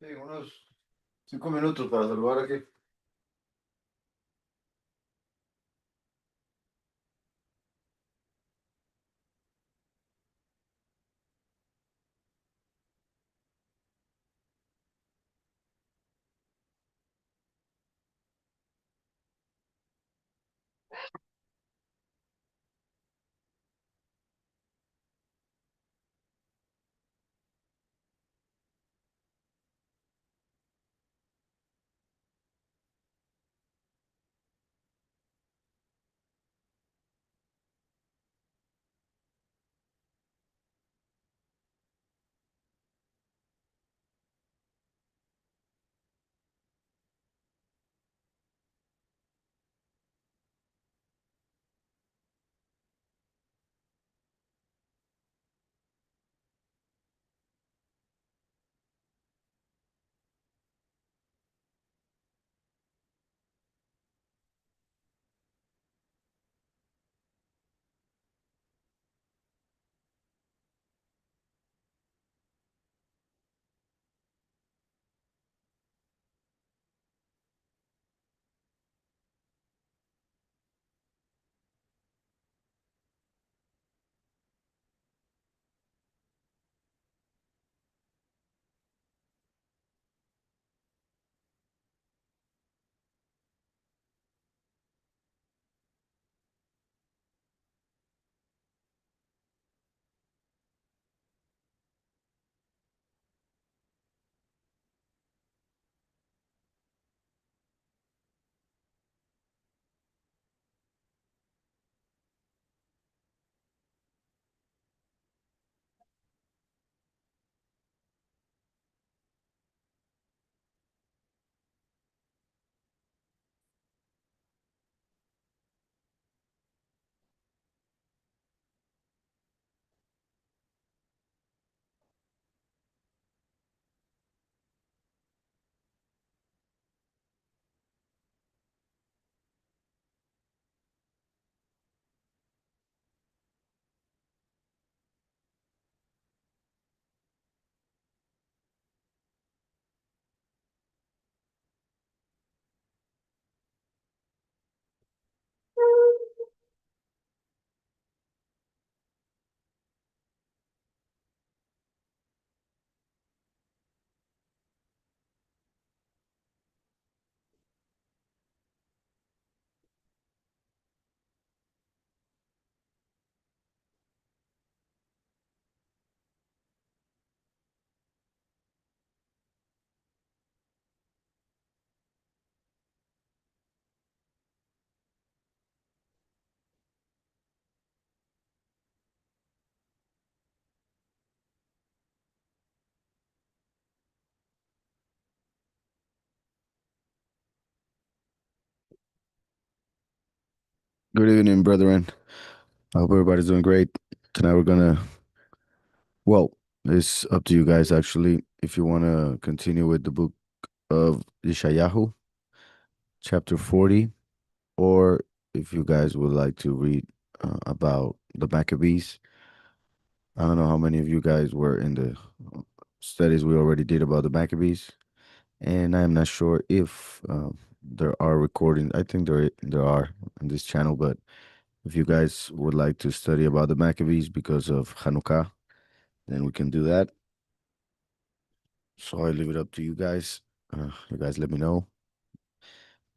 Sí, unos 5 minutos para saludar aquí. Good evening, brethren. I hope everybody's doing great. Tonight we're gonna, well, it's up to you guys actually. If you want to continue with the book of Yeshayahu, chapter 40, or if you guys would like to read about the Maccabees. I don't know how many of you guys were in the studies we already did about the Maccabees, and I'm not sure if there are recordings. I think there are on this channel, but if you guys would like to study about the Maccabees because of Hanukkah, then we can do that. So I leave it up to you guys. You guys let me know.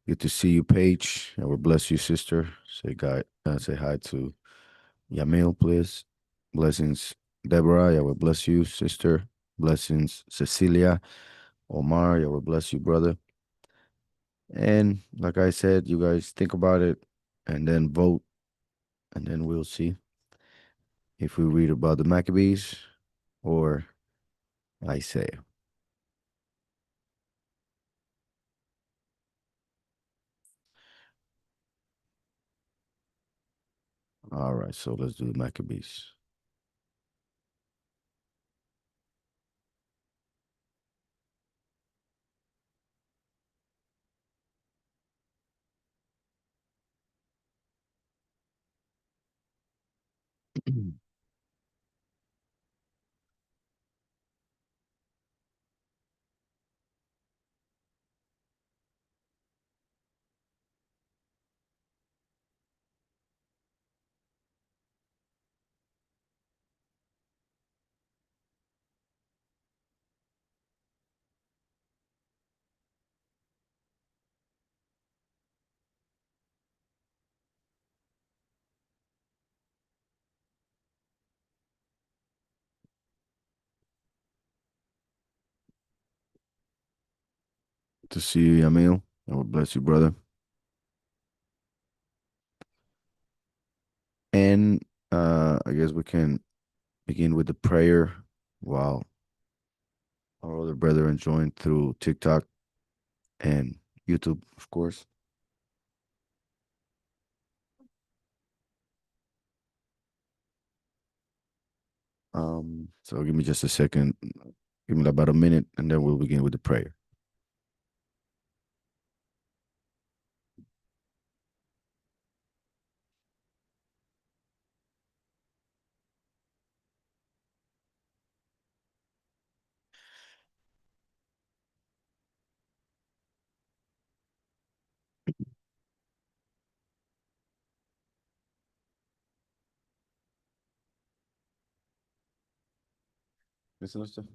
Good to see you, Paige. I will bless you, sister. Say hi to Yamil, please. Blessings, Deborah. I will bless you, sister. Blessings, Cecilia. Omar, I will bless you, brother. And like I said, you guys think about it and then vote, and then we'll see if we read about the Maccabees or Isaiah. All right, so let's do the Maccabees. to see you, Yamil. Lord bless you, brother. And I guess we can begin with the prayer while our other brethren join through TikTok and YouTube, of course. So give me just a second. Give me about a minute, and then we'll begin with the prayer. Listen, listen.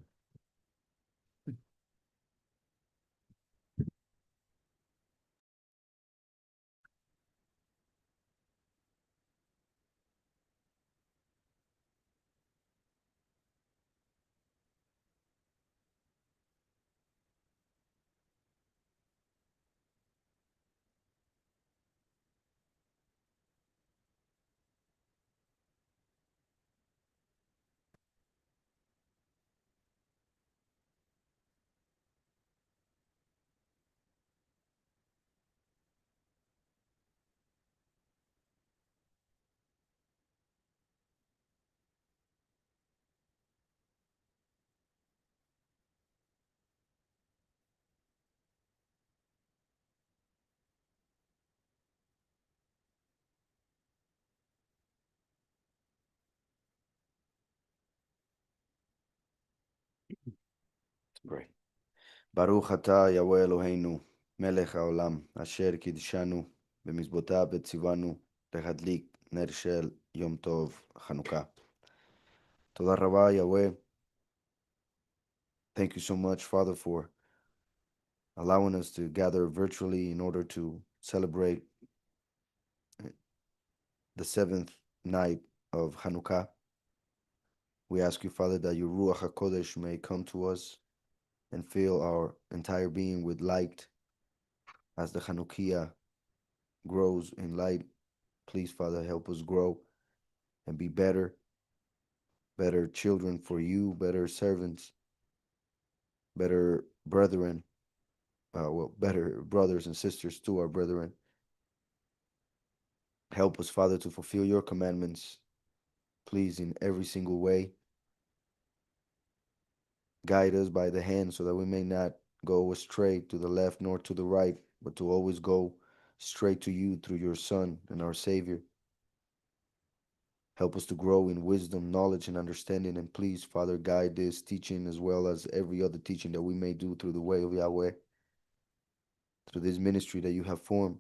Pray. Baruch atah Yahweh Eloheinu, melech haolam, asher kidshanu, במזבותיו וציוונו להדליק נר של יום טוב חנוכה. תודה רבה, Yahweh. Thank you so much, Father, for allowing us to gather virtually in order to celebrate the seventh night of Hanukkah. We ask you, Father, that your Ruach HaKodesh may come to us and fill our entire being with light as the Hanukkah grows in light. Please, Father, help us grow and be better children for you, better servants, better brethren, better brothers and sisters to our brethren. Help us, Father, to fulfill your commandments, please, in every single way. Guide us by the hand so that we may not go astray to the left nor to the right, but to always go straight to you through your Son and our Savior. Help us to grow in wisdom, knowledge, and understanding. And please, Father, guide this teaching as well as every other teaching that we may do through the way of Yahweh, through this ministry that you have formed.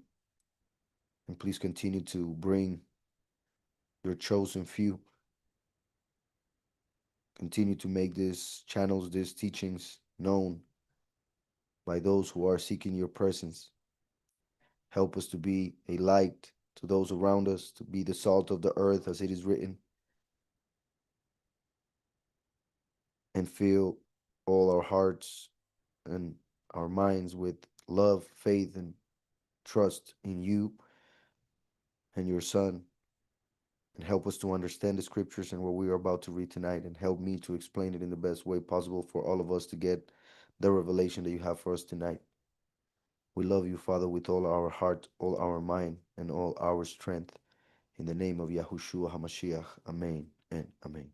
And please continue to bring your chosen few. Continue to make these channels, these teachings known by those who are seeking your presence. Help us to be a light to those around us, to be the salt of the earth as it is written, and fill all our hearts and our minds with love, faith, and trust in you and your Son. And help us to understand the scriptures and what we are about to read tonight, and help me to explain it in the best way possible for all of us to get the revelation that you have for us tonight. We love you, Father, with all our heart, all our mind, and all our strength. In the name of Yahushua HaMashiach, Amen and Amen.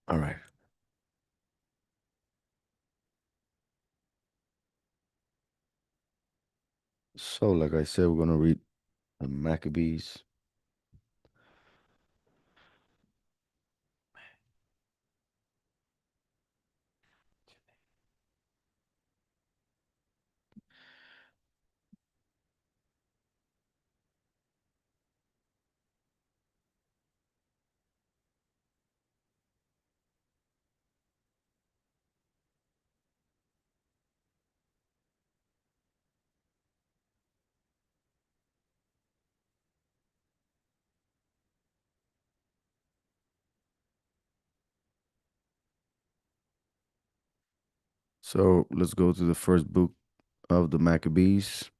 All right. So, like I said, we're going to read the Maccabees. So let's go to the first book of the Maccabees.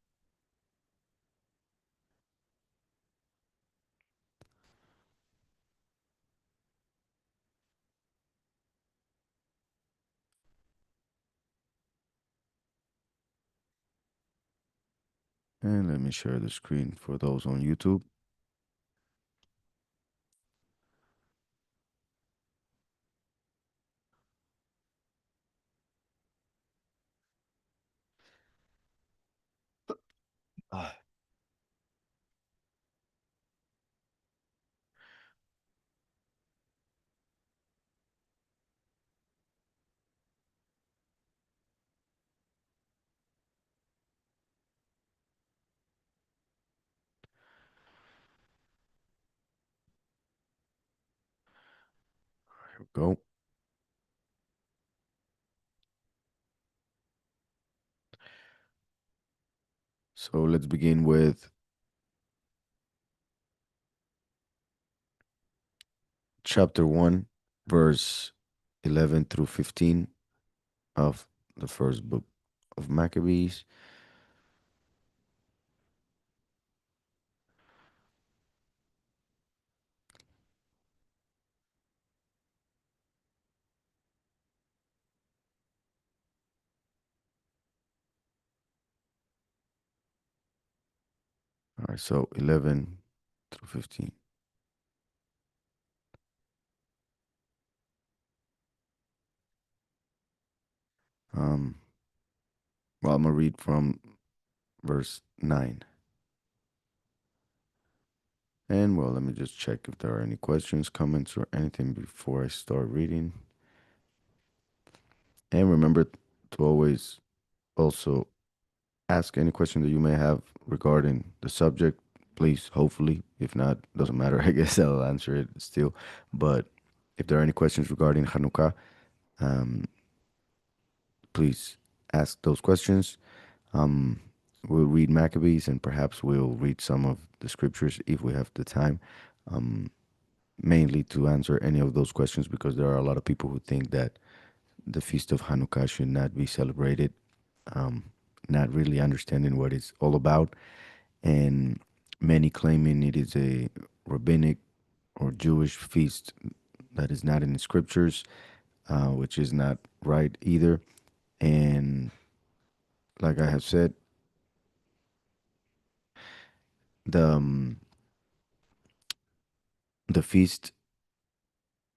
And let me share the screen for those on YouTube. Ah, here we go. So let's begin with chapter 1, verse 11 through 15 of the first book of Maccabees. All right, so 11 through 15. Um, well, I'm going to read from verse 9. And well, let me just check if there are any questions, comments, or anything before I start reading. And remember to always also ask any question that you may have regarding the subject. Please, hopefully, if not, doesn't matter. I guess I'll answer it still. But if there are any questions regarding Hanukkah, um, please ask those questions. Um, we'll read Maccabees and perhaps we'll read some of the scriptures if we have the time. Um, Mainly to answer any of those questions because there are a lot of people who think that the feast of Hanukkah should not be celebrated, um, not really understanding what it's all about, and many claiming it is a rabbinic or Jewish feast that is not in the scriptures, which is not right either. And like I have said, the um, the feast,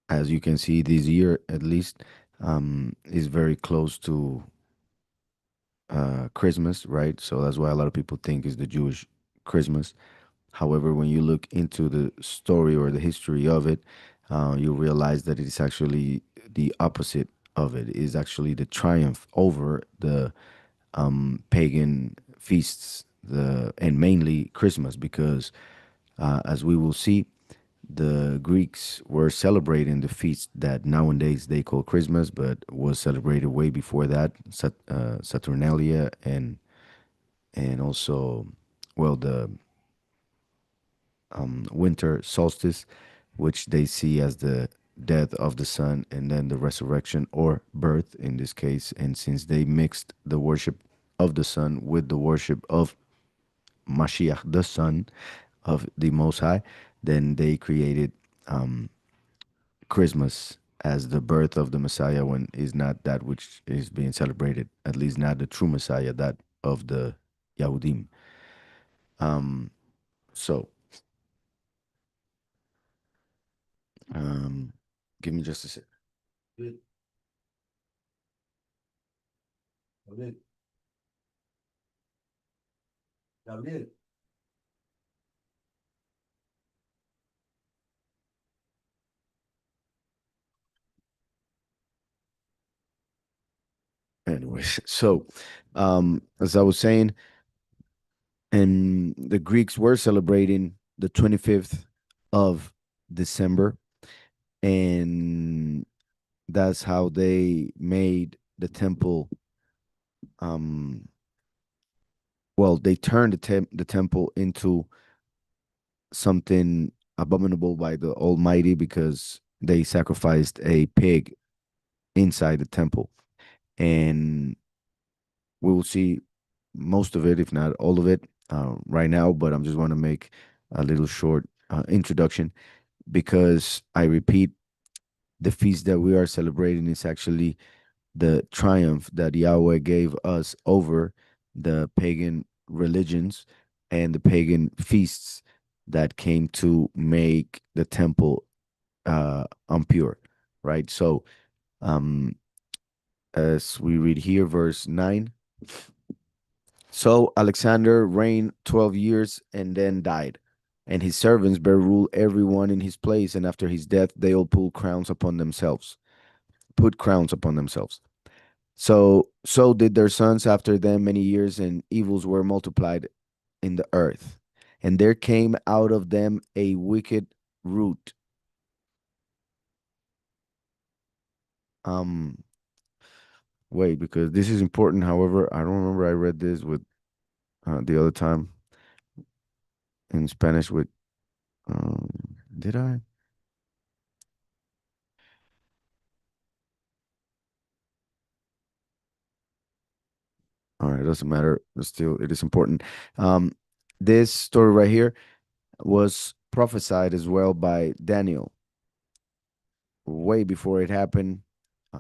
as you can see this year at least, is very close to Christmas, right? So that's why a lot of people think is the Jewish Christmas. However, when you look into the story or the history of it, you realize that it is actually the opposite of it. It is actually the triumph over the pagan feasts, the and mainly Christmas, because as we will see, the Greeks were celebrating the feast that nowadays they call Christmas, but was celebrated way before that, Saturnalia and also, well, the winter solstice, which they see as the death of the sun and then the resurrection or birth in this case. And since they mixed the worship of the sun with the worship of Mashiach, the Son of the Most High, then they created Christmas as the birth of the Messiah when is not that which is being celebrated, at least not the true Messiah, that of the Yahudim. Um, so, um, give me just a sec. Gabriel, Gabriel, Gabriel. Anyways, so as I was saying, and the Greeks were celebrating the 25th of December, and that's how they made the temple. Um, well, they turned the temple into something abominable by the Almighty because they sacrificed a pig inside the temple. and we will see most of it, if not all of it, right now. But I'm just want to make a little short introduction because I repeat, the feast that we are celebrating is actually the triumph that Yahweh gave us over the pagan religions and the pagan feasts that came to make the temple impure, right? So, um, as we read here, verse 9. So Alexander reigned 12 years and then died. And his servants bare rule everyone in his place. And after his death, they all put crowns upon themselves. So did their sons after them many years, and evils were multiplied in the earth. And there came out of them a wicked root. Um, Wait, because this is important. However, I don't remember I read this with the other time in Spanish with um, did I? All right, it doesn't matter. But still, it is important. Um, this story right here was prophesied as well by Daniel way before it happened,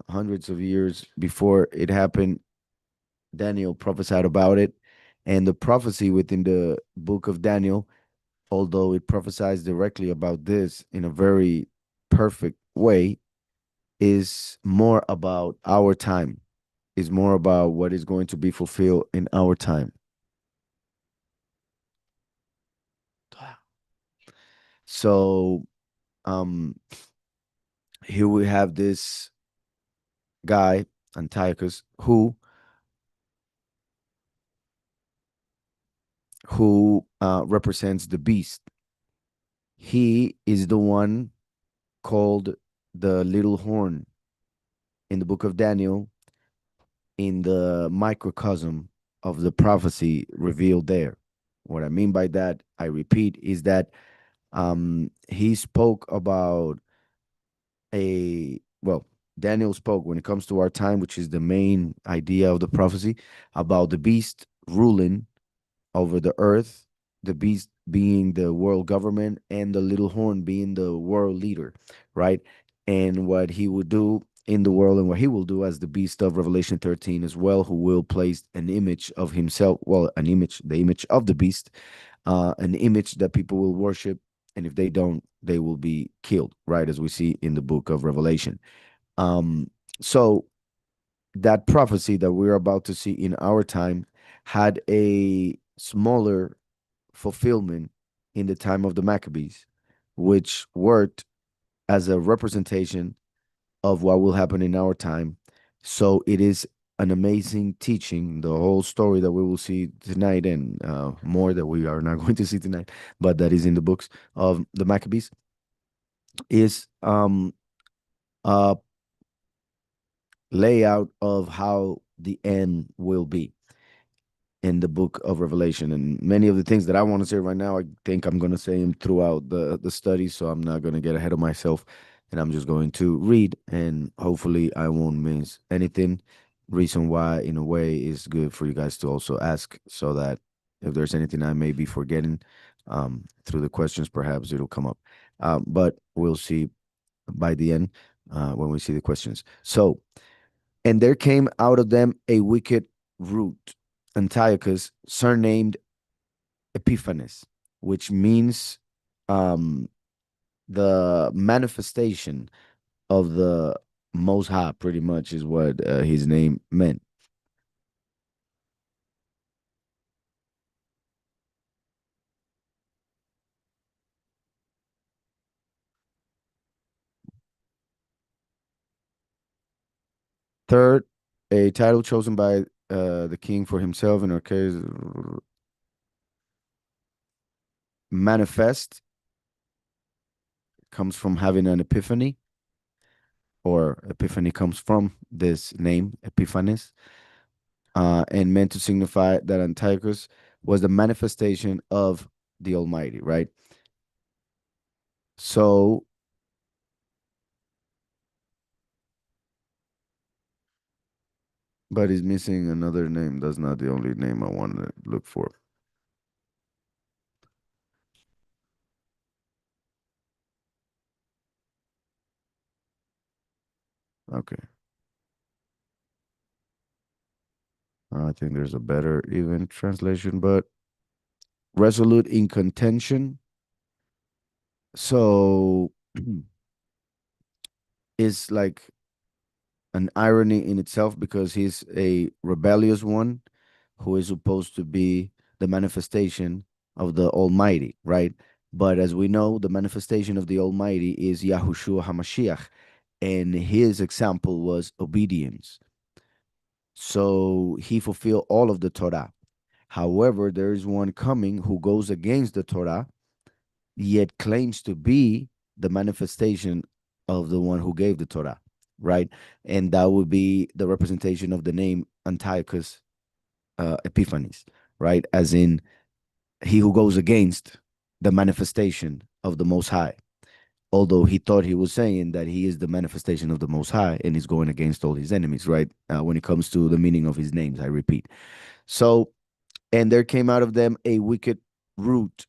hundreds of years before it happened. Daniel prophesied about it, and the prophecy within the book of Daniel, although it prophesies directly about this in a very perfect way, is more about our time, is more about what is going to be fulfilled in our time. So, um, here we have this guy, Antiochus, who represents the beast. He is the one called the little horn in the book of Daniel, in the microcosm of the prophecy revealed there. What I mean by that, I repeat, is that he spoke about well, Daniel spoke when it comes to our time, which is the main idea of the prophecy, about the beast ruling over the earth, the beast being the world government, and the little horn being the world leader, right? And what he would do in the world, and what he will do as the beast of Revelation 13 as well, who will place an image of himself, well, an image, the image of the beast, an image that people will worship. And if they don't, they will be killed, right? As we see in the book of Revelation. Um, so that prophecy that we're about to see in our time had a smaller fulfillment in the time of the Maccabees, which worked as a representation of what will happen in our time. So it is an amazing teaching, the whole story that we will see tonight, and more that we are not going to see tonight, but that is in the books of the Maccabees, is a layout of how the end will be in the book of Revelation. And many of the things that I want to say right now, I think I'm going to say them throughout the study. So I'm not going to get ahead of myself. And I'm just going to read, and hopefully I won't miss anything. Reason why, in a way, is good for you guys to also ask, so that if there's anything I may be forgetting through the questions, perhaps it'll come up. But we'll see by the end when we see the questions. So, and there came out of them a wicked root, Antiochus, surnamed Epiphanes, which means um, the manifestation of the Most High, pretty much is what his name meant. Third, a title chosen by the king for himself, in our case, manifest, comes from having an epiphany, or epiphany comes from this name, Epiphanes, and meant to signify that Antiochus was the manifestation of the Almighty, right? So, But he's missing another name. That's not the only name I want to look for. Okay. I think there's a better even translation, but resolute in contention. So it's like an irony in itself because he's a rebellious one who is supposed to be the manifestation of the Almighty, right? But as we know, the manifestation of the Almighty is Yahushua HaMashiach, and his example was obedience. So he fulfilled all of the Torah. However, there is one coming who goes against the Torah, yet claims to be the manifestation of the one who gave the Torah, right? And that would be the representation of the name Antiochus Epiphanes, right? As in he who goes against the manifestation of the Most High. Although he thought he was saying that he is the manifestation of the Most High and he's going against all his enemies, right? When it comes to the meaning of his names, I repeat. So, and there came out of them a wicked root,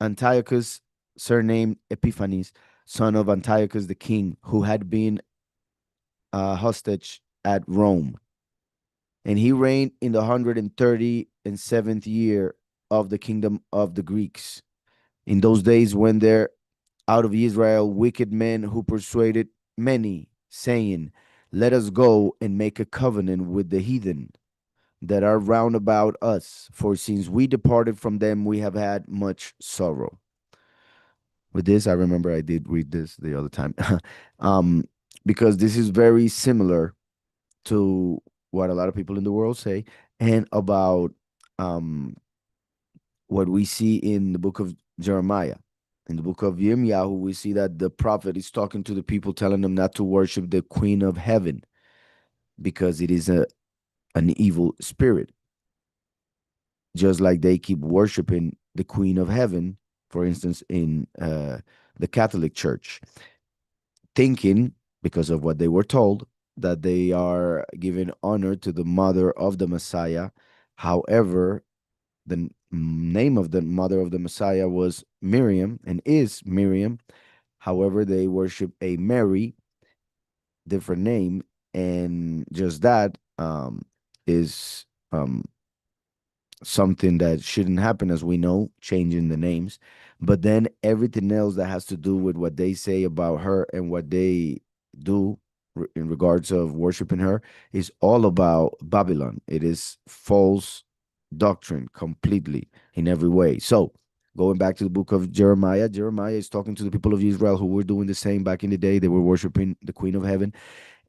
Antiochus, surnamed Epiphanes, son of Antiochus the king, who had been hostage at Rome. And he reigned in the 137th year of the kingdom of the Greeks. In those days, when there out of Israel wicked men who persuaded many, saying, let us go and make a covenant with the heathen that are round about us. For since we departed from them, we have had much sorrow. With this, I remember I did read this the other time, um, because this is very similar to what a lot of people in the world say, and about um, what we see in the book of Jeremiah. In the book of Yirmiyahu, we see that the prophet is talking to the people, telling them not to worship the queen of heaven because it is an evil spirit. Just like they keep worshiping the queen of heaven, for instance, in the Catholic Church, thinking, because of what they were told, that they are giving honor to the mother of the Messiah. However, the name of the mother of the Messiah was Miriam and is Miriam. However, they worship a Mary, different name, and just that is something that shouldn't happen, as we know, changing the names. But then everything else that has to do with what they say about her and what they do in regards of worshiping her is all about Babylon. It is false doctrine completely in every way. So going back to the book of Jeremiah, Jeremiah is talking to the people of Israel who were doing the same back in the day. They were worshiping the Queen of Heaven,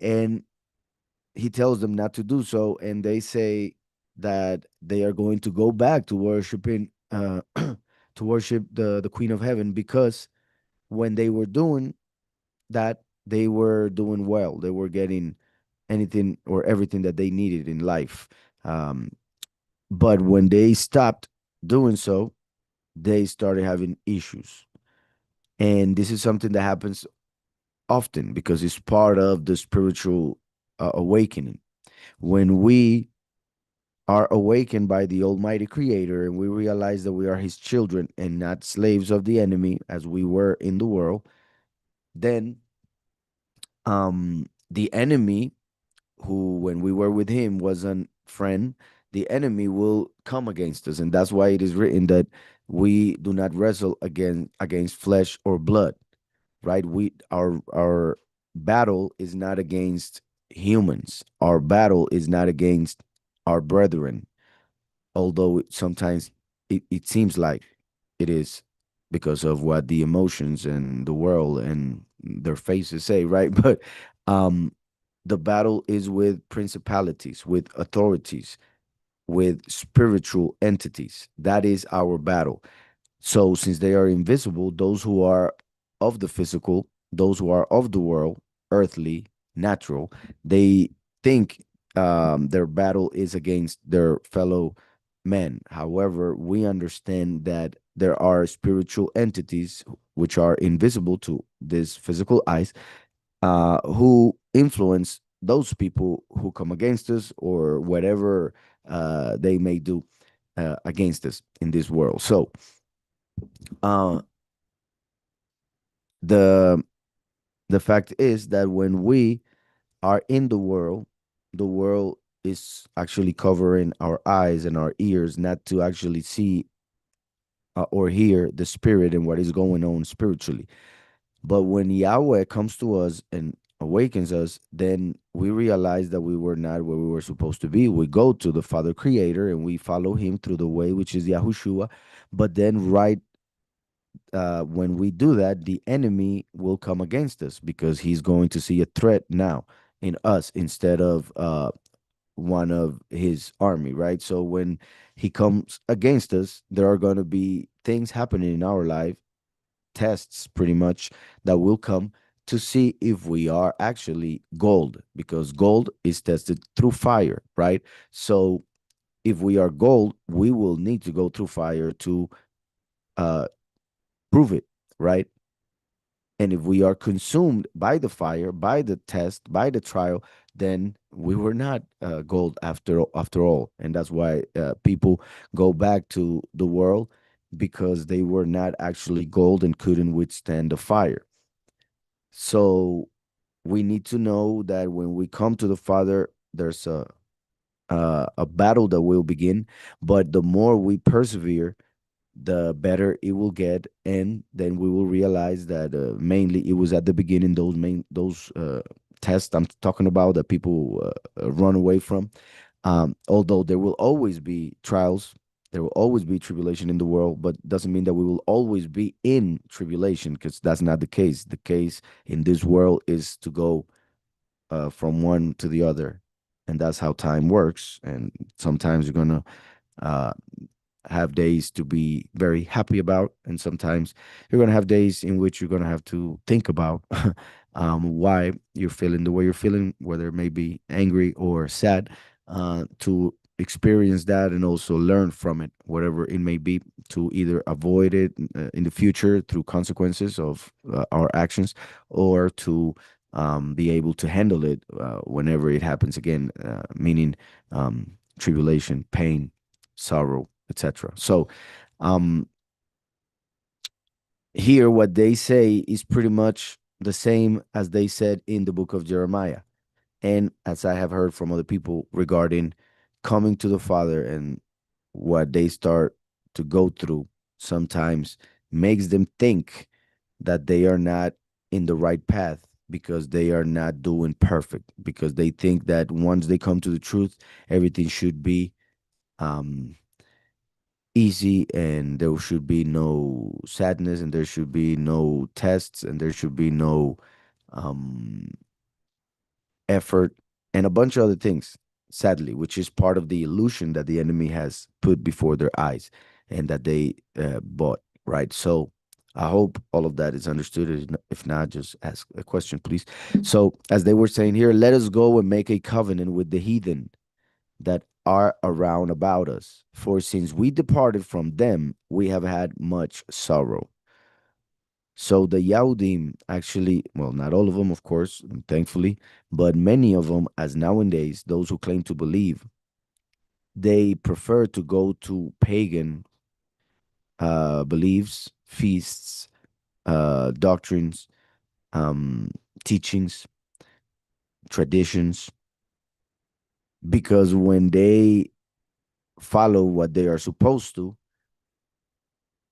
and he tells them not to do so, and they say that they are going to go back to worshiping to worship the Queen of Heaven, because when they were doing that, they were doing well. They were getting anything or everything that they needed in life. Um, but when they stopped doing so, they started having issues. And this is something that happens often because it's part of the spiritual awakening. When we are awakened by the Almighty Creator and we realize that we are His children and not slaves of the enemy as we were in the world, then the enemy, who when we were with Him was a friend, the enemy will come against us. And that's why it is written that we do not wrestle against flesh or blood, right? Our battle is not against humans. Our battle is not against our brethren, although sometimes it seems like it is because of what the emotions and the world and their faces say, right? But um, the battle is with principalities, with authorities, with spiritual entities. That is our battle. So, since they are invisible, those who are of the physical, those who are of the world, earthly, natural, they think their battle is against their fellow men. However, we understand that there are spiritual entities which are invisible to this physical eyes, who influence those people who come against us or whatever they may do against us in this world. So uh, the the fact is that when we are in the world is actually covering our eyes and our ears, not to actually see or hear the spirit and what is going on spiritually. But when Yahweh comes to us and awakens us, then we realize that we were not where we were supposed to be. We go to the Father Creator and we follow Him through the way, which is Yahushua. But then, right when we do that, the enemy will come against us because he's going to see a threat now in us instead of one of his army, right? So when he comes against us, there are going to be things happening in our life, tests pretty much, that will come to see if we are actually gold, because gold is tested through fire, right? So if we are gold, we will need to go through fire to uh, prove it, right? And if we are consumed by the fire, by the test, by the trial, then we were not gold after all. And that's why people go back to the world, because they were not actually gold and couldn't withstand the fire. So we need to know that when we come to the Father, there's a battle that will begin. But the more we persevere, the better it will get, and then we will realize that mainly it was at the beginning, those tests I'm talking about that people run away from. Although there will always be trials, there will always be tribulation in the world, but doesn't mean that we will always be in tribulation, because that's not the case. The case in this world is to go from one to the other, and that's how time works. And sometimes you're gonna uh, have days to be very happy about, and sometimes you're going to have days in which you're going to have to think about why you're feeling the way you're feeling, whether it may be angry or sad, to experience that and also learn from it, whatever it may be, to either avoid it in the future through consequences of our actions, or to be able to handle it whenever it happens again, meaning tribulation, pain, sorrow, etc. So, um, here what they say is pretty much the same as they said in the book of Jeremiah, and as I have heard from other people regarding coming to the Father, and what they start to go through sometimes makes them think that they are not in the right path, because they are not doing perfect, because they think that once they come to the truth, everything should be um easy, and there should be no sadness, and there should be no tests, and there should be no um effort, and a bunch of other things, sadly, which is part of the illusion that the enemy has put before their eyes and that they bought, right? So I hope all of that is understood. If not, just ask a question, please. So, as they were saying here, let us go and make a covenant with the heathen that are around about us. For since we departed from them, we have had much sorrow. So the Yahudim actually, well, not all of them, of course, thankfully, but many of them, as nowadays, those who claim to believe, they prefer to go to pagan beliefs, feasts, doctrines, um, teachings, traditions, because when they follow what they are supposed to,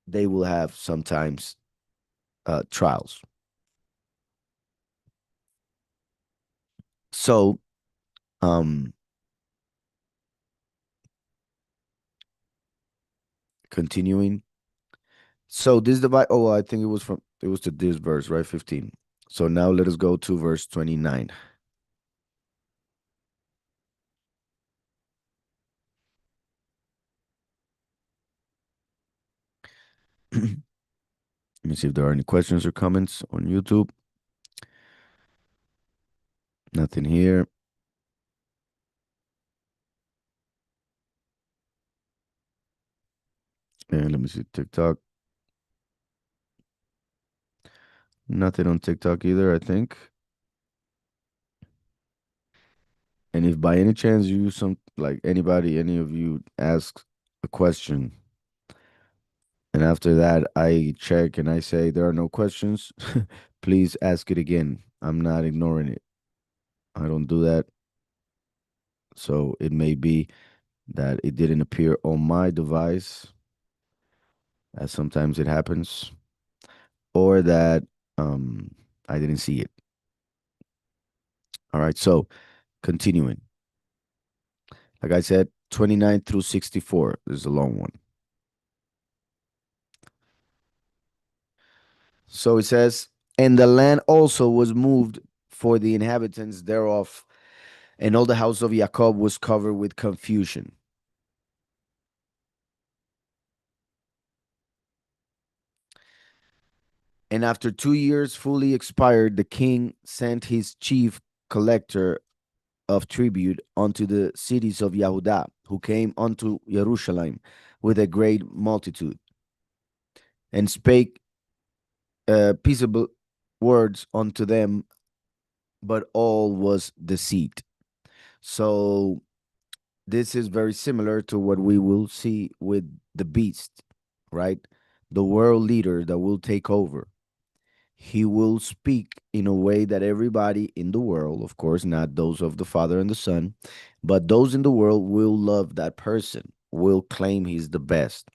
they will have sometimes trials. So, um, continuing. So this divide. Oh, I think it was to this verse, right? 15. So now let us go to verse 29. Let me see if there are any questions or comments on YouTube. Nothing here. And let me see TikTok. Nothing on TikTok either, I think. And if by any chance you some like anybody, any of you asks a question, and after that I check and I say there are no questions, please ask it again. I'm not ignoring it. I don't do that. So it may be that it didn't appear on my device, as sometimes it happens, or that um I didn't see it. All right, so continuing. Like I said, 29 through 64 this is a long one. So it says, and the land also was moved for the inhabitants thereof, and all the house of Jacob was covered with confusion. And after 2 years fully expired, the king sent his chief collector of tribute unto the cities of Yehudah, who came unto Jerusalem with a great multitude, and spake peaceable words unto them, but all was deceit. So this is very similar to what we will see with the beast, right? The world leader that will take over. He will speak in a way that everybody in the world, of course, not those of the Father and the Son, but those in the world will love that person, will claim he's the best.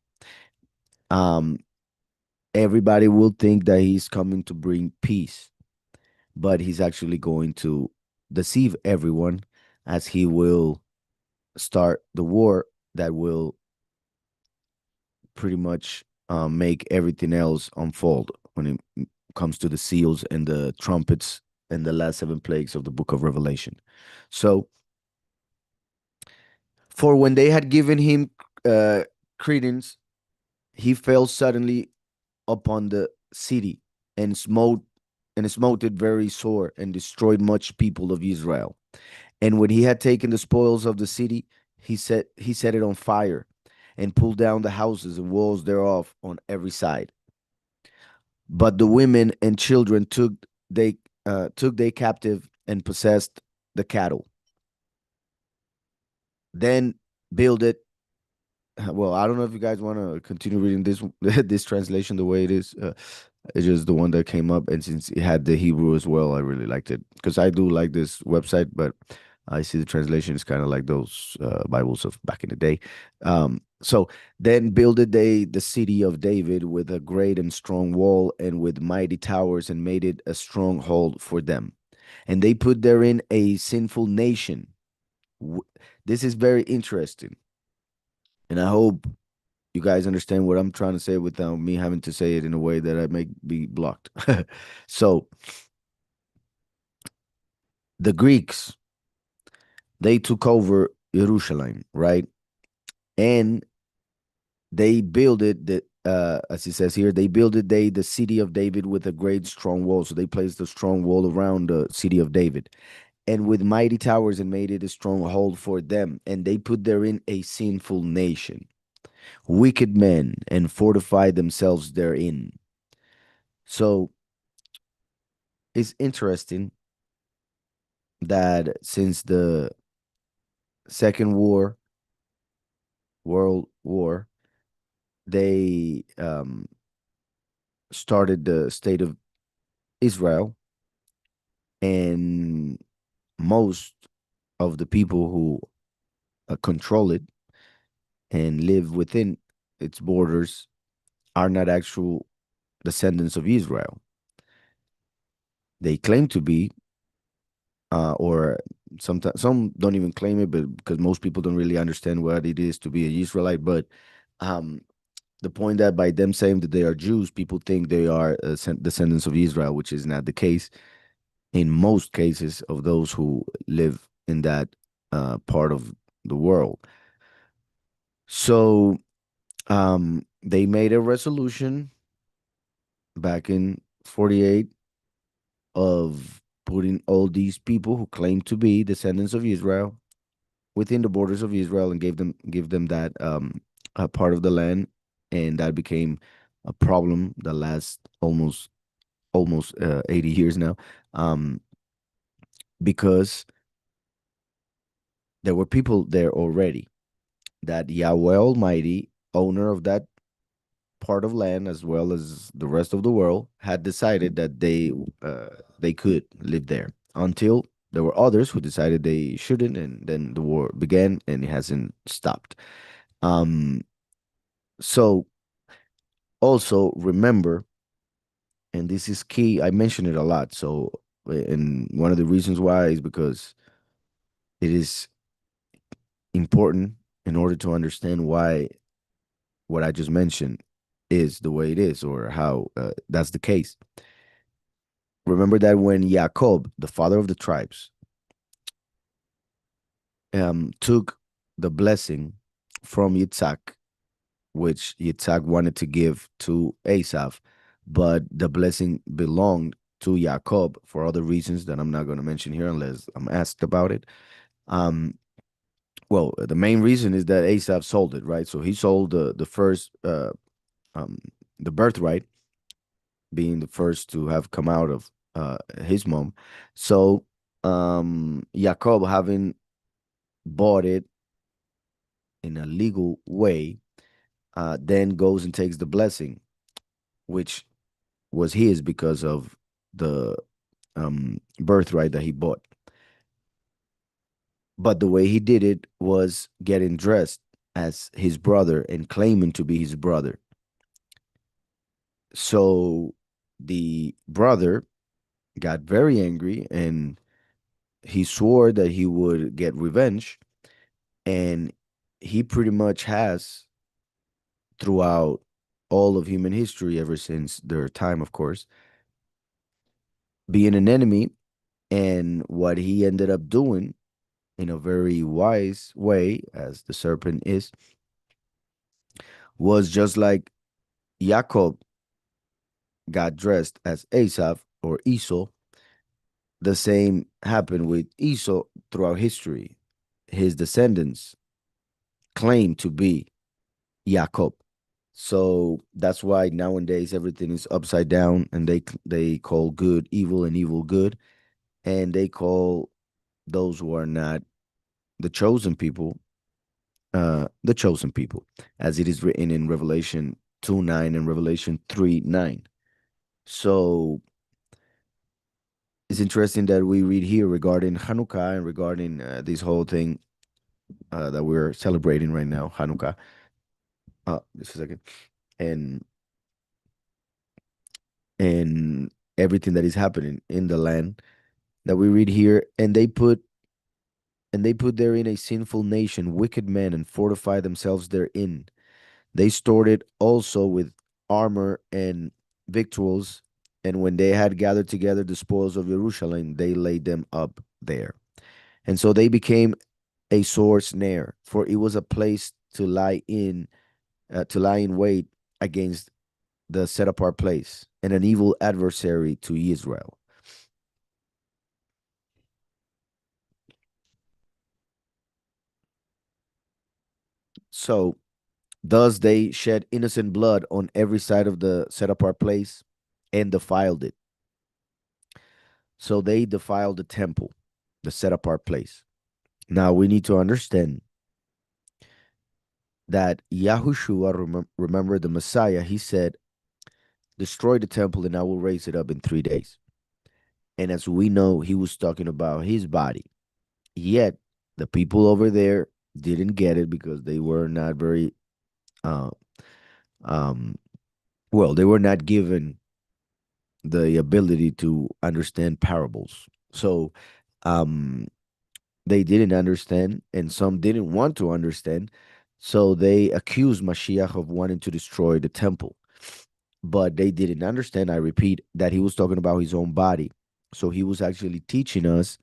Um, Everybody will think that he's coming to bring peace, but he's actually going to deceive everyone as he will start the war that will pretty much make everything else unfold when it comes to the seals and the trumpets and the last seven plagues of the book of Revelation. So, for when they had given him uh, credence, he fell suddenly upon the city and smote it very sore and destroyed much people of Israel. And when he had taken the spoils of the city, he set it on fire and pulled down the houses and walls thereof on every side. But the women and children took they captive and possessed the cattle. Then builded. Well, I don't know if you guys want to continue reading this this translation the way it is. It's just the one that came up, and since it had the Hebrew as well, I really liked it because I do like this website, but I see the translation is kind of like those Bibles of back in the day. So then builded they the city of David with a great and strong wall and with mighty towers, and made it a stronghold for them. And they put therein a sinful nation. W- This is very interesting, and I hope you guys understand what I'm trying to say without me having to say it in a way that I may be blocked. So the Greeks, they took over Jerusalem, right? And they builded as he says here, they builded they the city of David with a great strong wall. So they placed a strong wall around the city of David, and with mighty towers, and made it a stronghold for them. And they put therein a sinful nation, wicked men, and fortified themselves therein. So it's interesting that since the Second World War, they started the state of Israel, and most of the people who control it and live within its borders are not actual descendants of Israel. They claim to be, or sometimes some don't even claim it, but because most people don't really understand what it is to be an Israelite. But um, the point that by them saying that they are Jews, people think they are descendants of Israel, which is not the case in most cases of those who live in that part of the world. So they made a resolution back in 48 of putting all these people who claim to be descendants of Israel within the borders of Israel, and give them that part of the land, and that became a problem that lasts almost 80 years now, um, because there were people there already that Yahweh Almighty, owner of that part of land as well as the rest of the world, had decided that they could live there until there were others who decided they shouldn't, and then the war began and it hasn't stopped. Um, so also remember, and this is key. I mention it a lot. So, and one of the reasons why is because it is important in order to understand why what I just mentioned is the way it is or how that's the case. Remember that when Jacob, the father of the tribes, took the blessing from Yitzhak, which Yitzhak wanted to give to Esav, but the blessing belonged to Jacob for other reasons that I'm not going to mention here unless I'm asked about it. Um, well, the main reason is that Esav sold it, right? So he sold the first um, the birthright, being the first to have come out of his mom. So Jacob, having bought it in a legal way, then goes and takes the blessing, which was his because of the birthright that he bought. But the way he did it was getting dressed as his brother and claiming to be his brother. So the brother got very angry and he swore that he would get revenge. And he pretty much has throughout all of human history, ever since their time, of course, being an enemy. And what he ended up doing in a very wise way, as the serpent is, was just like Jacob got dressed as Asaph or Esau, the same happened with Esau throughout history. His descendants claim to be Jacob. So that's why nowadays everything is upside down, and they call good evil and evil good, and they call those who are not the chosen people the chosen people, as it is written in Revelation 2:9 and Revelation 3:9. So it's interesting that we read here regarding Hanukkah and regarding this whole thing that we're celebrating right now, Hanukkah. Just a second, and and everything that is happening in the land that we read here, and they put therein a sinful nation, wicked men, and fortify themselves therein. They stored it also with armor and victuals, and when they had gathered together the spoils of Jerusalem, they laid them up there. And so they became a sore snare, for it was a place to lie in wait against the set apart place, and an evil adversary to Israel. So thus they shed innocent blood on every side of the set apart place and defiled it. So they defiled the temple, the set apart place. Now we need to understand that Yahushua, remember the Messiah, he said, destroy the temple and I will raise it up in 3 days. And as we know, he was talking about his body. Yet the people over there didn't get it because they were not very, uh, um, well, they were not given the ability to understand parables. So um, they didn't understand, and some didn't want to understand. So they accused Mashiach of wanting to destroy the temple. But they didn't understand, I repeat, that he was talking about his own body. So he was actually teaching us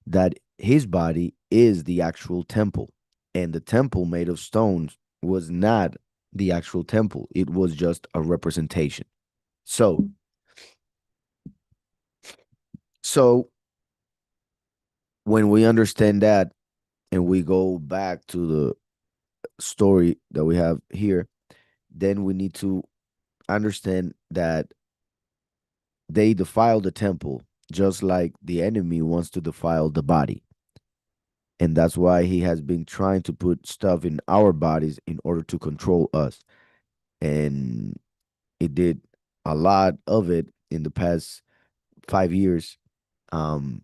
that his body is the actual temple. And the temple made of stones was not the actual temple, it was just a representation. So, so when we understand that and we go back to the story that we have here, then we need to understand that they defile the temple just like the enemy wants to defile the body. And that's why he has been trying to put stuff in our bodies in order to control us. And it did a lot of it in the past 5 years. Um,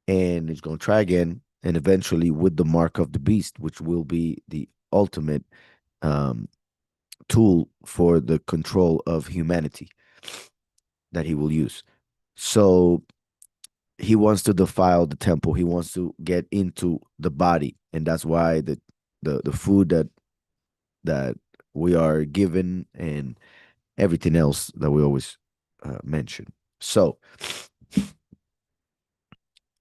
and it's going to try again. And eventually, with the mark of the beast, which will be the ultimate um, tool for the control of humanity that he will use. So he wants to defile the temple. He wants to get into the body, and that's why the food that we are given and everything else that we always mention. So,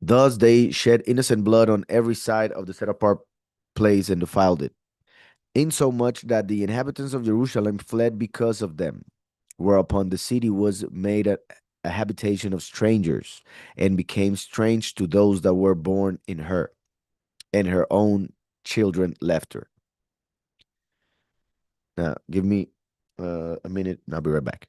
thus they shed innocent blood on every side of the set apart place and defiled it, insomuch that the inhabitants of Jerusalem fled because of them. Whereupon the city was made a habitation of strangers, and became strange to those that were born in her, and her own children left her. Now, give me a minute, and I'll be right back.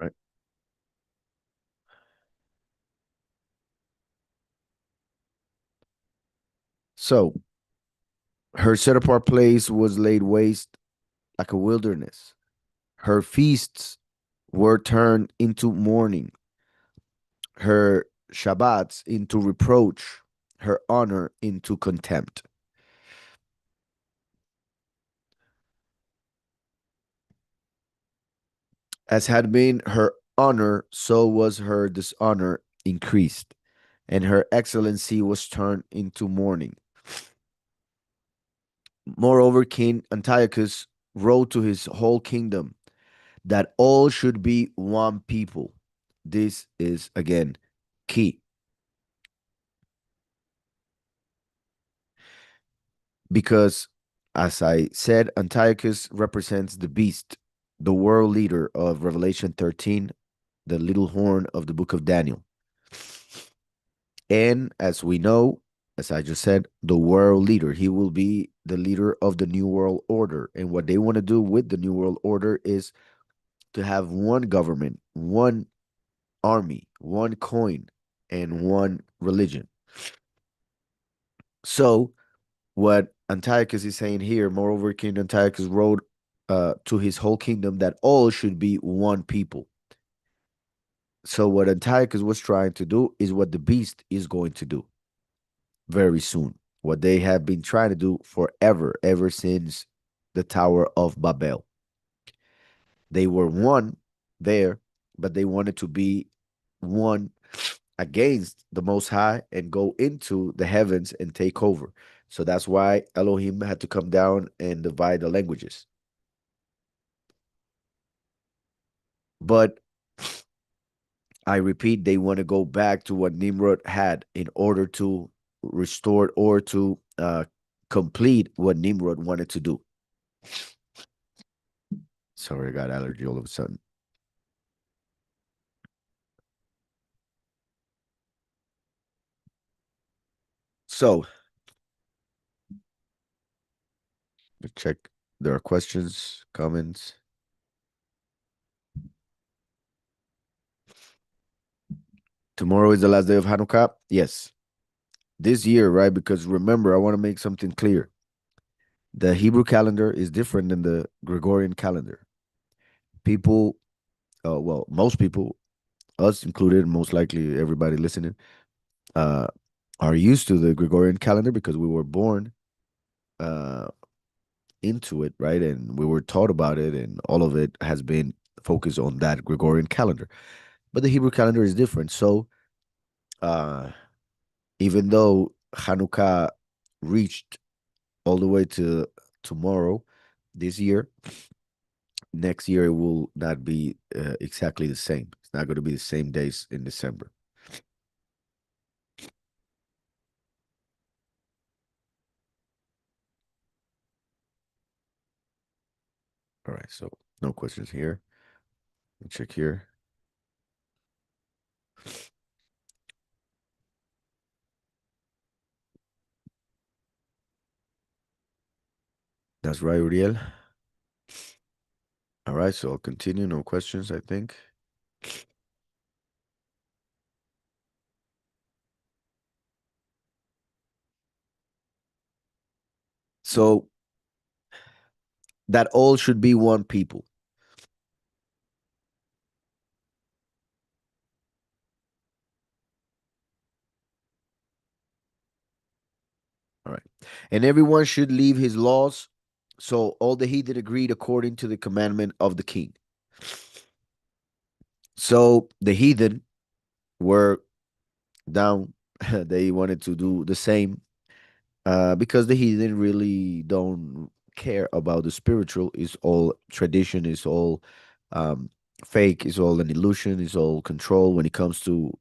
Right. So her set apart place was laid waste like a wilderness. Her feasts were turned into mourning, her Shabbats into reproach, her honor into contempt. As had been her honor, so was her dishonor increased, and her excellency was turned into mourning. Moreover, King Antiochus wrote to his whole kingdom that all should be one people. This is again key because, as I said, Antiochus represents the beast, the world leader of Revelation 13, the little horn of the book of Daniel. And as we know, as I just said, the world leader, he will be the leader of the New World Order. And what they want to do with the New World Order is to have one government, one army, one coin, and one religion. So, what Antiochus is saying here, moreover, King Antiochus wrote to his whole kingdom that all should be one people. So, what Antiochus was trying to do is what the beast is going to do very soon. What they have been trying to do forever, ever since the Tower of Babel. They were one there, but they wanted to be one against the Most High and go into the heavens and take over. So that's why Elohim had to come down and divide the languages. But I repeat, they want to go back to what Nimrod had in order to restore or to complete what Nimrod wanted to do. Sorry, I got allergy all of a sudden. So let's check. There are questions, comments. Tomorrow is the last day of Hanukkah. Yes, this year, right? Because remember, I want to make something clear. The Hebrew calendar is different than the Gregorian calendar. People, well, most people, us included, most likely everybody listening, uh, are used to the Gregorian calendar because we were born uh, into it, right? And we were taught about it, and all of it has been focused on that Gregorian calendar. But the Hebrew calendar is different. So, uh, even though Hanukkah reached all the way to tomorrow this year, next year it will not be exactly the same. It's not going to be the same days in December. All right, so no questions here. Let me check here. That's right, Uriel. All right, so I'll continue. No questions, I think. So that all should be one people. All right. And everyone should leave his laws. So all the heathen agreed according to the commandment of the king. So the heathen were down. They wanted to do the same because the heathen really don't care about the spiritual. It's all tradition, it's all um, fake, it's all an illusion, it's all control when it comes to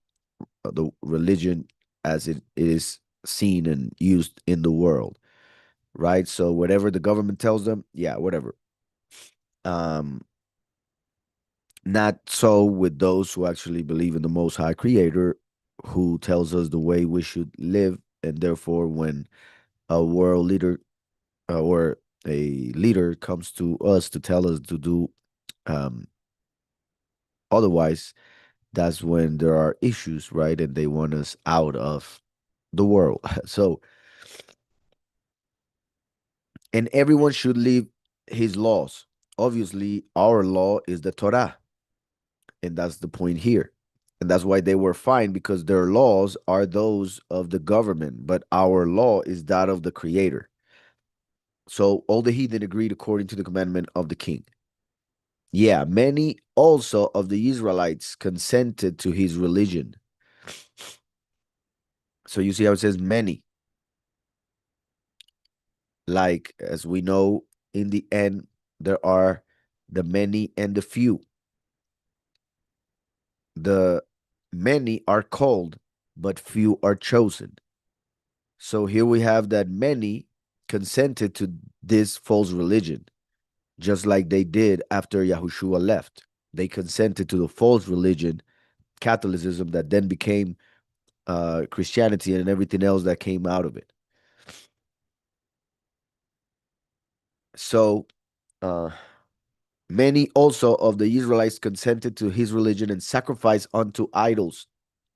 the religion as it is seen and used in the world, right? So whatever the government tells them, yeah, whatever. Um, Not so with those who actually believe in the Most High Creator, who tells us the way we should live, and therefore, when a world leader or a leader comes to us to tell us to do um, otherwise, that's when there are issues, right? And they want us out of the world. So, and everyone should live his laws. Obviously, our law is the Torah, and that's the point here. And that's why they were fined because their laws are those of the government, but our law is that of the Creator. So all the heathen agreed according to the commandment of the king. Yeah, many also of the Israelites consented to his religion. So you see how it says many. Like, as we know, in the end, there are the many and the few. The many are called, but few are chosen. So here we have that many consented to this false religion, just like they did after Yahushua left. They consented to the false religion, Catholicism, that then became Christianity and everything else that came out of it. So uh, many also of the Israelites consented to his religion and sacrificed unto idols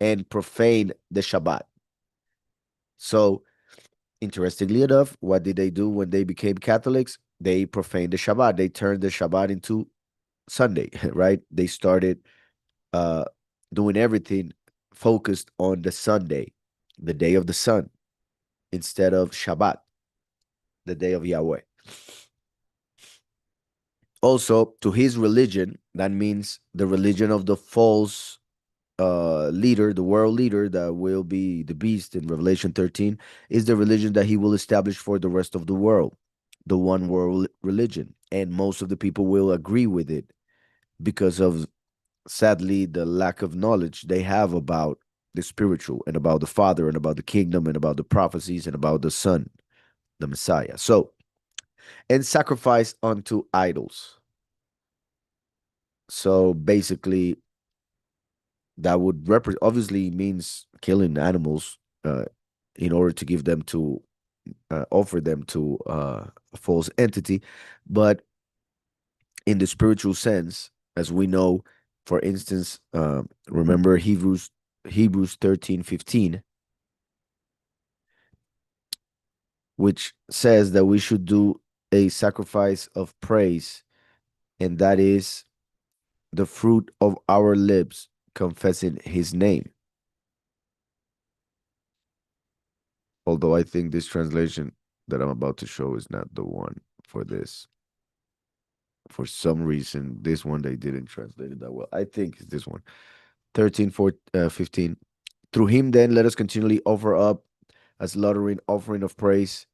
and profaned the Shabbat. So, interestingly enough, what did they do when they became Catholics? They profaned the Shabbat. They turned the Shabbat into Sunday, right? They started uh, doing everything focused on the Sunday, the day of the sun, instead of Shabbat, the day of Yahweh. Also, to his religion, that means the religion of the false leader, the world leader that will be the beast in Revelation 13, is the religion that he will establish for the rest of the world, the one world religion. And most of the people will agree with it because of, sadly, the lack of knowledge they have about the spiritual and about the Father and about the kingdom and about the prophecies and about the Son, the Messiah. So, and sacrifice unto idols. So basically, that would represent, obviously means killing animals in order to give them to offer them to a false entity, but in the spiritual sense, as we know, for instance, remember Hebrews 13:15, which says that we should do a sacrifice of praise, and that is the fruit of our lips confessing his name. Although I think this translation that I'm about to show is not the one for this. For some reason, this one they didn't translate it that well. I think it's this one. 13, 15. Through him, then, let us continually offer up a slaughtering offering of praise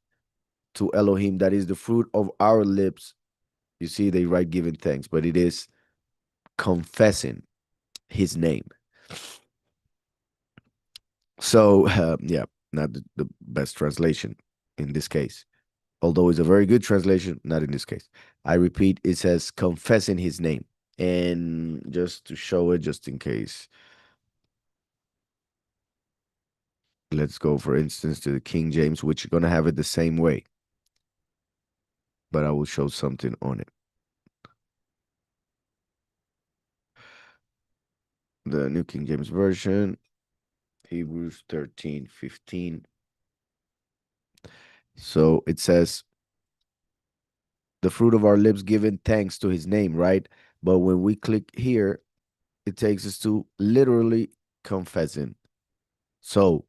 to Elohim. That is the fruit of our lips. You see, they write giving thanks, but it is confessing his name. So, yeah, not the best translation in this case. Although it's a very good translation, not in this case. I repeat, it says confessing his name. And just to show it, just in case, let's go, for instance, to the King James, which is going to have it the same way. But I will show something on it. The New King James Version, Hebrews 13:15. So it says, the fruit of our lips giving thanks to his name, right? But when we click here, it takes us to literally confessing. So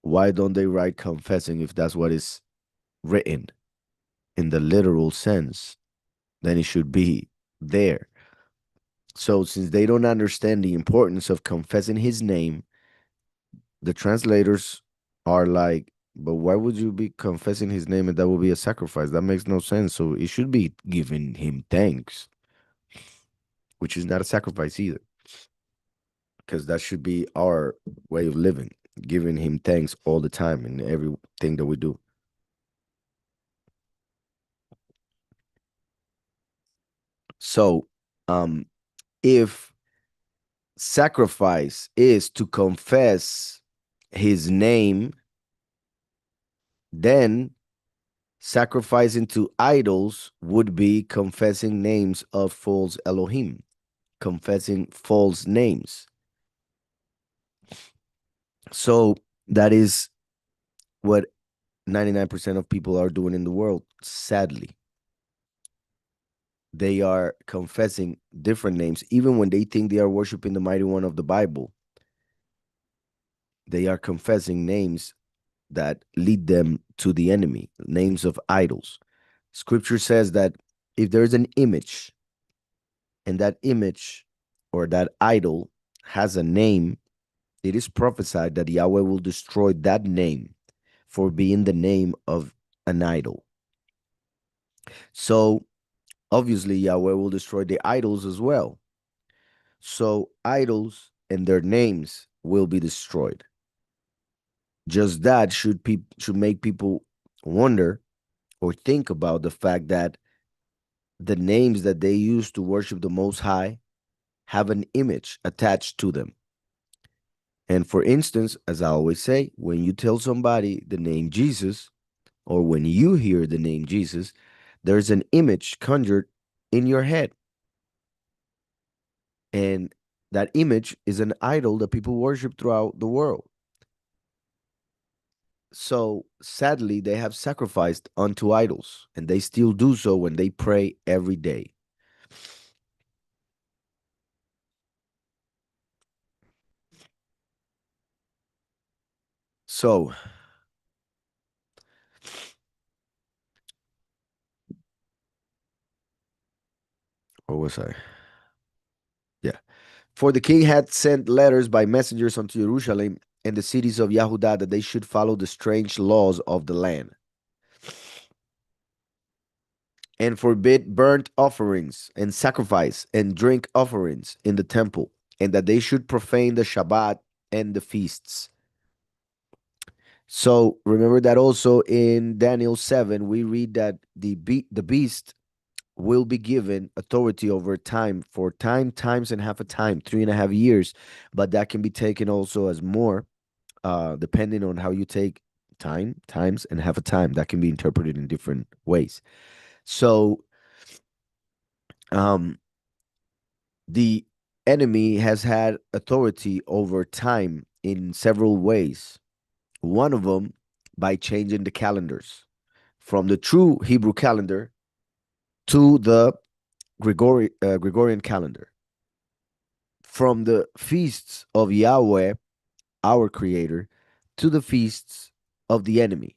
why don't they write confessing if that's what is written in the literal sense? Then it should be there. So since they don't understand the importance of confessing his name, the translators are like, but why would you be confessing his name and that will be a sacrifice? That makes no sense. So it should be giving him thanks, which is not a sacrifice either, because that should be our way of living, giving him thanks all the time in everything that we do. So, if sacrifice is to confess his name, then sacrificing to idols would be confessing names of false Elohim, confessing false names. So that is what 99% of people are doing in the world, sadly. They are confessing different names, even when they think they are worshiping the mighty one of the Bible. They are confessing names that lead them to the enemy, names of idols. Scripture says that if there is an image and that image or that idol has a name, it is prophesied that Yahweh will destroy that name for being the name of an idol. So obviously, Yahweh will destroy the idols as well. So idols and their names will be destroyed. Just that should make people wonder or think about the fact that the names that they use to worship the Most High have an image attached to them. And for instance, as I always say, when you tell somebody the name Jesus, or when you hear the name Jesus, there's an image conjured in your head. And that image is an idol that people worship throughout the world. So sadly, they have sacrificed unto idols, and they still do so when they pray every day. So, where was I? Yeah. For the king had sent letters by messengers unto Jerusalem and the cities of Yahudah that they should follow the strange laws of the land and forbid burnt offerings and sacrifice and drink offerings in the temple, and that they should profane the Shabbat and the feasts. So remember that also in Daniel 7, we read that the beast will be given authority over time for time, times, and half a time, 3.5 years. But that can be taken also as more, depending on how you take time, times, and half a time. That can be interpreted in different ways. So, um, the enemy has had authority over time in several ways. One of them by changing the calendars from the true Hebrew calendar to the Gregorian calendar, from the feasts of Yahweh, our creator, to the feasts of the enemy.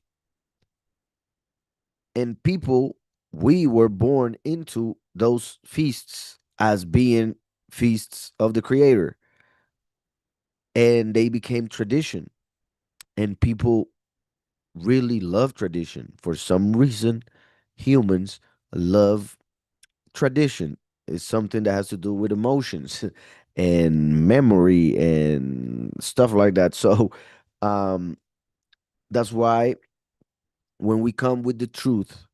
And people, we were born into those feasts as being feasts of the Creator, and they became tradition. And people really love tradition. For some reason, humans love tradition. It's something that has to do with emotions and memory and stuff like that. So um, that's why when we come with the truth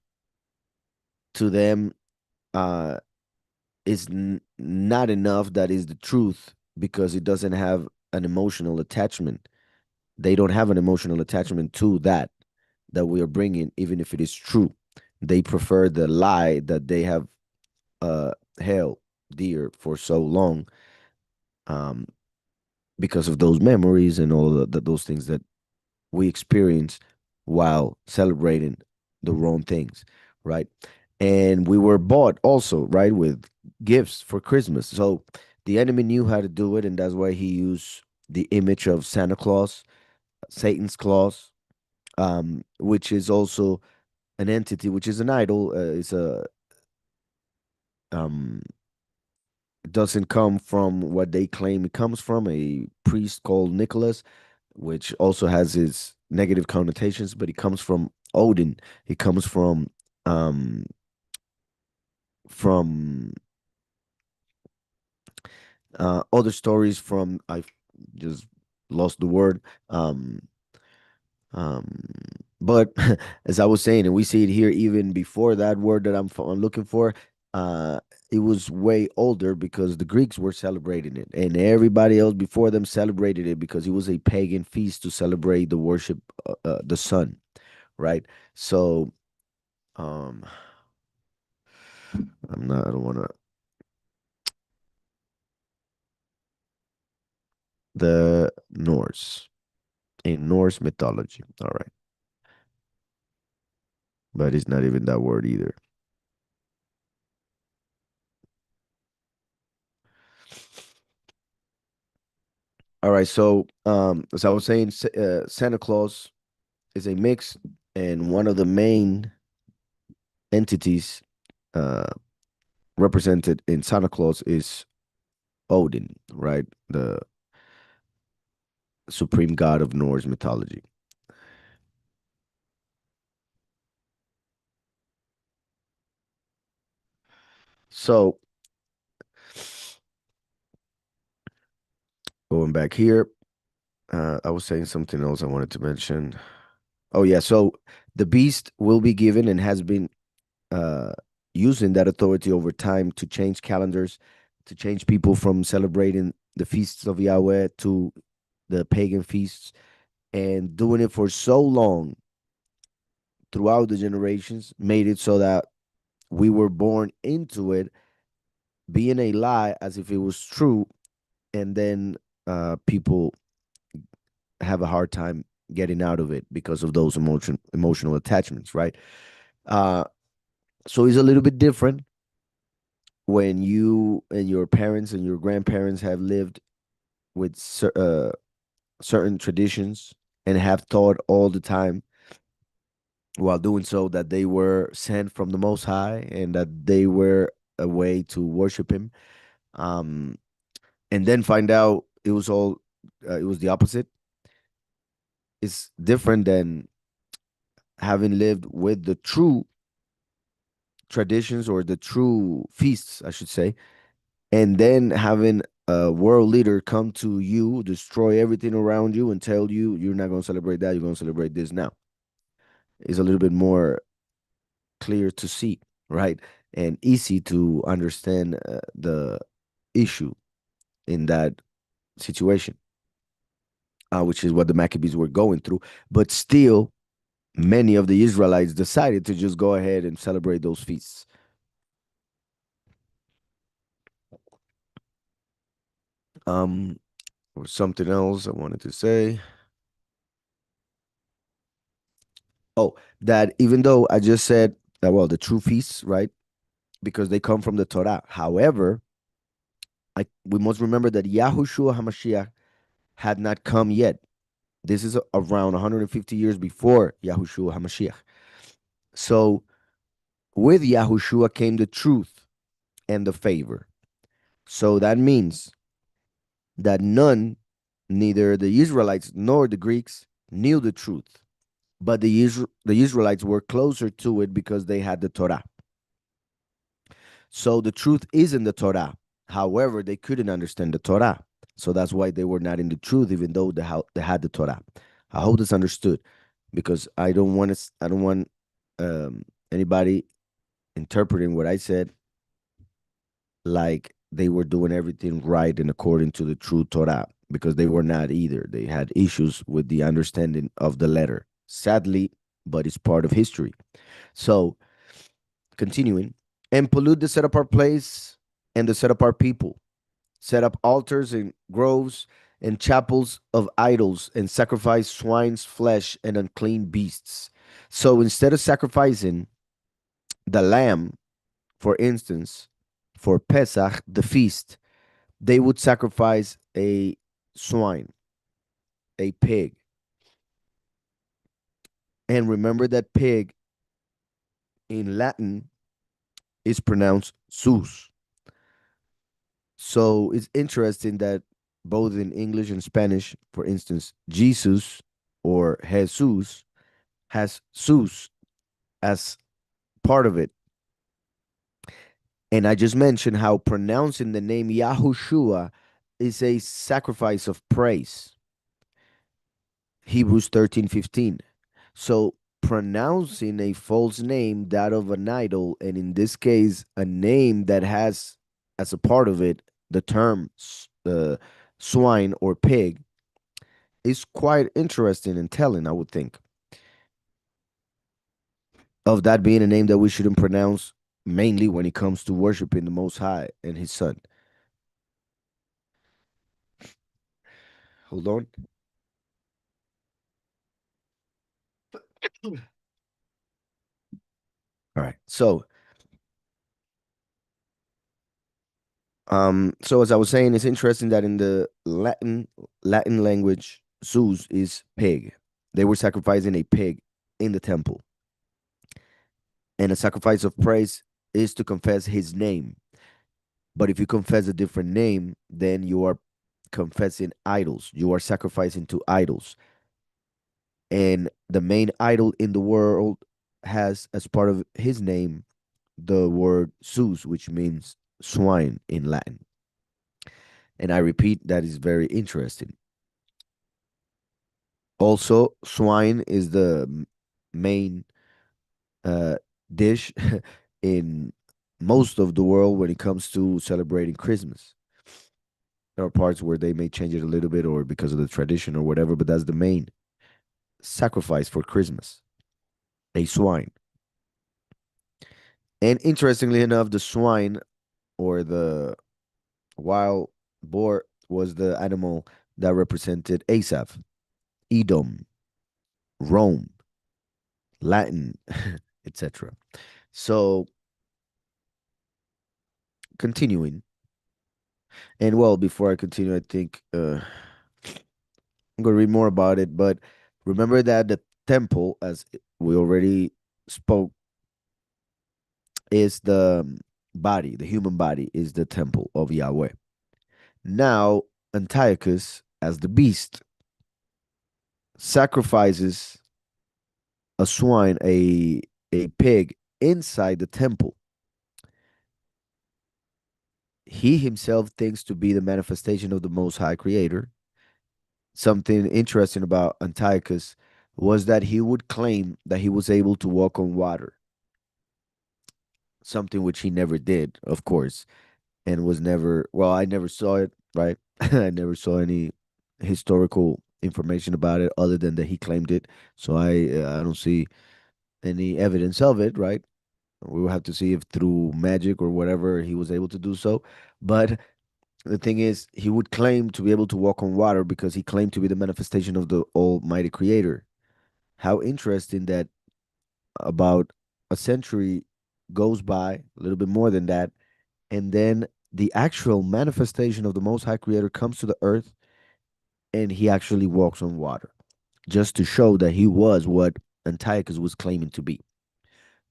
to them, uh, it's not enough that is the truth because it doesn't have an emotional attachment. They don't have an emotional attachment to that we are bringing, even if it is true. They prefer the lie that they have uh, held dear for so long, um, because of those memories and all those things that we experience while celebrating the wrong things, right? And we were bought also, right, with gifts for Christmas. So the enemy knew how to do it, and that's why he used the image of Santa Claus, Satan's claws, which is also an entity, which is an idol. It's a um, it doesn't come from what they claim it comes from, a priest called Nicholas, which also has its negative connotations, but it comes from Odin. It comes um from other stories from I just lost the word. Um um but as I was saying, and we see it here even before that word that I'm looking for, uh it was way older because the Greeks were celebrating it, and everybody else before them celebrated it because it was a pagan feast to celebrate the worship, the sun, right? So um I don't want to, the Norse, in Norse mythology. All right, but it's not even that word either. All right, so as I was saying, Santa Claus is a mix, and one of the main entities uh, represented in Santa Claus is Odin, right? The supreme god of Norse mythology. So going back here, I was saying something else I wanted to mention. Oh yeah, so the beast will be given and has been uh, using that authority over time to change calendars, to change people from celebrating the feasts of Yahweh to the pagan feasts, and doing it for so long throughout the generations, made it so that we were born into it, being a lie as if it was true, and then people have a hard time getting out of it because of those emotional attachments, right? Uh, so it's a little bit different when you and your parents and your grandparents have lived with certain traditions and have thought all the time while doing so that they were sent from the Most High and that they were a way to worship Him, um, and then find out it was the opposite. It's different than having lived with the true traditions or the true feasts, I should say, and then having a world leader come to you, destroy everything around you, and tell you you're not going to celebrate that, you're going to celebrate this now. Is a little bit more clear to see, right? And easy to understand the issue in that situation, which is what the Maccabees were going through. But still, many of the Israelites decided to just go ahead and celebrate those feasts. Um, or something else I wanted to say. Oh, that even though I just said that, well, the true feasts, right? Because they come from the Torah. However, we must remember that Yahushua HaMashiach had not come yet. This is around 150 years before Yahushua HaMashiach. So with Yahushua came the truth and the favor. So that means that none, neither the Israelites nor the Greeks, knew the truth. But the Israelites were closer to it because they had the Torah. So the truth is in the Torah. However, they couldn't understand the Torah. So that's why they were not in the truth, even though they had the Torah. I hope this understood, because I don't want anybody interpreting what I said like they were doing everything right and according to the true Torah, because they were not either. They had issues with the understanding of the letter, sadly, but it's part of history. So, continuing, and pollute the set apart place and the set apart people, set up altars and groves and chapels of idols, and sacrifice swine's flesh and unclean beasts. So, instead of sacrificing the lamb, for instance, for Pesach, the feast, they would sacrifice a swine, a pig. And remember that pig in Latin is pronounced sus. So it's interesting that both in English and Spanish, for instance, Jesus or Jesus has sus as part of it. And I just mentioned how pronouncing the name Yahushua is a sacrifice of praise. Hebrews 13:15. So pronouncing a false name, that of an idol, and in this case, a name that has as a part of it the term swine or pig, is quite interesting and telling, I would think, of that being a name that we shouldn't pronounce, mainly when it comes to worshiping the Most High and His Son. Hold on. All right. So as I was saying, it's interesting that in the Latin language, Zeus is pig. They were sacrificing a pig in the temple. And a sacrifice of praise is to confess his name. But if you confess a different name, then you are confessing idols. You are sacrificing to idols. And the main idol in the world has as part of his name the word Zeus, which means swine in Latin. And I repeat, that is very interesting. Also, swine is the main uh, dish in most of the world when it comes to celebrating Christmas. There are parts where they may change it a little bit or because of the tradition or whatever, but that's the main sacrifice for Christmas, a swine. And interestingly enough, the swine or the wild boar was the animal that represented Asaph, Edom, Rome, Latin, etc. So, continuing, and well, before I continue, I think I'm going to read more about it. But remember that the temple, as we already spoke, is the body, the human body is the temple of Yahweh. Now, Antiochus, as the beast, sacrifices a swine, a pig inside the temple. He himself thinks to be the manifestation of the Most High Creator. Something interesting about Antiochus was that he would claim that he was able to walk on water, something which he never did, of course, and was never, well, I never saw it, right? I never saw any historical information about it other than that he claimed it. So I don't see any evidence of it, right? We will have to see if through magic or whatever he was able to do so. But the thing is, he would claim to be able to walk on water because he claimed to be the manifestation of the Almighty Creator. How interesting that about a century goes by, a little bit more than that, and then the actual manifestation of the Most High Creator comes to the earth and he actually walks on water. just to show that he was what Antiochus was claiming to be.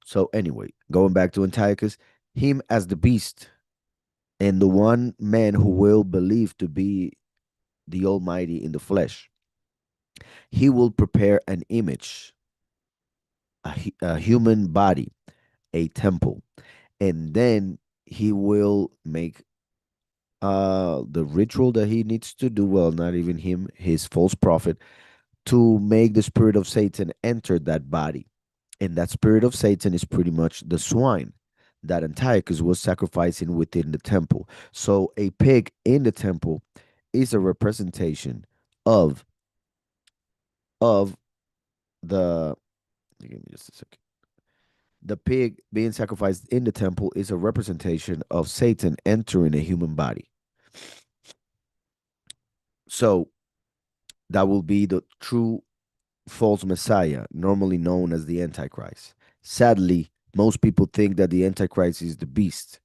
So, anyway, going back to Antiochus, him as the beast and the one man who will believe to be the Almighty in the flesh, he will prepare an image, a human body, a temple, and then he will make the ritual that he needs to do. Well, not even him, his false prophet, to make the spirit of Satan enter that body. And that spirit of Satan is pretty much the swine that Antiochus was sacrificing within the temple. So a pig in the temple is a representation of of the, give me just a second. The pig being sacrificed in the temple is a representation of Satan entering a human body. So that will be the true false messiah, normally known as the Antichrist. Sadly, most people think that the Antichrist is the beast.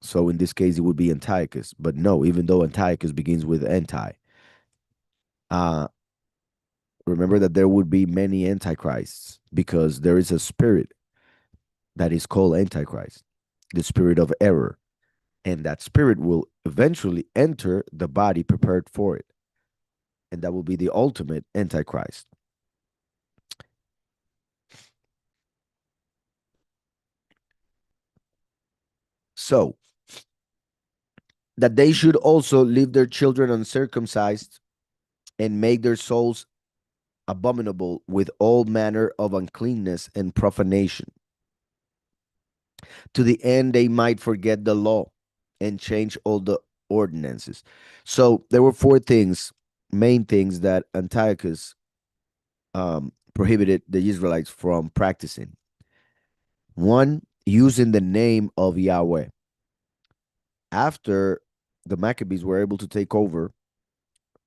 So in this case, it would be Antiochus. But no, even though Antiochus begins with anti, uh, remember that there would be many antichrists because there is a spirit that is called Antichrist, the spirit of error. And that spirit will eventually enter the body prepared for it. And that will be the ultimate Antichrist. So, that they should also leave their children uncircumcised and make their souls abominable with all manner of uncleanness and profanation, to the end they might forget the law and change all the ordinances. So there were four things, main things that Antiochus prohibited the Israelites from practicing. One, using the name of Yahweh. After the Maccabees were able to take over,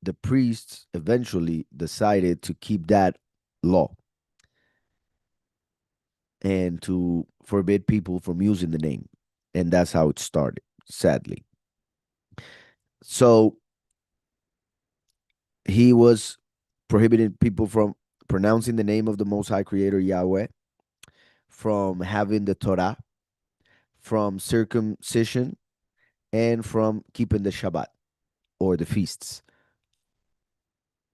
the priests eventually decided to keep that law and to forbid people from using the name. And that's how it started, sadly. So he was prohibiting people from pronouncing the name of the Most High Creator Yahweh, from having the Torah, from circumcision, and from keeping the Shabbat or the feasts.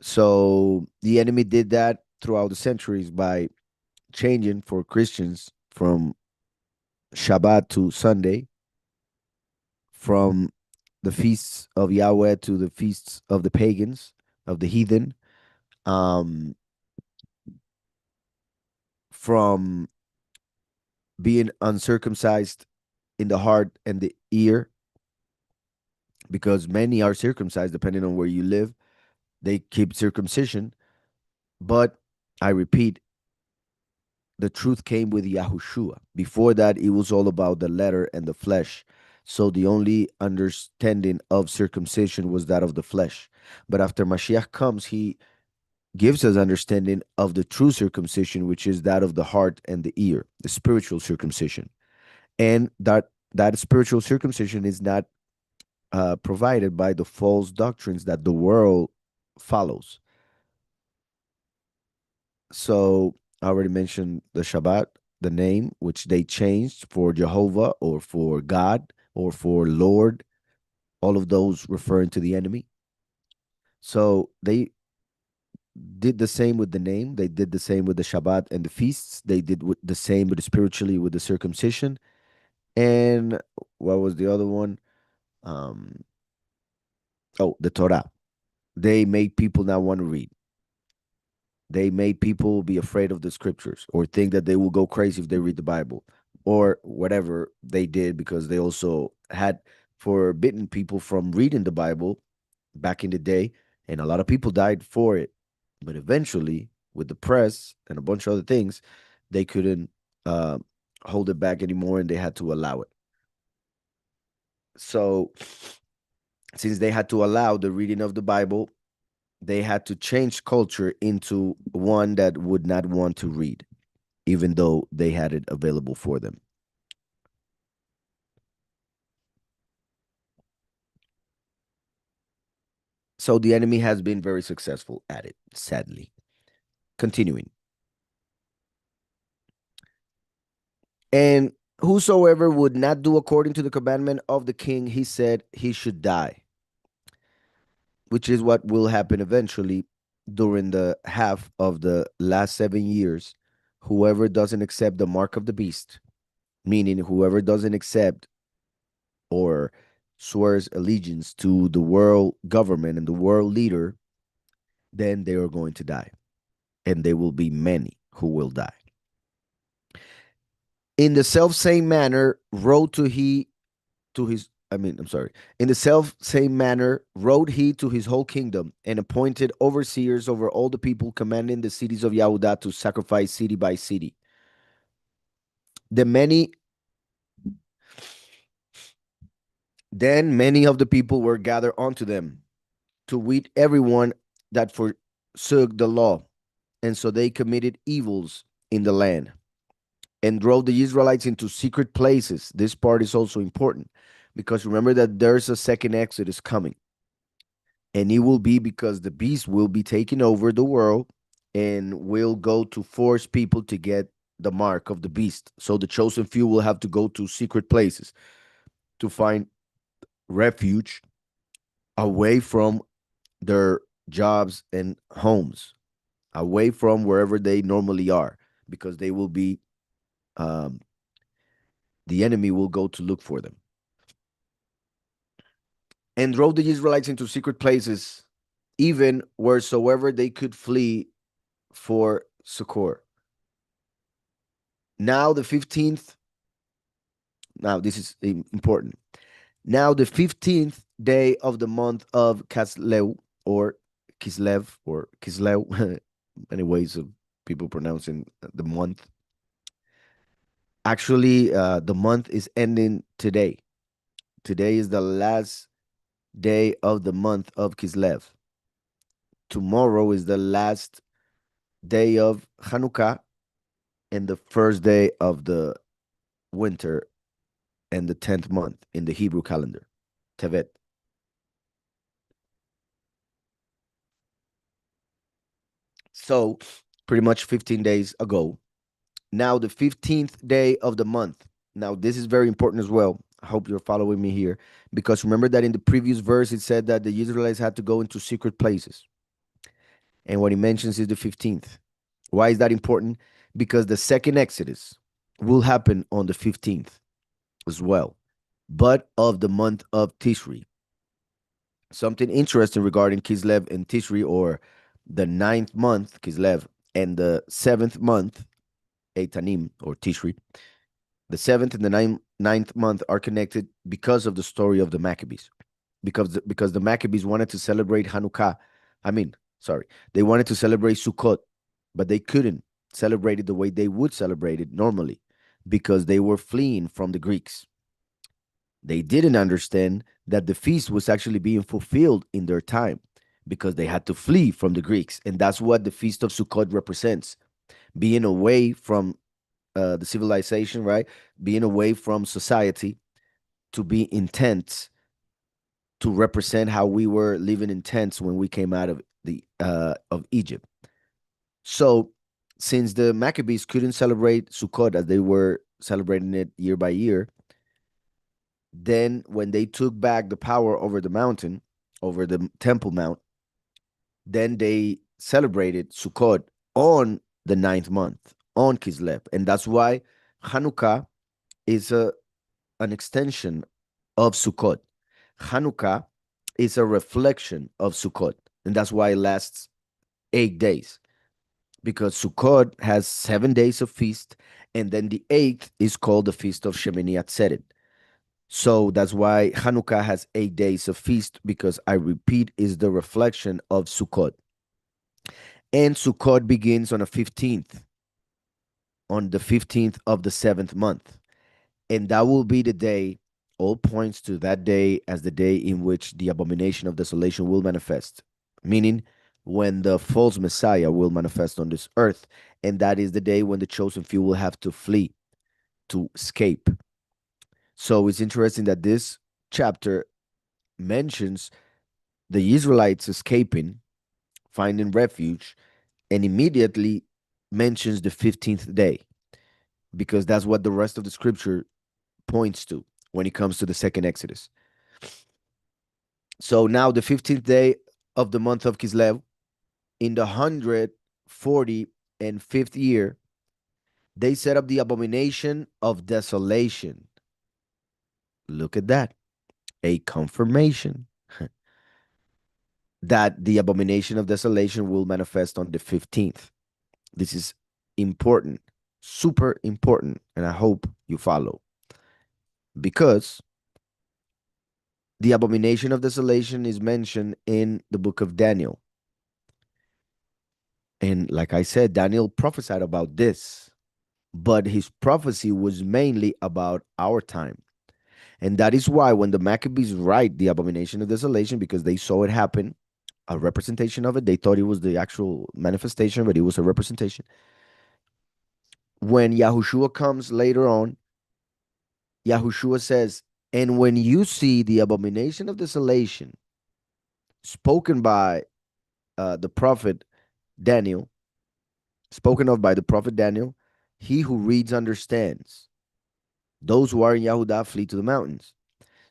So the enemy did that throughout the centuries by changing for Christians from Shabbat to Sunday, from the feasts of Yahweh to the feasts of the pagans, of the heathen, um, from being uncircumcised in the heart and the ear, because many are circumcised depending on where you live. They keep circumcision. But I repeat, the truth came with Yahushua. Before that, it was all about the letter and the flesh. So the only understanding of circumcision was that of the flesh. But after Mashiach comes, he gives us understanding of the true circumcision, which is that of the heart and the ear, the spiritual circumcision. And that spiritual circumcision is not provided by the false doctrines that the world follows. So I already mentioned the Shabbat, the name which they changed for Jehovah or for God or for Lord, all of those referring to the enemy. So they did the same with the name. They did the same with the Shabbat and the feasts. They did the same with the spiritually with the circumcision. And what was the other one? Um, oh, the Torah. They made people not want to read. They made people be afraid of the scriptures or think that they will go crazy if they read the Bible or whatever they did, because they also had forbidden people from reading the Bible back in the day. And a lot of people died for it. But eventually, with the press and a bunch of other things, they couldn't uh, hold it back anymore and they had to allow it. So, since they had to allow the reading of the Bible, they had to change culture into one that would not want to read, even though they had it available for them. So the enemy has been very successful at it, sadly. Continuing. And whosoever would not do according to the commandment of the king, he said he should die, which is what will happen eventually during the half of the last 7 years. Whoever doesn't accept the mark of the beast, meaning whoever doesn't accept or swears allegiance to the world government and the world leader, then they are going to die. And there will be many who will die. In the self same manner, wrote to he to his I'm sorry. In the self same manner, wrote he to his whole kingdom and appointed overseers over all the people, commanding the cities of Yahudah to sacrifice city by city. The many Then many of the people were gathered unto them to wit everyone that forsook the law, and so they committed evils in the land and drove the Israelites into secret places. This part is also important because remember that there's a second Exodus coming. And it will be because the beast will be taking over the world and will go to force people to get the mark of the beast. So the chosen few will have to go to secret places to find refuge away from their jobs and homes, away from wherever they normally are, because they will be, um, the enemy will go to look for them. And drove the Israelites into secret places, even wheresoever they could flee for succor. Now the 15th, now this is important. Now the 15th day of the month of Kislev or Kislev, many ways of people pronouncing the month. Actually, the month is ending today. Today is the last day of the month of Kislev. Tomorrow is the last day of Hanukkah and the first day of the winter and the 10th month in the Hebrew calendar, Tevet. So, pretty much 15 days ago. Now, the 15th day of the month. Now, this is very important as well. I hope you're following me here because remember that in the previous verse it said that the Israelites had to go into secret places. And what he mentions is the 15th. Why is that important? Because the second Exodus will happen on the 15th as well, but of the month of Tishri. Something interesting regarding Kislev and Tishri, or the ninth month, Kislev, and the seventh month, Etanim, or Tishri. The seventh and the ninth month are connected because of the story of the Maccabees. Because the Maccabees wanted to celebrate Hanukkah. Sorry, they wanted to celebrate Sukkot, but they couldn't celebrate it the way they would celebrate it normally because they were fleeing from the Greeks. They didn't understand that the feast was actually being fulfilled in their time because they had to flee from the Greeks. And that's what the Feast of Sukkot represents, being away from the civilization, right? Being away from society to be in tents, to represent how we were living in tents when we came out of Egypt. So since the Maccabees couldn't celebrate Sukkot as they were celebrating it year by year, then when they took back the power over the mountain, over the Temple Mount, then they celebrated Sukkot on the ninth month, on Kislev. And that's why Hanukkah is an extension of Sukkot. Hanukkah is a reflection of Sukkot. And that's why it lasts 8 days. Because Sukkot has 7 days of feast, and then the eighth is called the Feast of Shemini Atzeret. So that's why Hanukkah has 8 days of feast, because I repeat, is the reflection of Sukkot. And Sukkot begins on the 15th of the seventh month. And that will be the day, all points to that day as the day in which the abomination of desolation will manifest, meaning when the false Messiah will manifest on this earth. And that is the day when the chosen few will have to flee, to escape. So it's interesting that this chapter mentions the Israelites escaping, finding refuge, and immediately mentions the 15th day because that's what the rest of the scripture points to when it comes to the second Exodus. So now the 15th day of the month of Kislev, in the 140th year, they set up the abomination of desolation. Look at that. A confirmation that the abomination of desolation will manifest on the 15th. This is important, super important, and I hope you follow because the abomination of desolation is mentioned in the book of Daniel. And like I said, Daniel prophesied about this, but his prophecy was mainly about our time. And that is why when the Maccabees write the abomination of desolation, because they saw it happen, a representation of it, they thought it was the actual manifestation, but it was a representation. When Yahushua comes later on, Yahushua says, and when you see the abomination of desolation spoken by the prophet Daniel, spoken of by the prophet Daniel, he who reads understands. Those who are in Yahudah flee to the mountains.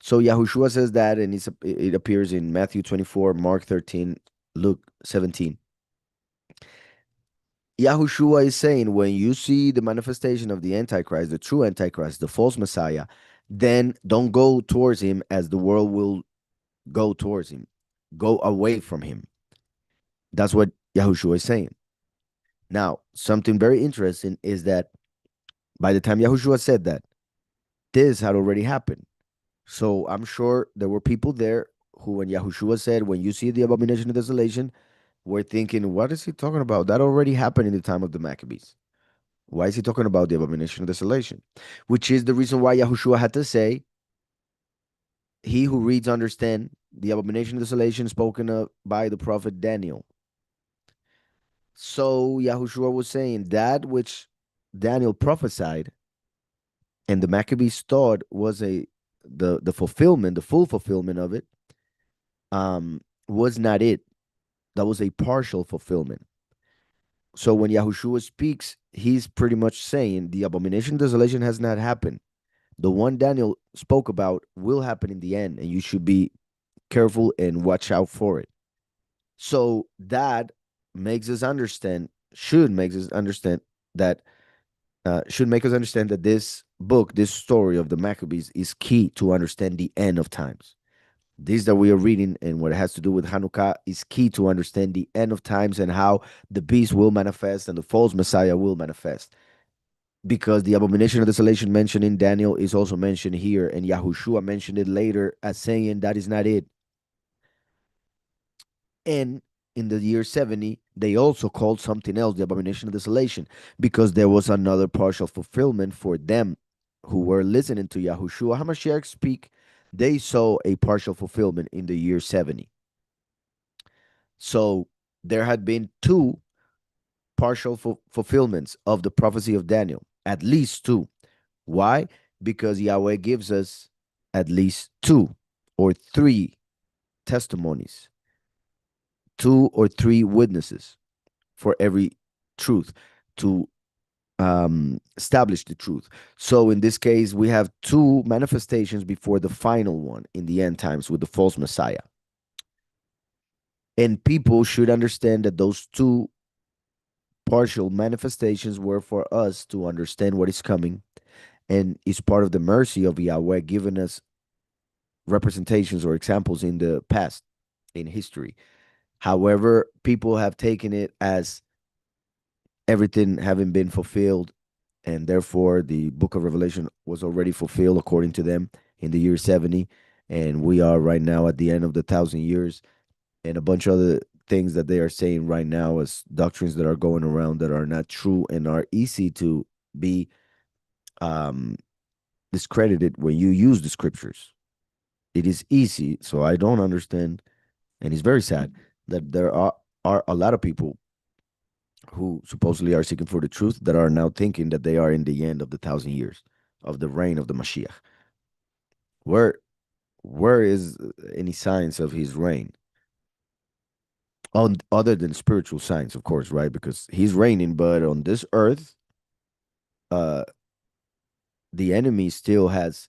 So Yahushua says that, and it appears in Matthew 24, Mark 13, Luke 17. Yahushua is saying, when you see the manifestation of the Antichrist, the true Antichrist, the false Messiah, then don't go towards him as the world will go towards him. Go away from him. That's what Yahushua is saying. Now, something very interesting is that by the time Yahushua said that, this had already happened. So I'm sure there were people there who, when Yahushua said, when you see the abomination of desolation, were thinking, what is he talking about? That already happened in the time of the Maccabees. Why is he talking about the abomination of desolation? Which is the reason why Yahushua had to say, he who reads understand the abomination of desolation spoken of by the prophet Daniel. So Yahushua was saying that which Daniel prophesied and the Maccabees thought was the fulfillment, the full fulfillment of it, was not it. That was a partial fulfillment. So when Yahushua speaks, he's pretty much saying the abomination of desolation has not happened. The one Daniel spoke about will happen in the end, and you should be careful and watch out for it. So that makes us understand, should make us understand that should make us understand that this book, this story of the Maccabees, is key to understand the end of times. This that we are reading and what it has to do with Hanukkah is key to understand the end of times and how the beast will manifest and the false Messiah will manifest. Because the abomination of desolation mentioned in Daniel is also mentioned here, and Yahushua mentioned it later as saying that is not it. And in the year 70, they also called something else the abomination of desolation because there was another partial fulfillment for them who were listening to Yahushua HaMashiach speak. They saw a partial fulfillment in the year 70. So there had been two partial fulfillments of the prophecy of Daniel, at least two. Why? Because Yahweh gives us at least two or three testimonies, two or three witnesses for every truth to establish the truth. So in this case, we have two manifestations before the final one in the end times with the false Messiah. And people should understand that those two partial manifestations were for us to understand what is coming and is part of the mercy of Yahweh giving us representations or examples in the past in history. However, people have taken it as everything having been fulfilled, and therefore the book of Revelation was already fulfilled according to them in the year 70. And we are right now at the end of the 1,000 years, and a bunch of other things that they are saying right now as doctrines that are going around that are not true and are easy to be um, discredited when you use the scriptures. It is easy. So I don't understand. And it's very sad that there are a lot of people who supposedly are seeking for the truth that are now thinking that they are in the end of the 1,000 years of the reign of the Mashiach. Where where is any signs of his reign? on other than spiritual signs, of course, right? Because he's reigning, but on this earth, uh, the enemy still has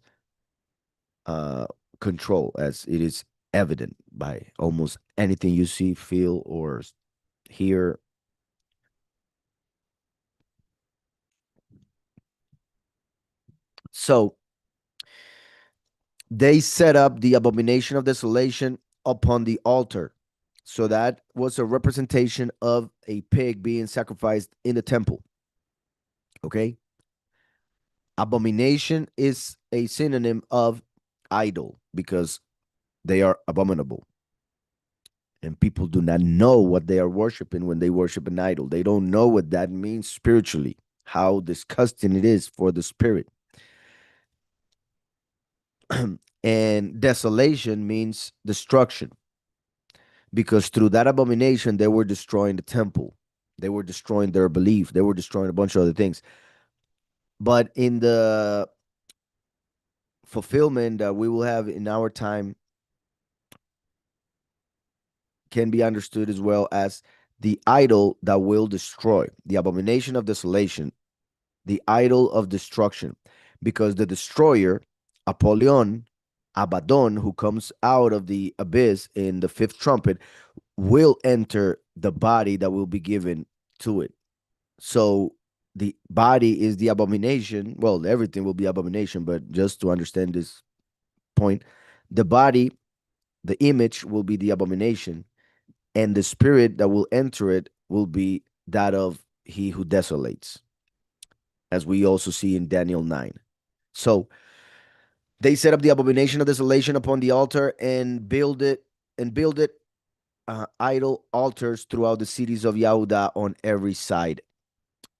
uh control, as it is evident by almost anything you see, feel, or hear. So they set up the abomination of desolation upon the altar. So that was a representation of a pig being sacrificed in the temple. Okay. Abomination is a synonym of idol because they are abominable. And people do not know what they are worshiping when they worship an idol. They don't know what that means spiritually, how disgusting it is for the spirit. And desolation means destruction because through that abomination, they were destroying the temple. They were destroying their belief. They were destroying a bunch of other things. But in the fulfillment that we will have in our time, can be understood as well as the idol that will destroy, the abomination of desolation, the idol of destruction, because the destroyer, Apollyon, Abaddon, who comes out of the abyss in the fifth trumpet, will enter the body that will be given to it. So the body is the abomination. Well, everything will be abomination, but just to understand this point, the body, the image will be the abomination, and the spirit that will enter it will be that of he who desolates, as we also see in Daniel 9. So they set up the abomination of desolation upon the altar and build it idol altars throughout the cities of Yehuda on every side,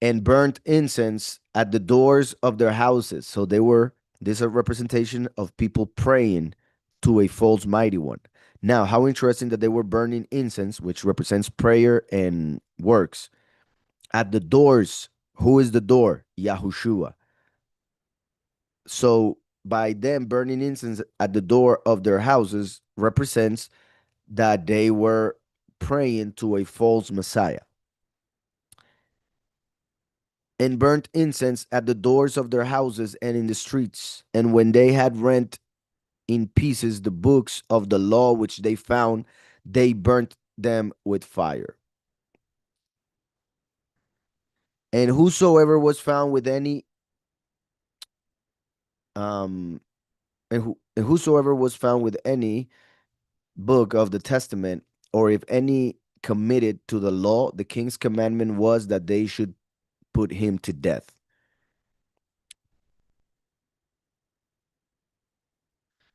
and burnt incense at the doors of their houses. So they were this is a representation of people praying to a false mighty one. Now, how interesting that they were burning incense, which represents prayer and works, at the doors. Who is the door? Yahushua. So by them burning incense at the door of their houses represents that they were praying to a false Messiah, and burnt incense at the doors of their houses and in the streets. And when they had rent in pieces the books of the law which they found, they burnt them with fire. And whosoever was found with any um and whosoever was found with any book of the testament, or if any committed to the law, the king's commandment was that they should put him to death.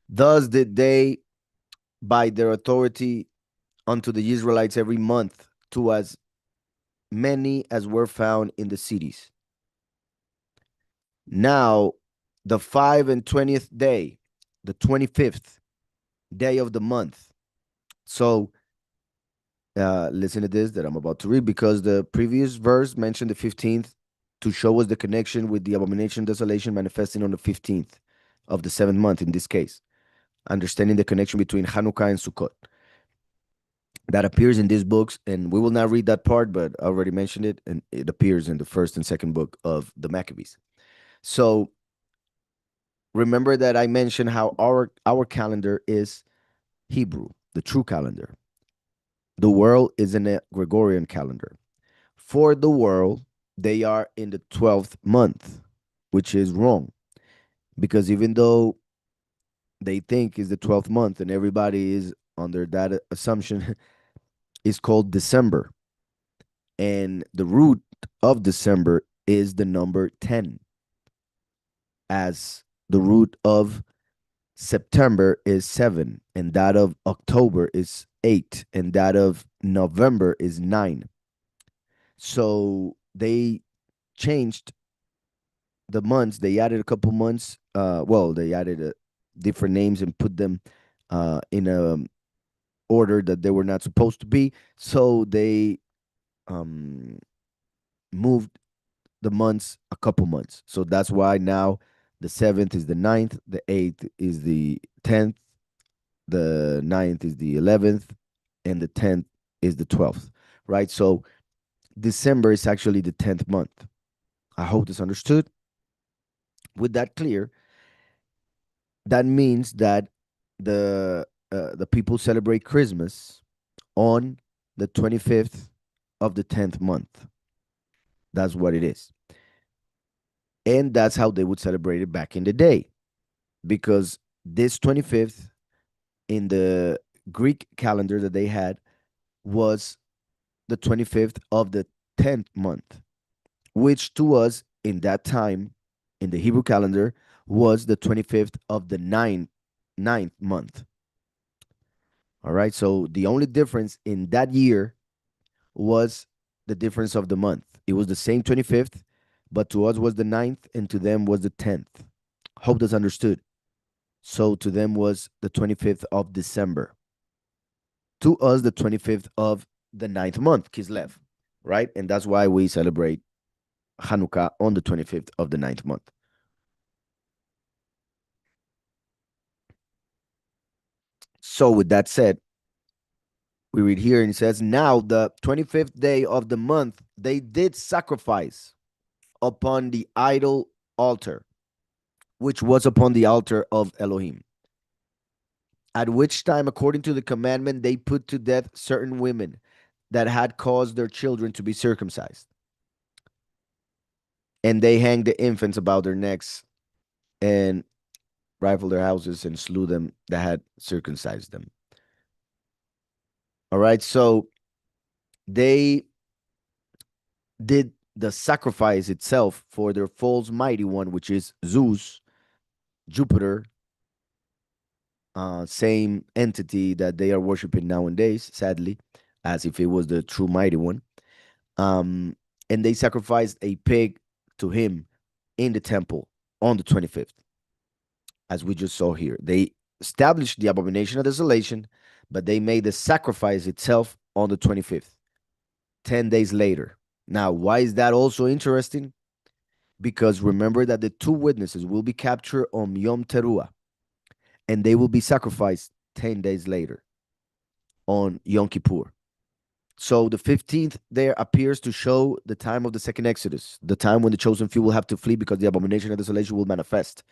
Thus did they, by their authority, unto the Israelites every month, to as many as were found in the cities. Now, the 25th day, the 25th day of the month. So, listen to this that I'm about to read, because the previous verse mentioned the 15th to show us the connection with the abomination desolation manifesting on the 15th of the seventh month in this case, understanding the connection between Hanukkah and Sukkot. That appears in these books, and we will not read that part, but I already mentioned it, and it appears in the first and second book of the Maccabees. So remember that I mentioned how our calendar is Hebrew, the true calendar. The world is in a Gregorian calendar. For the world, they are in the 12th month, which is wrong, because even though they think is the 12th month and everybody is under that assumption, is called December. And the root of December is the number 10, as the root of September is 7, and that of October is 8, and that of November is 9. So they changed the months. They added a couple months. Well, they added different names and put them in a order that they were not supposed to be. So they um, moved the months a couple months. So that's why now the 7th is the 9th, the 8th is the 10th, the 9th is the 11th, and the 10th is the 12th, right? So December is actually the 10th month. I hope this understood. With that clear, that means that the people celebrate Christmas on the 25th of the 10th month. That's what it is. And that's how they would celebrate it back in the day. Because this 25th in the Greek calendar that they had was the 25th of the 10th month, which to us in that time in the Hebrew calendar was the 25th of the ninth month. All right. So the only difference in that year was the difference of the month. It was the same 25th, but to us was the ninth, and to them was the 10th. Hope that's understood. So to them was the 25th of December. To us, the 25th of the ninth month, Kislev, right? And that's why we celebrate Hanukkah on the 25th of the ninth month. So with that said, we read here and it says, now the 25th day of the month, they did sacrifice upon the idol altar, which was upon the altar of Elohim. At which time, according to the commandment, they put to death certain women that had caused their children to be circumcised. And they hanged the infants about their necks and rifled their houses and slew them that had circumcised them. All right. So they did the sacrifice itself for their false mighty one, which is Zeus, Jupiter, same entity that they are worshiping nowadays, sadly, as if it was the true mighty one. Um, and they sacrificed a pig to him in the temple on the 25th, as we just saw here. They established the abomination of desolation, but they made the sacrifice itself on the 25th, 10 days later. Now, why is that also interesting? Because remember that the two witnesses will be captured on Yom Teruah, and they will be sacrificed 10 days later on Yom Kippur. So the 15th there appears to show the time of the second Exodus, the time when the chosen few will have to flee because the abomination of desolation will manifest.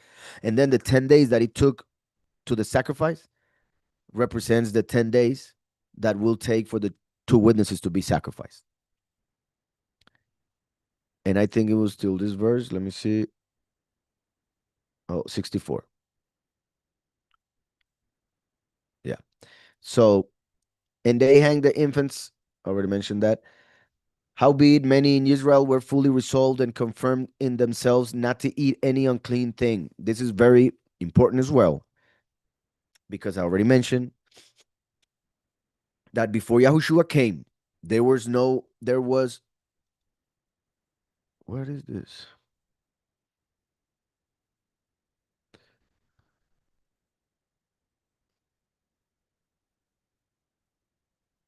And then the 10 days that it took to the sacrifice represents the 10 days that will take for the two witnesses to be sacrificed. And I think it was still this verse. Let me see. Oh, 64. Yeah. So, and they hang the infants. Already mentioned that. Howbeit, many in Israel were fully resolved and confirmed in themselves not to eat any unclean thing. This is very important as well, because I already mentioned that before Yahushua came, there was, what is this?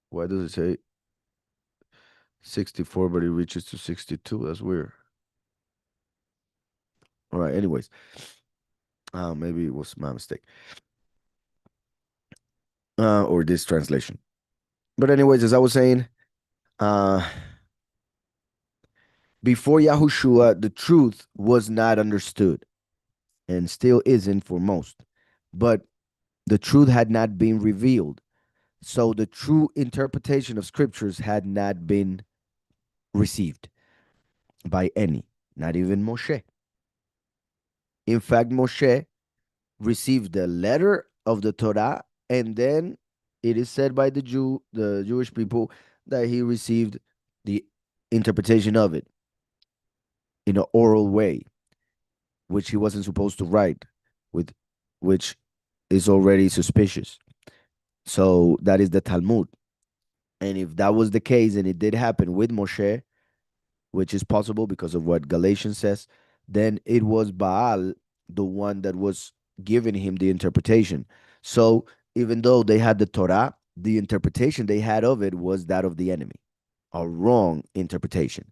Why does it say 64, but it reaches to 62? That's weird. All right, anyways, maybe it was my mistake, or this translation. But anyways, as I was saying, uh, before Yahushua, the truth was not understood and still isn't for most. But the truth had not been revealed. So the true interpretation of scriptures had not been received by any, not even Moshe. In fact, Moshe received the letter of the Torah, and then it is said by the Jewish people, that he received the interpretation of it in an oral way, which he wasn't supposed to write, with which is already suspicious. So that is the Talmud. And if that was the case, and it did happen with Moshe, which is possible because of what Galatians says, then it was Baal, the one that was giving him the interpretation. So even though they had the Torah, the interpretation they had of it was that of the enemy, a wrong interpretation.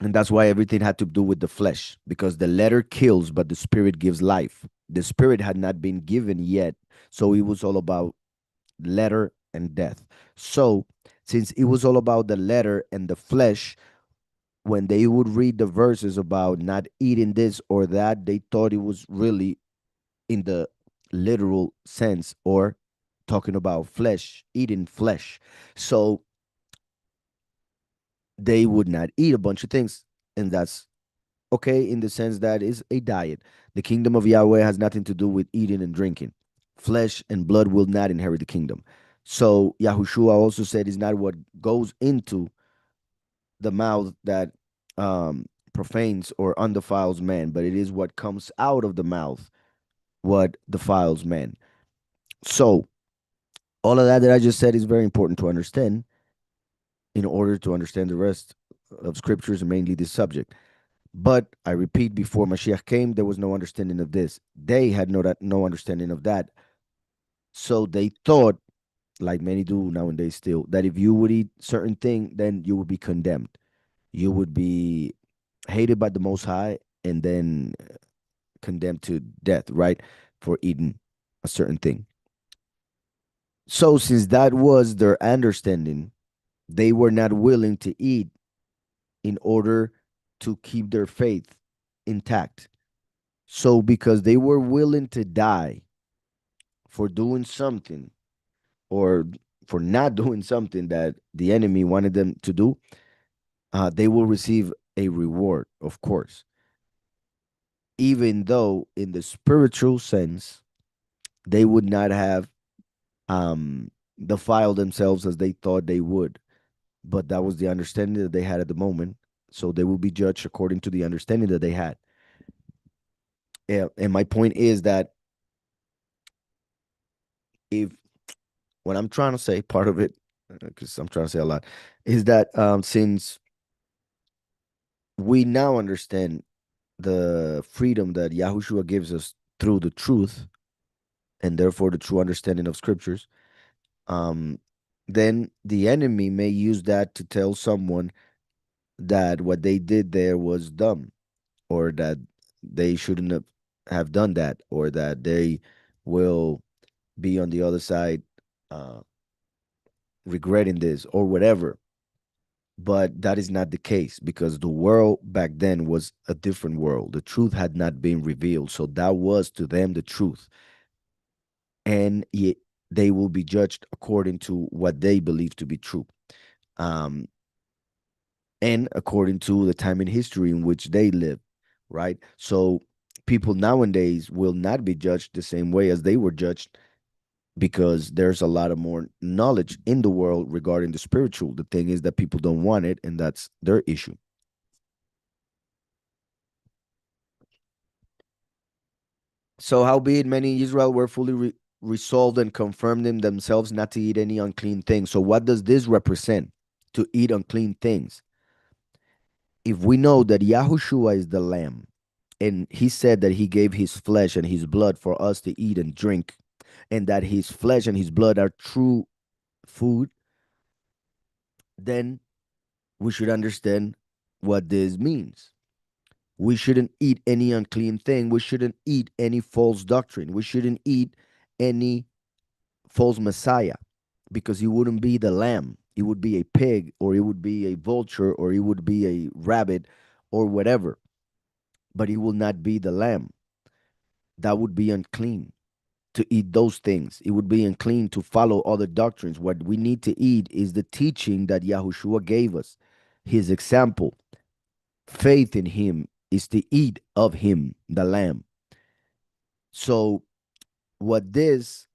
And that's why everything had to do with the flesh, because the letter kills, but the spirit gives life. The spirit had not been given yet. So it was all about letter and death. So since it was all about the letter and the flesh, when they would read the verses about not eating this or that, they thought it was really in the literal sense or talking about flesh, eating flesh. So they would not eat a bunch of things. And that's okay in the sense that it's a diet. The kingdom of Yahweh has nothing to do with eating and drinking. Flesh and blood will not inherit the kingdom. So Yahushua also said it's not what goes into the mouth that profanes or undefiles man, but it is what comes out of the mouth what defiles man. So all of that I just said is very important to understand in order to understand the rest of scriptures and mainly this subject. But I repeat, before Mashiach came, there was no understanding of this. They had no understanding of that. So they thought, like many do nowadays still, that if you would eat certain thing, then you would be condemned. You would be hated by the Most High and then condemned to death, right? For eating a certain thing. So since that was their understanding, they were not willing to eat in order to keep their faith intact. So because they were willing to die for doing something or for not doing something that the enemy wanted them to do, they will receive a reward, of course. Even though, in the spiritual sense, they would not have defiled themselves as they thought they would. But that was the understanding that they had at the moment. So they will be judged according to the understanding that they had. And my point is that if what I'm trying to say, part of it, because I'm trying to say a lot, is that since we now understand the freedom that Yahushua gives us through the truth and therefore the true understanding of scriptures, um, then the enemy may use that to tell someone that what they did there was dumb or that they shouldn't have done that or that they will be on the other side uh, regretting this or whatever. But that is not the case because the world back then was a different world. The truth had not been revealed. So that was to them the truth. And yet they will be judged according to what they believe to be true. Um, and according to the time in history in which they live, right? So people nowadays will not be judged the same way as they were judged because there's a lot of more knowledge in the world regarding the spiritual. The thing is that people don't want it, and that's their issue. So, howbeit many in Israel were fully resolved and confirmed in themselves not to eat any unclean thing. So, what does this represent? To eat unclean things. If we know that Yahushua is the Lamb, and he said that he gave his flesh and his blood for us to eat and drink, and that his flesh and his blood are true food, then we should understand what this means. We shouldn't eat any unclean thing. We shouldn't eat any false doctrine. We shouldn't eat any false Messiah because he wouldn't be the lamb. He would be a pig or he would be a vulture or he would be a rabbit or whatever, but he will not be the lamb. That would be unclean to eat those things. It would be unclean to follow other doctrines. What we need to eat is the teaching that Yahushua gave us, his example. Faith in him is to eat of him, the lamb. So, what this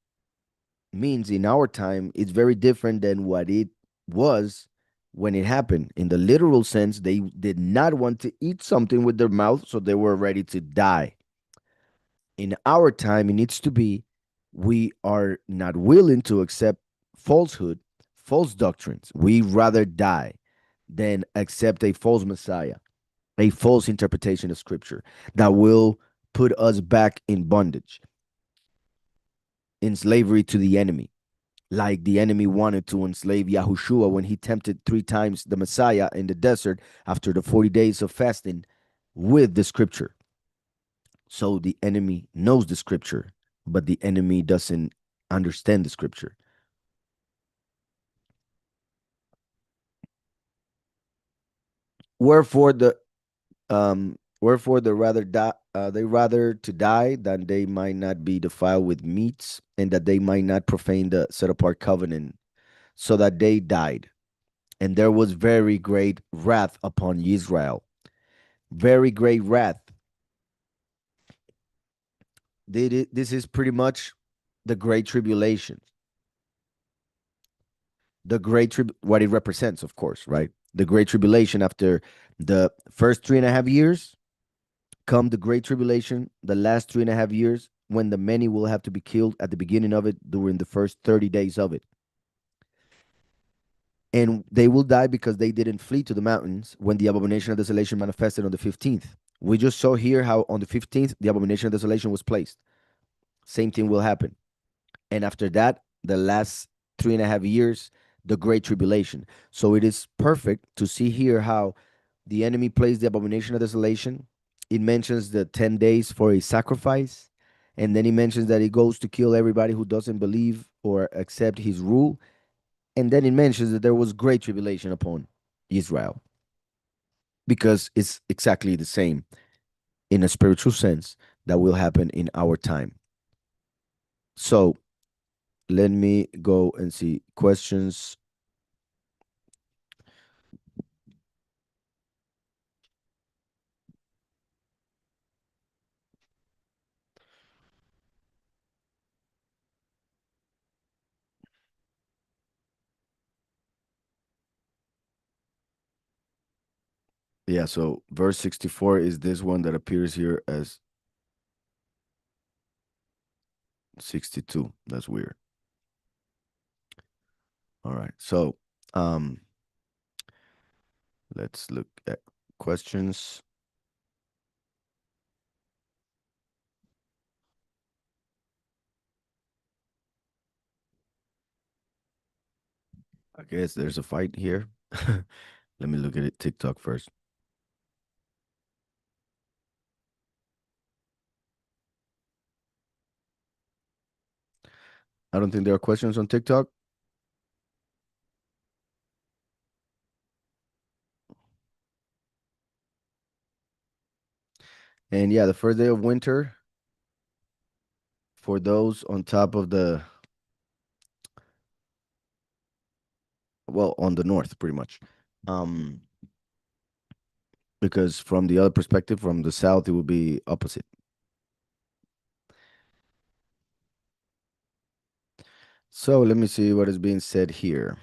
means in our time is very different than what it was when it happened. In the literal sense, they did not want to eat something with their mouth, so they were ready to die. In our time, it needs to be we are not willing to accept falsehood, false doctrines. We rather die than accept a false Messiah, a false interpretation of scripture that will put us back in bondage, in slavery to the enemy, like the enemy wanted to enslave Yahushua when he tempted 3 times the Messiah in the desert after the 40 days of fasting with the scripture. So the enemy knows the scripture, but the enemy doesn't understand the scripture. Wherefore wherefore they rather to die than they might not be defiled with meats, and that they might not profane the set apart covenant, so that they died. And there was very great wrath upon Israel. Very great wrath. This is pretty much the great tribulation. What it represents, of course, right? The great tribulation after the first 3.5 years come the great tribulation, the last 3.5 years, when the many will have to be killed at the beginning of it during the first 30 days of it. And they will die because they didn't flee to the mountains when the abomination of desolation manifested on the 15th. We just saw here how on the 15th the abomination of desolation was placed. Same thing will happen. And after that, the last 3.5 years, the great tribulation. So it is perfect to see here how the enemy plays the abomination of desolation. It mentions the 10 days for a sacrifice. And then he mentions that he goes to kill everybody who doesn't believe or accept his rule. And then it mentions that there was great tribulation upon Israel because it's exactly the same in a spiritual sense that will happen in our time. So let me go and see questions. Yeah, so verse 64 is this one that appears here as 62. That's weird. All right. So, um let's look at questions. I guess there's a fight here. Let me look at it TikTok first. I don't think there are questions on TikTok. And yeah, the first day of winter for those on top of the, well, on the north pretty much. Um because from the other perspective, from the south, it would be opposite. So let me see what is being said here.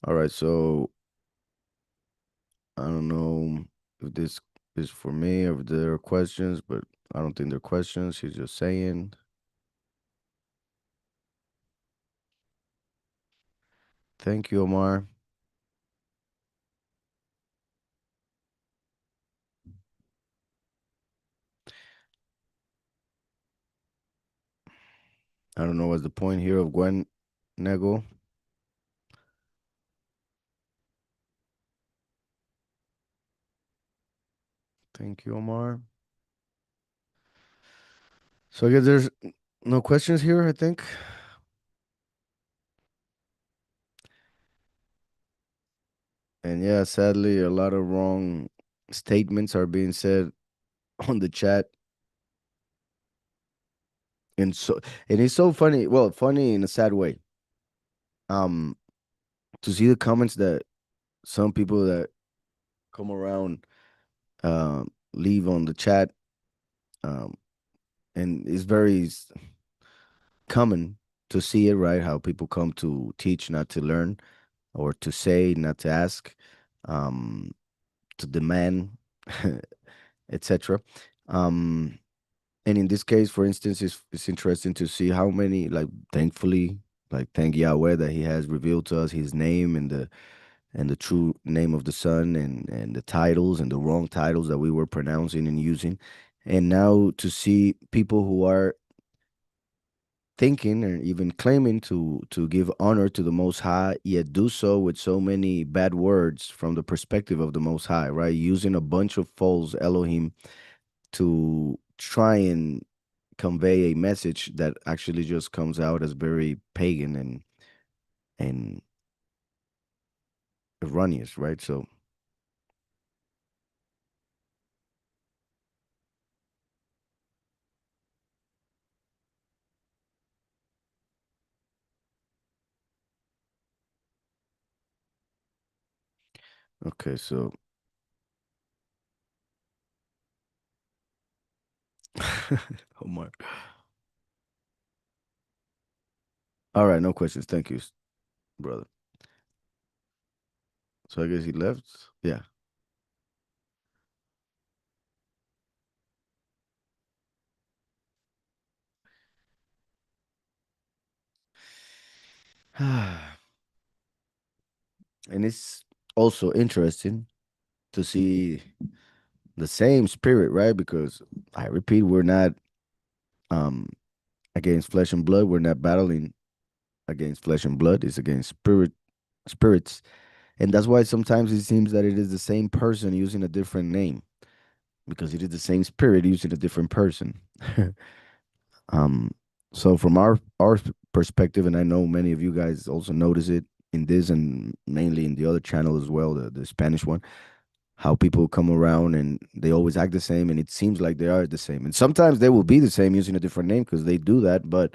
All right, so I don't know if this is for me or if there are questions, but I don't think they're questions. He's just saying. Thank you, Omar. I don't know what's the point here of Gwen Nego. Thank you, Omar. So I guess there's no questions here, I think. And yeah, sadly, a lot of wrong statements are being said on the chat. And so and it's so funny. Well, funny in a sad way. Um, to see the comments that some people that come around leave on the chat. Um, and it's very common to see it, right? How people come to teach, not to learn, or to say, not to ask, um, to demand, etc. Um, and in this case, for instance, it's interesting to see how many, like, thankfully, like, thank Yahweh that He has revealed to us His name and the true name of the Son and the titles and the wrong titles that we were pronouncing and using. And now to see people who are thinking or even claiming to give honor to the Most High, yet do so with so many bad words from the perspective of the Most High, right? Using a bunch of false Elohim to try and convey a message that actually just comes out as very pagan and erroneous, right? So, okay, so Omar. All right, no questions. Thank you, brother. So I guess he left. Yeah. And it's also interesting to see the same spirit, right? Because I repeat, we're not um against flesh and blood. We're not battling against flesh and blood. It's against spirits. And that's why sometimes it seems that it is the same person using a different name because it is the same spirit using a different person. um so from our perspective, and I know many of you guys also notice it in this and mainly in the other channel as well, the Spanish one, how people come around and they always act the same and it seems like they are the same. And sometimes they will be the same using a different name because they do that, but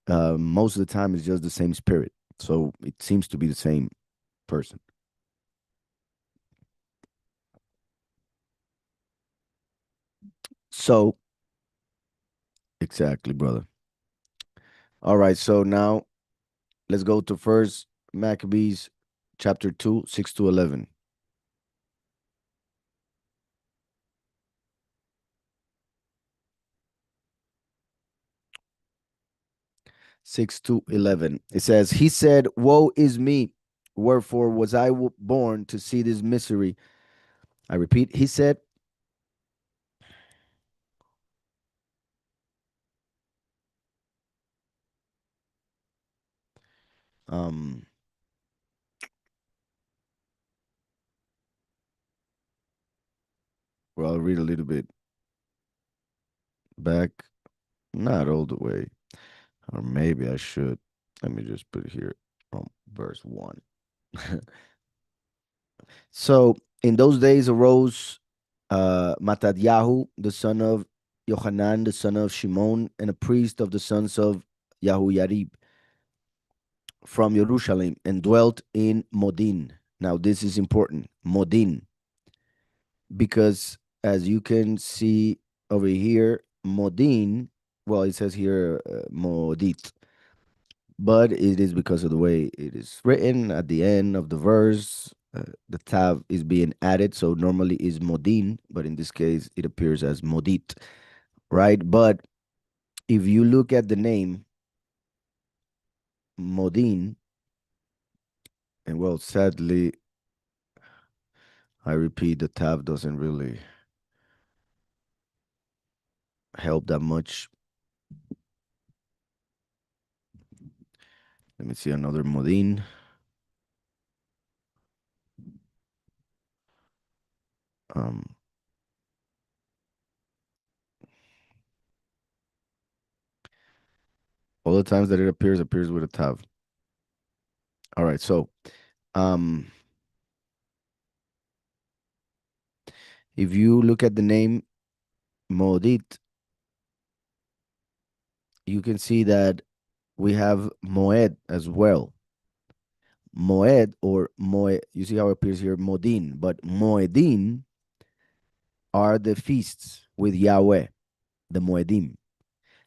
most of the time it's just the same spirit. So it seems to be the same person. So exactly, brother. All right, so now let's go to First Maccabees chapter 2, 6 to 11. 6 to 11. It says, he said, woe is me, wherefore was I born to see this misery. I repeat, he said, um, well, I'll read a little bit back, not all the way, or maybe I should. Let me just put it here from verse 1. So in those days arose Matadyahu, the son of Yohanan, the son of Shimon, and a priest of the sons of Yahuyarib from Jerusalem, and dwelt in Modin. Now this is important, Modin, because as you can see over here, Modin, well, it says here Modit, but it is because of the way it is written at the end of the verse. The tav is being added, so normally is modin, but in this case it appears as modit, right? But if you look at the name modin, and well, sadly, I repeat, the tav doesn't really help that much. Let me see another modin. Um, all the times that it appears with a tav. All right, so um, if you look at the name modit, you can see that we have Moed as well. Moed or Moed, you see how it appears here, Modin, but Moedim are the feasts with Yahweh, the Moedim.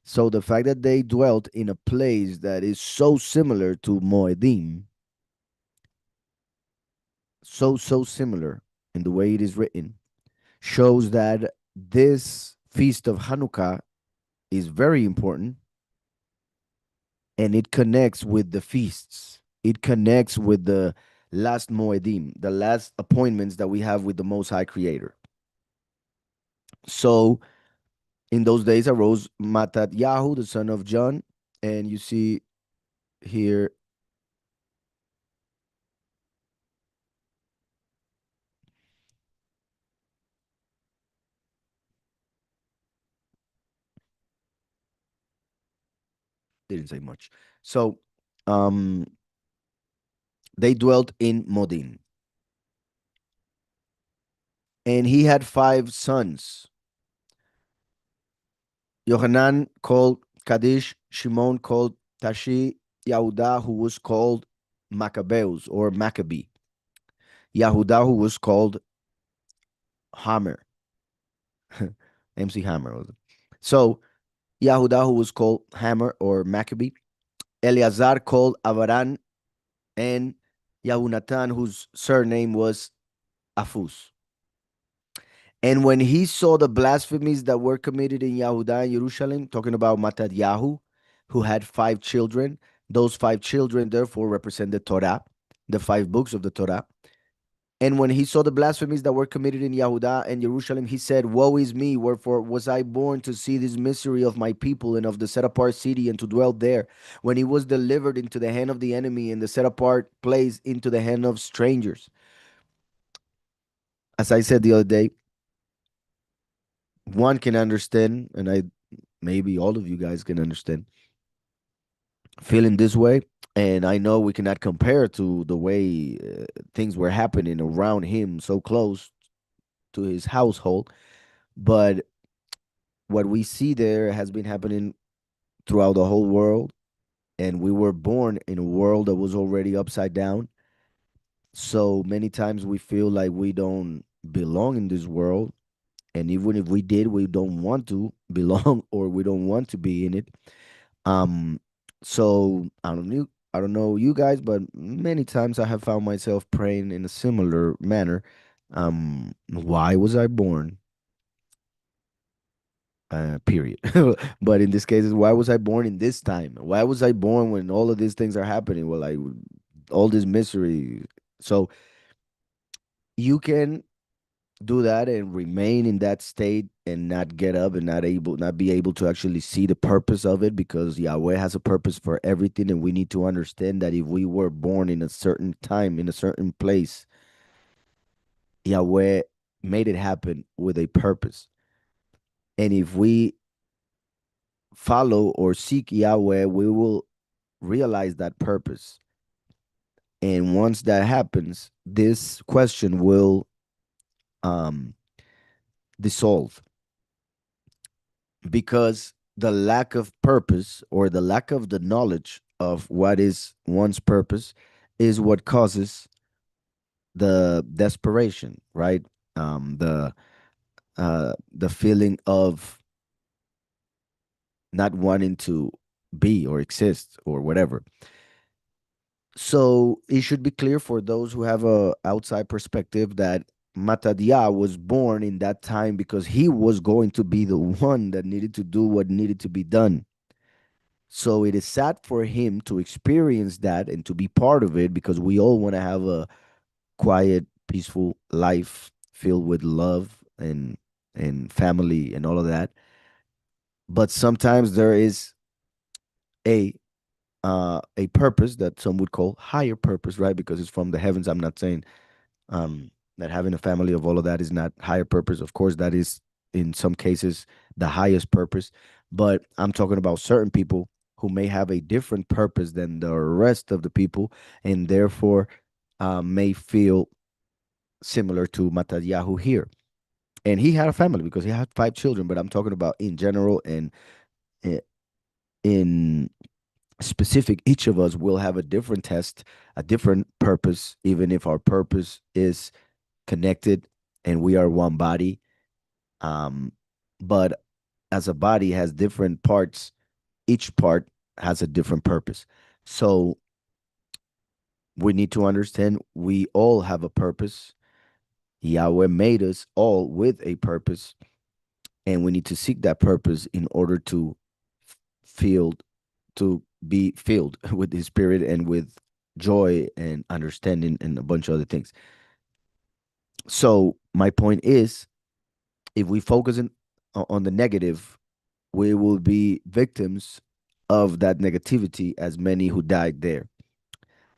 So the fact that they dwelt in a place that is so similar to Moedim, so similar in the way it is written, shows that this feast of Hanukkah is very important and it connects with the feasts. It connects with the last Moedim, the last appointments that we have with the Most High Creator. So in those days arose Mattatyahu, the son of John, And you see here, didn't say much. So um, they dwelt in Modin, and he had five sons. Yohanan called Kadish, Shimon called Tashi, Yahudah, who was called Maccabeus or Maccabee, Yahudah, who was called Hammer, MC Hammer. So Yahudah, who was called Hammer or Maccabee, Eleazar called Avaran, and Yahunatan, whose surname was Afus. And when he saw the blasphemies that were committed in Yehuda and Jerusalem, talking about Mattatyahu, who had five children, those five children therefore represent the Torah, the five books of the Torah. And when he saw the blasphemies that were committed in Yehuda and Jerusalem, he said, "Woe is me, wherefore was I born to see this misery of my people and of the set apart city and to dwell there, when he was delivered into the hand of the enemy and the set apart place into the hand of strangers." As I said the other day, one can understand, and I maybe all of you guys can understand feeling this way. And I know we cannot compare to the way things were happening around him, so close to his household. But what we see there has been happening throughout the whole world. And we were born in a world that was already upside down. So many times we feel like we don't belong in this world. And even if we did, we don't want to belong or we don't want to be in it. Um, so I don't know you guys, but many times I have found myself praying in a similar manner. Why was I born? Period. But in this case, why was I born in this time? Why was I born when all of these things are happening? Well, like all this misery. So you can do that and remain in that state and not get up and not be able to actually see the purpose of it, because Yahweh has a purpose for everything, and we need to understand that if we were born in a certain time in a certain place, Yahweh made it happen with a purpose. And if we follow or seek Yahweh, we will realize that purpose. And once that happens, this question will um dissolve, because the lack of purpose or the lack of the knowledge of what is one's purpose is what causes the desperation, right? The feeling of not wanting to be or exist or whatever. So it should be clear for those who have a outside perspective that Matadia was born in that time because he was going to be the one that needed to do what needed to be done. So it is sad for him to experience that and to be part of it, because we all want to have a quiet, peaceful life filled with love and family and all of that. But sometimes there is a a purpose that some would call higher purpose, right? Because it's from the heavens. I'm not saying that having a family of all of that is not higher purpose. Of course, that is in some cases the highest purpose. But I'm talking about certain people who may have a different purpose than the rest of the people, and therefore may feel similar to Matanyahu here. And he had a family because he had five children. But I'm talking about in general and i- in specific, each of us will have a different test, a different purpose, even if our purpose is connected and we are one body. Um, but as a body has different parts, each part has a different purpose. So we need to understand we all have a purpose. Yahweh made us all with a purpose, and we need to seek that purpose in order to feel to be filled with his spirit and with joy and understanding and a bunch of other things. So my point is, if we focus on the negative, we will be victims of that negativity as many who died there.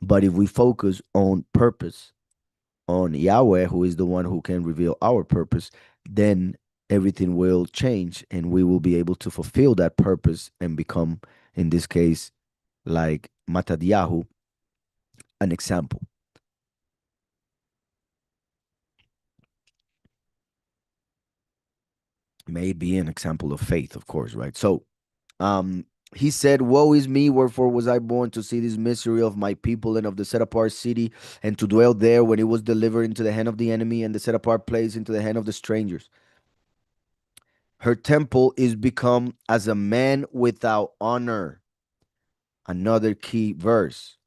But if we focus on purpose, on Yahweh, who is the one who can reveal our purpose, then everything will change and we will be able to fulfill that purpose and become, in this case, like Matadyahu, an example. May be an example of faith, of course, right? So, um, he said, "Woe is me! Wherefore was I born to see this misery of my people and of the set apart city, and to dwell there when it was delivered into the hand of the enemy, and the set apart place into the hand of the strangers. Her temple is become as a man without honor." Another key verse,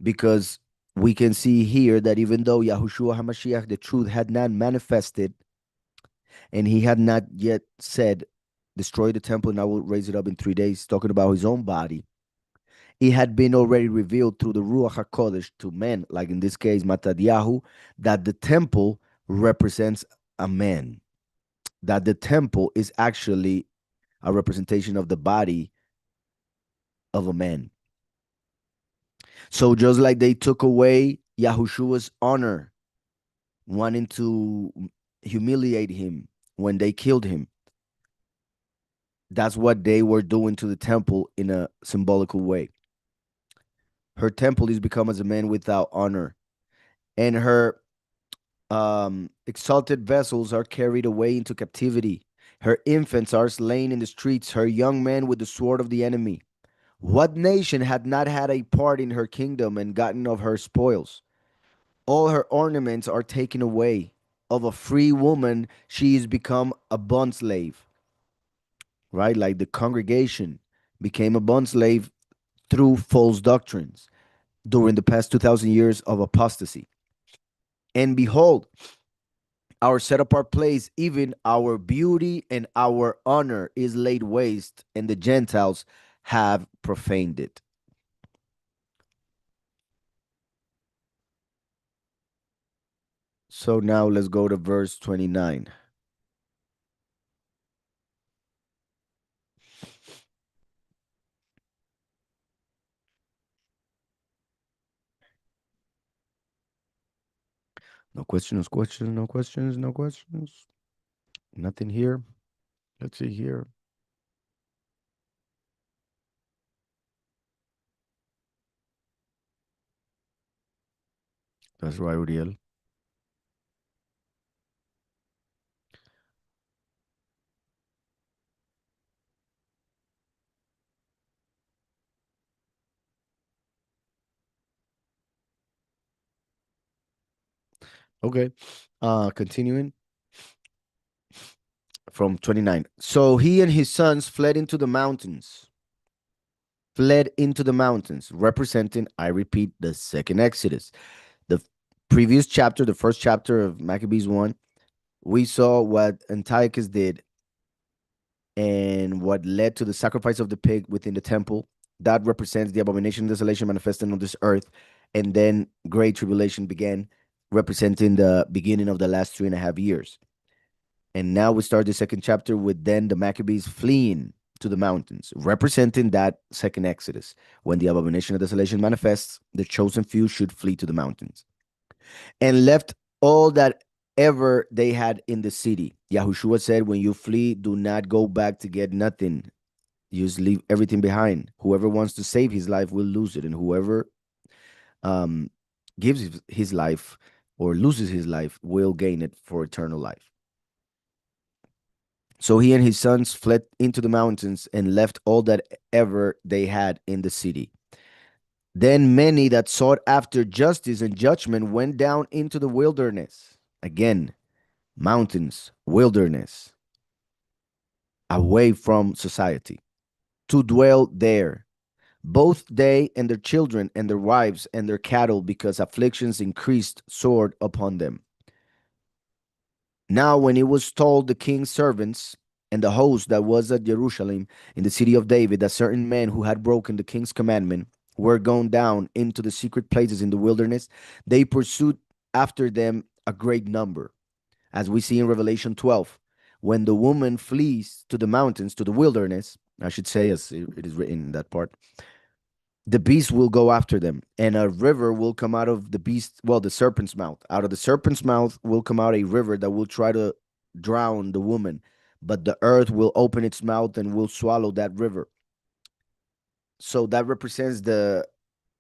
because we can see here that even though Yahushua HaMashiach, the truth, had not manifested, and he had not yet said, "Destroy the temple and I will raise it up in 3 days," talking about his own body, it had been already revealed through the Ruach HaKodesh to men, like in this case, Matadyahu, that the temple represents a man, that the temple is actually a representation of the body of a man. So just like they took away Yahushua's honor, wanting to humiliate him when they killed him, that's what they were doing to the temple in a symbolical way. Her temple is become as a man without honor, and her exalted vessels are carried away into captivity. Her infants are slain in the streets, her young men with the sword of the enemy. What nation had not had a part in her kingdom and gotten of her spoils? All her ornaments are taken away. Of a free woman, she is become a bond slave, right? Like the congregation became a bond slave through false doctrines during the past 2,000 years of apostasy. And behold, our set apart place, even our beauty and our honor is laid waste, and the Gentiles have profaned it. So now let's go to verse 29. No questions, questions, no questions, no questions. Nothing here. Let's see here. That's right, Uriel. Okay. Continuing from 29. So he and his sons fled into the mountains, representing, I repeat, the second Exodus. The previous chapter, the first chapter of Maccabees 1, we saw what Antiochus did and what led to the sacrifice of the pig within the temple. That represents the abomination and desolation manifested on this earth. And then great tribulation began, representing the beginning of the last 3.5 years. And now we start the second chapter with then the Maccabees fleeing to the mountains, representing that second Exodus. When the abomination of desolation manifests, the chosen few should flee to the mountains. And left all that ever they had in the city. Yahushua said, when you flee, do not go back to get nothing. You just leave everything behind. Whoever wants to save his life will lose it. And whoever um, gives his life or loses his life will gain it for eternal life. So he and his sons fled into the mountains and left all that ever they had in the city. Then many that sought after justice and judgment went down into the wilderness. Again, mountains, wilderness, away from society, to dwell there, both they and their children and their wives and their cattle, because afflictions increased sword upon them. Now, when it was told the king's servants and the host that was at Jerusalem in the city of David, that certain men who had broken the king's commandment were gone down into the secret places in the wilderness, they pursued after them a great number, as we see in Revelation 12. When the woman flees to the mountains, to the wilderness, I should say, as it is written in that part. The beast will go after them, and a river will come out of the beast, well, the serpent's mouth. Out of the serpent's mouth will come out a river that will try to drown the woman, but the earth will open its mouth and will swallow that river. So that represents the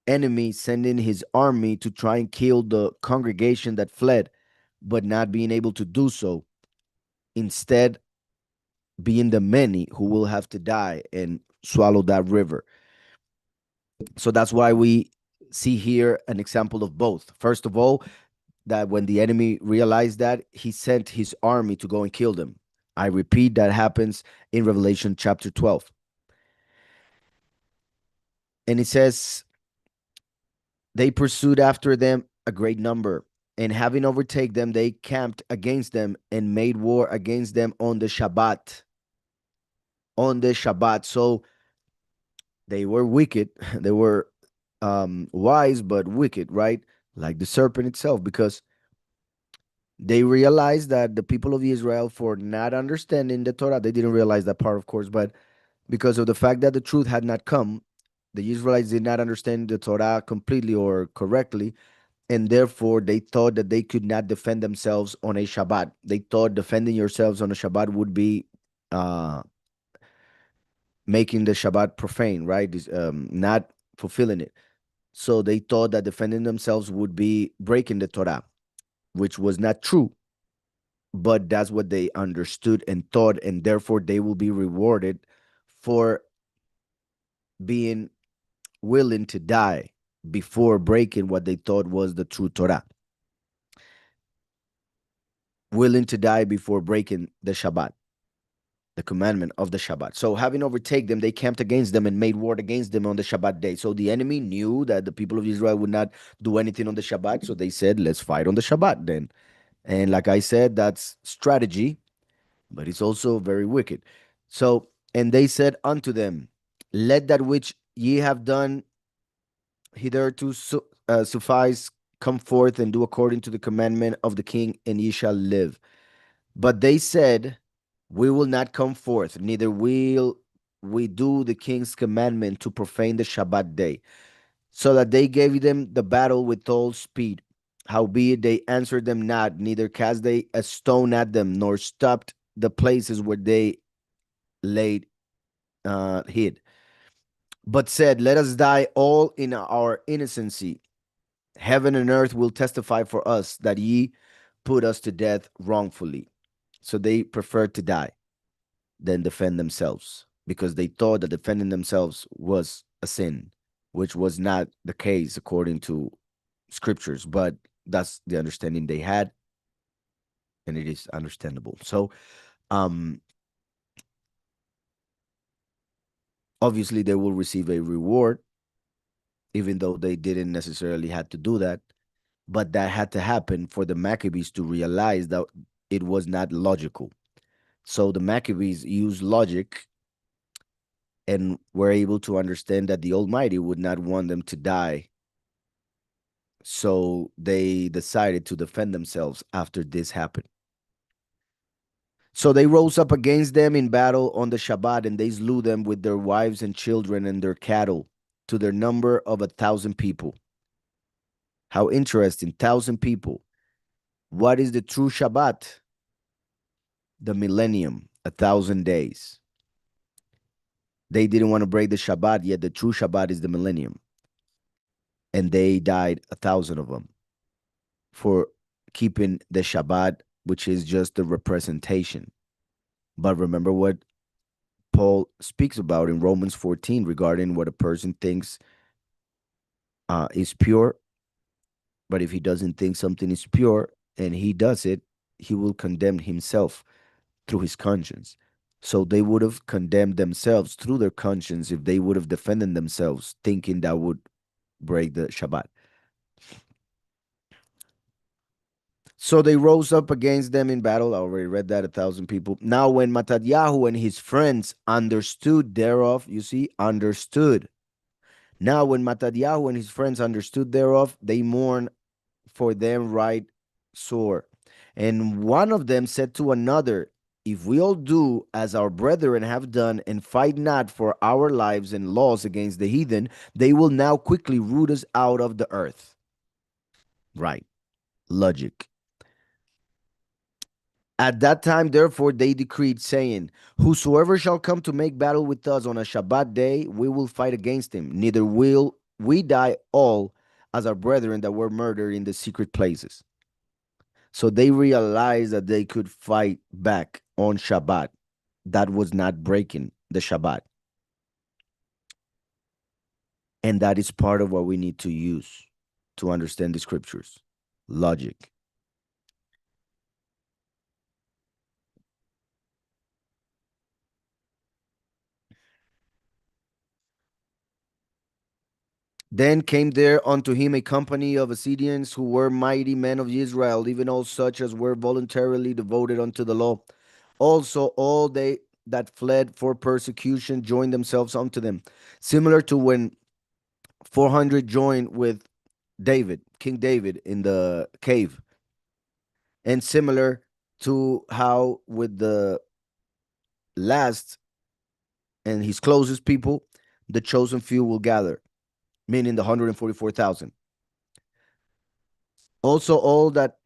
enemy sending his army to try and kill the congregation that fled, but not being able to do so. Instead, being the many who will have to die and swallow that river. So that's why we see here an example of both. First of all, that when the enemy realized that, he sent his army to go and kill them. I repeat, that happens in Revelation chapter 12. And it says, they pursued after them a great number, and having overtaken them, they camped against them and made war against them on the Shabbat. On the Shabbat. So they were wicked. They were wise, but wicked, right? Like the serpent itself, because they realized that the people of Israel, for not understanding the Torah, they didn't realize that part, of course, but because of the fact that the truth had not come, the Israelites did not understand the Torah completely or correctly, and therefore they thought that they could not defend themselves on a Shabbat. They thought defending yourselves on a Shabbat would be uh, making the Shabbat profane, right? Not fulfilling it. So they thought that defending themselves would be breaking the Torah, which was not true. But that's what they understood and thought, and therefore they will be rewarded for being willing to die before breaking what they thought was the true Torah. Willing to die before breaking the Shabbat, the commandment of the Shabbat. So having overtaken them, they camped against them and made war against them on the Shabbat day. So the enemy knew that the people of Israel would not do anything on the Shabbat. So they said, let's fight on the Shabbat then. And like I said, that's strategy, but it's also very wicked. So, and they said unto them, let that which ye have done hitherto suffice, come forth and do according to the commandment of the king, and ye shall live. But they said, we will not come forth, neither will we do the king's commandment to profane the Shabbat day. So that they gave them the battle with all speed. Howbeit they answered them not, neither cast they a stone at them, nor stopped the places where they laid hid, but said, let us die all in our innocency. Heaven and earth will testify for us that ye put us to death wrongfully. So they preferred to die than defend themselves, because they thought that defending themselves was a sin, which was not the case according to scriptures, but that's the understanding they had, and it is understandable. So um obviously they will receive a reward, even though they didn't necessarily had to do that, but that had to happen for the Maccabees to realize that it was not logical. So the Maccabees used logic and were able to understand that the Almighty would not want them to die. So they decided to defend themselves after this happened. So they rose up against them in battle on the Shabbat, and they slew them with their wives and children and their cattle, to their number of 1,000 people. How interesting, 1,000 people. What is the true Shabbat? The millennium, 1,000 days. They didn't want to break the Shabbat, yet the true Shabbat is the millennium. And they died, 1,000 of them, for keeping the Shabbat, which is just the representation. But remember what Paul speaks about in Romans 14 regarding what a person thinks is pure. But if he doesn't think something is pure and he does it, he will condemn himself through his conscience. So they would have condemned themselves through their conscience if they would have defended themselves, thinking that would break the Shabbat. So they rose up against them in battle. I already read that, 1,000 people. Now, when Mattatyahu and his friends understood thereof, you see, understood. Now, when Mattatyahu and his friends understood thereof, they mourned for them right sore. And one of them said to another, if we all do as our brethren have done and fight not for our lives and laws against the heathen, they will now quickly root us out of the earth. Right. Logic. At that time, therefore, they decreed, saying, whosoever shall come to make battle with us on a Shabbat day, we will fight against him. Neither will we die all as our brethren that were murdered in the secret places. So they realized that they could fight back on Shabbat. That was not breaking the Shabbat. And that is part of what we need to use to understand the scriptures. Logic. Then came there unto him a company of Assyrians who were mighty men of Israel, even all such as were voluntarily devoted unto the law. Also, all they that fled for persecution joined themselves unto them. Similar to when 400 joined with David, King David, in the cave. And similar to how with the last and his closest people, the chosen few will gather, meaning the 144,000. Also, all that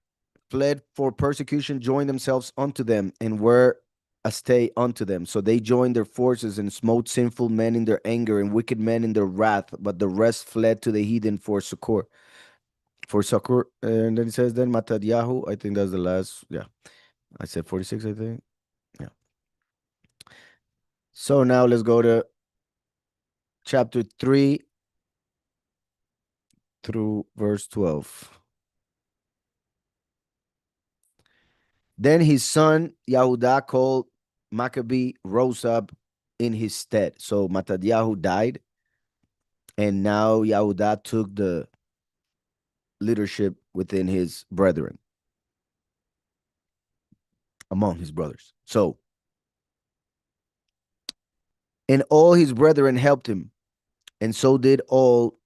fled for persecution joined themselves unto them and were a stay unto them. So they joined their forces and smote sinful men in their anger and wicked men in their wrath, but the rest fled to the heathen for succor. For succor. And then it says, then Matadyahu, I think that's the last. Yeah. I said 46, I think. Yeah. So now let's go to chapter 3 through verse 12. Then his son Yahudah called Maccabee rose up in his stead. So Matadyahu died, and now Yahudah took the leadership within his brethren, among his brothers. So, and all his brethren helped him, and so did all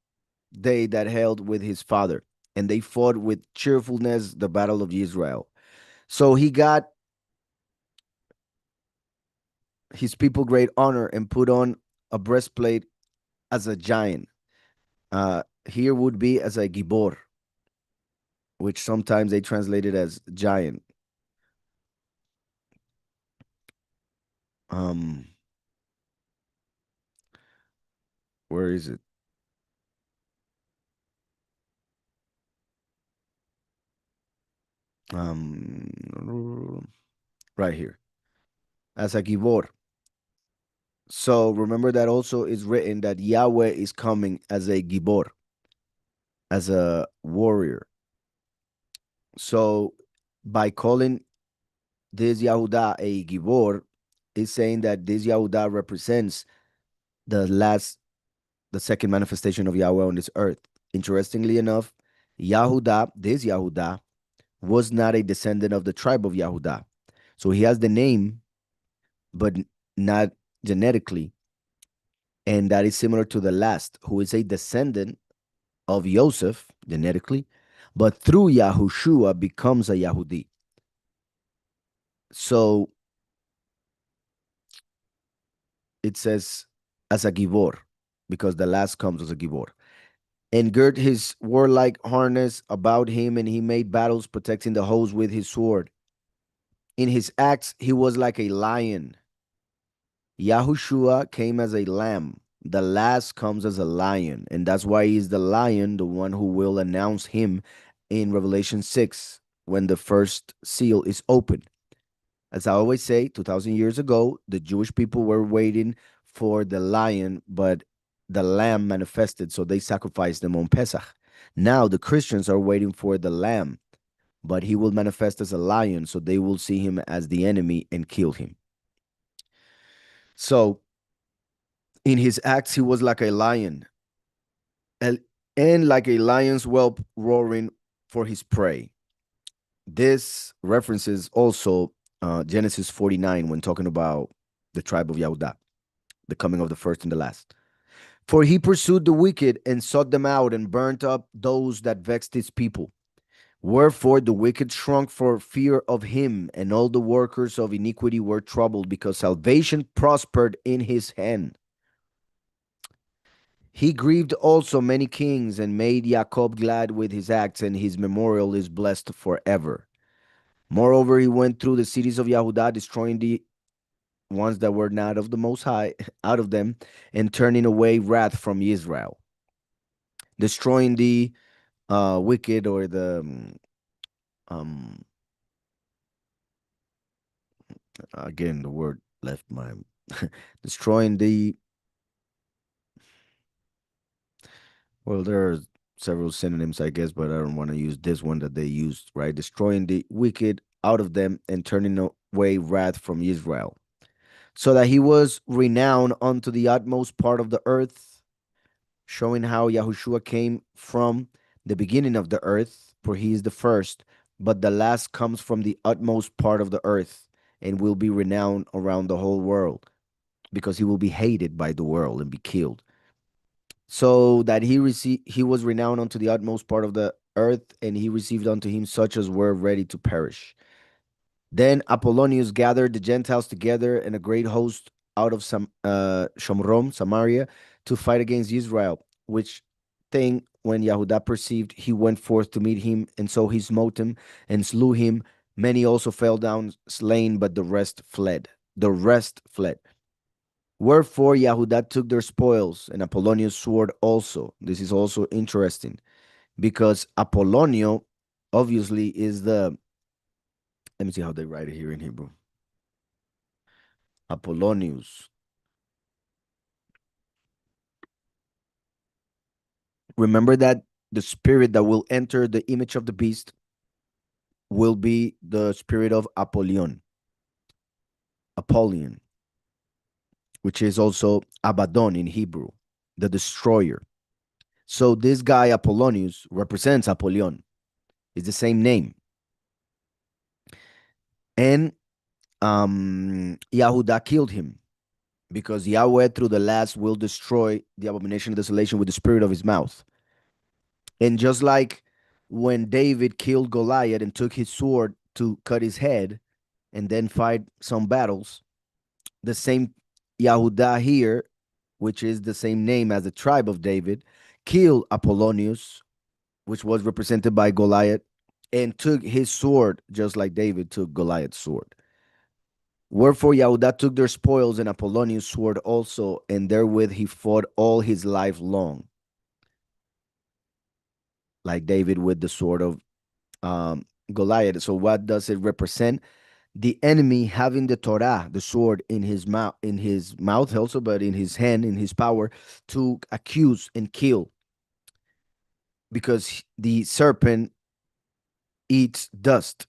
they that held with his father, and they fought with cheerfulness the battle of Israel. So he got his people great honor and put on a breastplate as a giant. Here would be as a gibor, which sometimes they translate it as giant. Um, where is it? Right here, as a gibor. So remember that also is written that Yahweh is coming as a gibor, as a warrior. So by calling this Yahudah a gibor, is saying that this Yahudah represents the last, the second manifestation of Yahweh on this earth. Interestingly enough, Yahudah, this Yahudah, was not a descendant of the tribe of Yahudah. So he has the name, but not genetically. And that is similar to the last, who is a descendant of Joseph genetically, but through Yahushua becomes a Yahudi. So it says as a Gibor, because the last comes as a Gibor. And girt his warlike harness about him, and he made battles, protecting the host with his sword. In his acts, he was like a lion. Yahushua came as a lamb. The last comes as a lion. And that's why he's the lion, the one who will announce him in Revelation 6 when the first seal is opened. As I always say, 2,000 years ago, the Jewish people were waiting for the lion, but the lamb manifested, so they sacrificed them on Pesach. Now the Christians are waiting for the lamb, but he will manifest as a lion, so they will see him as the enemy and kill him. So in his acts, he was like a lion, and like a lion's whelp roaring for his prey. This references also Genesis 49 when talking about the tribe of Yehudah, the coming of the first and the last. For he pursued the wicked and sought them out and burnt up those that vexed his people. Wherefore the wicked shrunk for fear of him, and all the workers of iniquity were troubled, because salvation prospered in his hand. He grieved also many kings, and made Jacob glad with his acts, and his memorial is blessed forever. Moreover, he went through the cities of Yahudah, destroying the ones that were not of the Most High out of them, and turning away wrath from Israel, destroying the wicked, or the um again, the word left my destroying the, well, there are several synonyms, I guess, but I don't want to use this one that they used, right? Destroying the wicked out of them, and turning away wrath from Israel, so that he was renowned unto the utmost part of the earth, showing how Yahushua came from the beginning of the earth, for he is the first, but the last comes from the utmost part of the earth, and will be renowned around the whole world, because he will be hated by the world and be killed. So that he was renowned unto the utmost part of the earth, and he received unto him such as were ready to perish. Then Apollonius gathered the Gentiles together, and a great host out of Shomrom, Samaria, to fight against Israel. Which thing, when Yahudah perceived, he went forth to meet him, and so he smote him and slew him. Many also fell down slain, but the rest fled. The rest fled. Wherefore Yahudah took their spoils, and Apollonius' sword also. This is also interesting, because Apollonio obviously is the, let me see how they write it here in Hebrew. Apollonius. Remember that the spirit that will enter the image of the beast will be the spirit of Apollyon, Apollyon, which is also Abaddon in Hebrew, the destroyer. So this guy Apollonius represents Apollyon. It's the same name. And Yahudah killed him, because Yahweh through the last will destroy the abomination of desolation with the spirit of his mouth. And just like when David killed Goliath and took his sword to cut his head and then fight some battles, the same Yahudah here, which is the same name as the tribe of David, killed Apollonius, which was represented by Goliath, and took his sword just like David took Goliath's sword. Wherefore Yahudah took their spoils, and Apollonius' sword also, and therewith he fought all his life long, like David with the sword of Goliath. So what does it represent? The enemy having the Torah, the sword in his mouth also, but in his hand, in his power, to accuse and kill, because the serpent eats dust.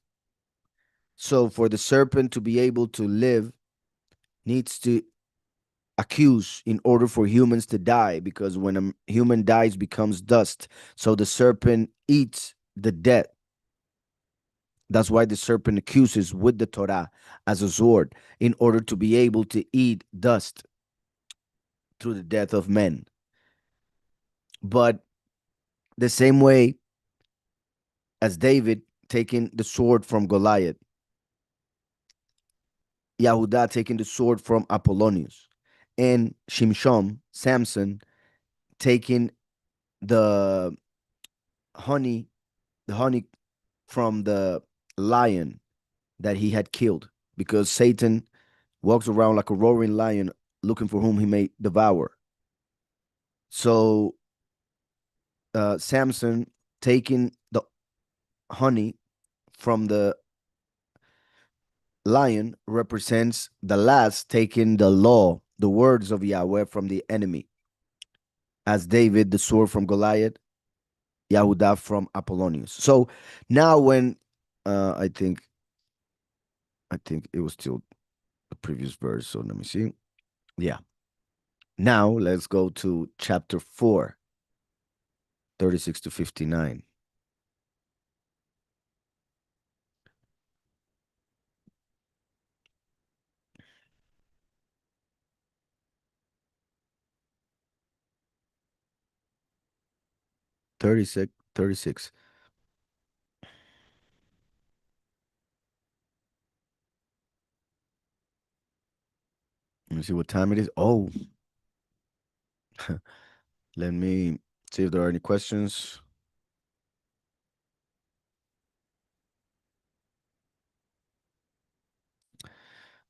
So for the serpent to be able to live, needs to accuse in order for humans to die, because when a human dies, becomes dust. So the serpent eats the dead. That's why the serpent accuses with the Torah as a sword, in order to be able to eat dust through the death of men. But the same way as David taking the sword from Goliath, Yahudah taking the sword from Apollonius, and Shimshon, Samson, taking the honey, the honey from the lion that he had killed, because Satan walks around like a roaring lion looking for whom he may devour. So Samson taking the honey from the lion represents the last taking the law, the words of Yahweh from the enemy, as David the sword from Goliath, Yahudah from Apollonius. So now when I think it was still the previous verse. So let me see. Yeah. Now let's go to chapter 4, 36 to 59. 36, 36. me see what time it is. Oh, let me see if there are any questions.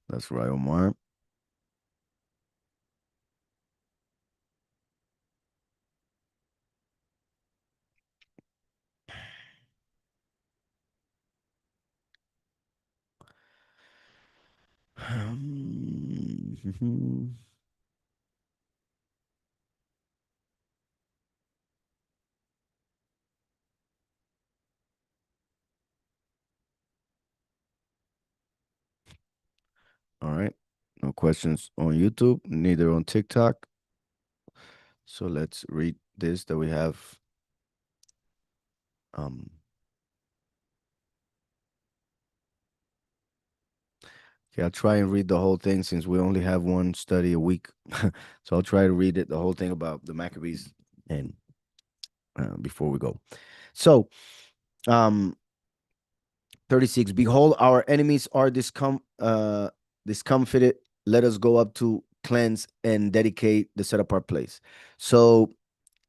That's right, Omar. All right. No questions on YouTube, neither on TikTok. So let's read this that we have. Um, okay, I'll try and read the whole thing since we only have one study a week. So I'll try to read it, the whole thing about the Maccabees, and before we go. So, um, 36. Behold, our enemies are discomfited. Let us go up to cleanse and dedicate the set apart place. So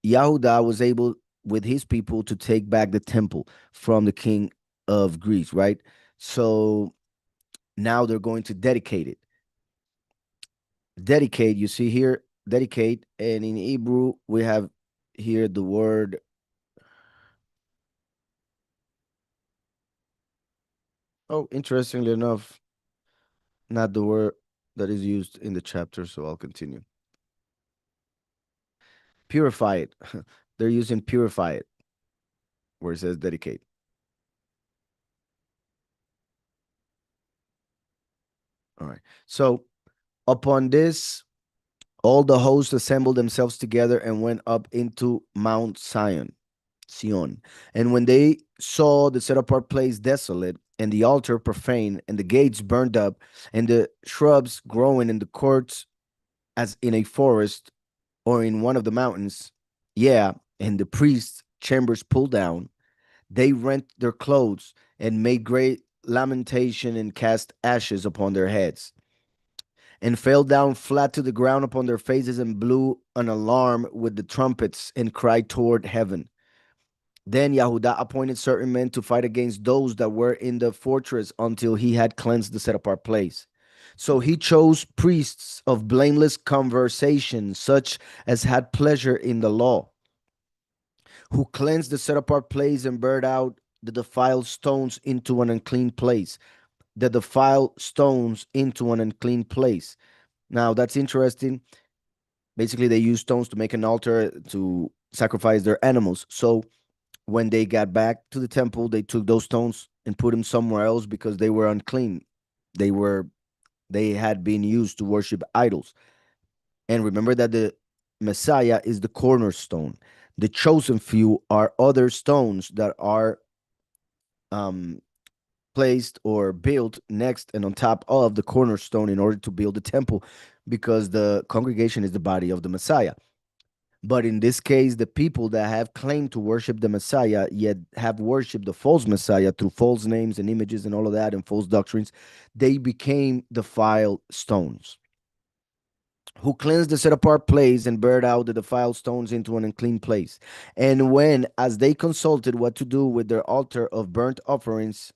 Yahudah was able with his people to take back the temple from the king of Greece, right? So now they're going to dedicate it. Dedicate, you see here, dedicate, and in Hebrew we have here the word. Oh, interestingly enough, not the word that is used in the chapter, so I'll continue. Purify it. They're using purify it where it says dedicate. All right. So upon this, all the hosts assembled themselves together and went up into Mount Sion. And when they saw the set apart place desolate, and the altar profane, and the gates burned up, and the shrubs growing in the courts as in a forest or in one of the mountains, yeah, and the priests' chambers pulled down, they rent their clothes and made great lamentation and cast ashes upon their heads and fell down flat to the ground upon their faces and blew an alarm with the trumpets and cried toward heaven. Then Yahudah appointed certain men to fight against those that were in the fortress until he had cleansed the set apart place. So he chose priests of blameless conversation, such as had pleasure in the law, who cleansed the set apart place and burned out the defiled stones into an unclean place. The defiled stones into an unclean place. Now that's interesting. Basically, they used stones to make an altar to sacrifice their animals. So when they got back to the temple, they took those stones and put them somewhere else because they were unclean. They were they had been used to worship idols. And remember that the Messiah is the cornerstone. The chosen few are other stones that are um, placed or built next and on top of the cornerstone in order to build the temple, because the congregation is the body of the Messiah. But in this case, the people that have claimed to worship the Messiah, yet have worshiped the false Messiah through false names and images and all of that and false doctrines, they became defiled stones, who cleansed the set apart place and burned out the defiled stones into an unclean place. And when, as they consulted what to do with their altar of burnt offerings,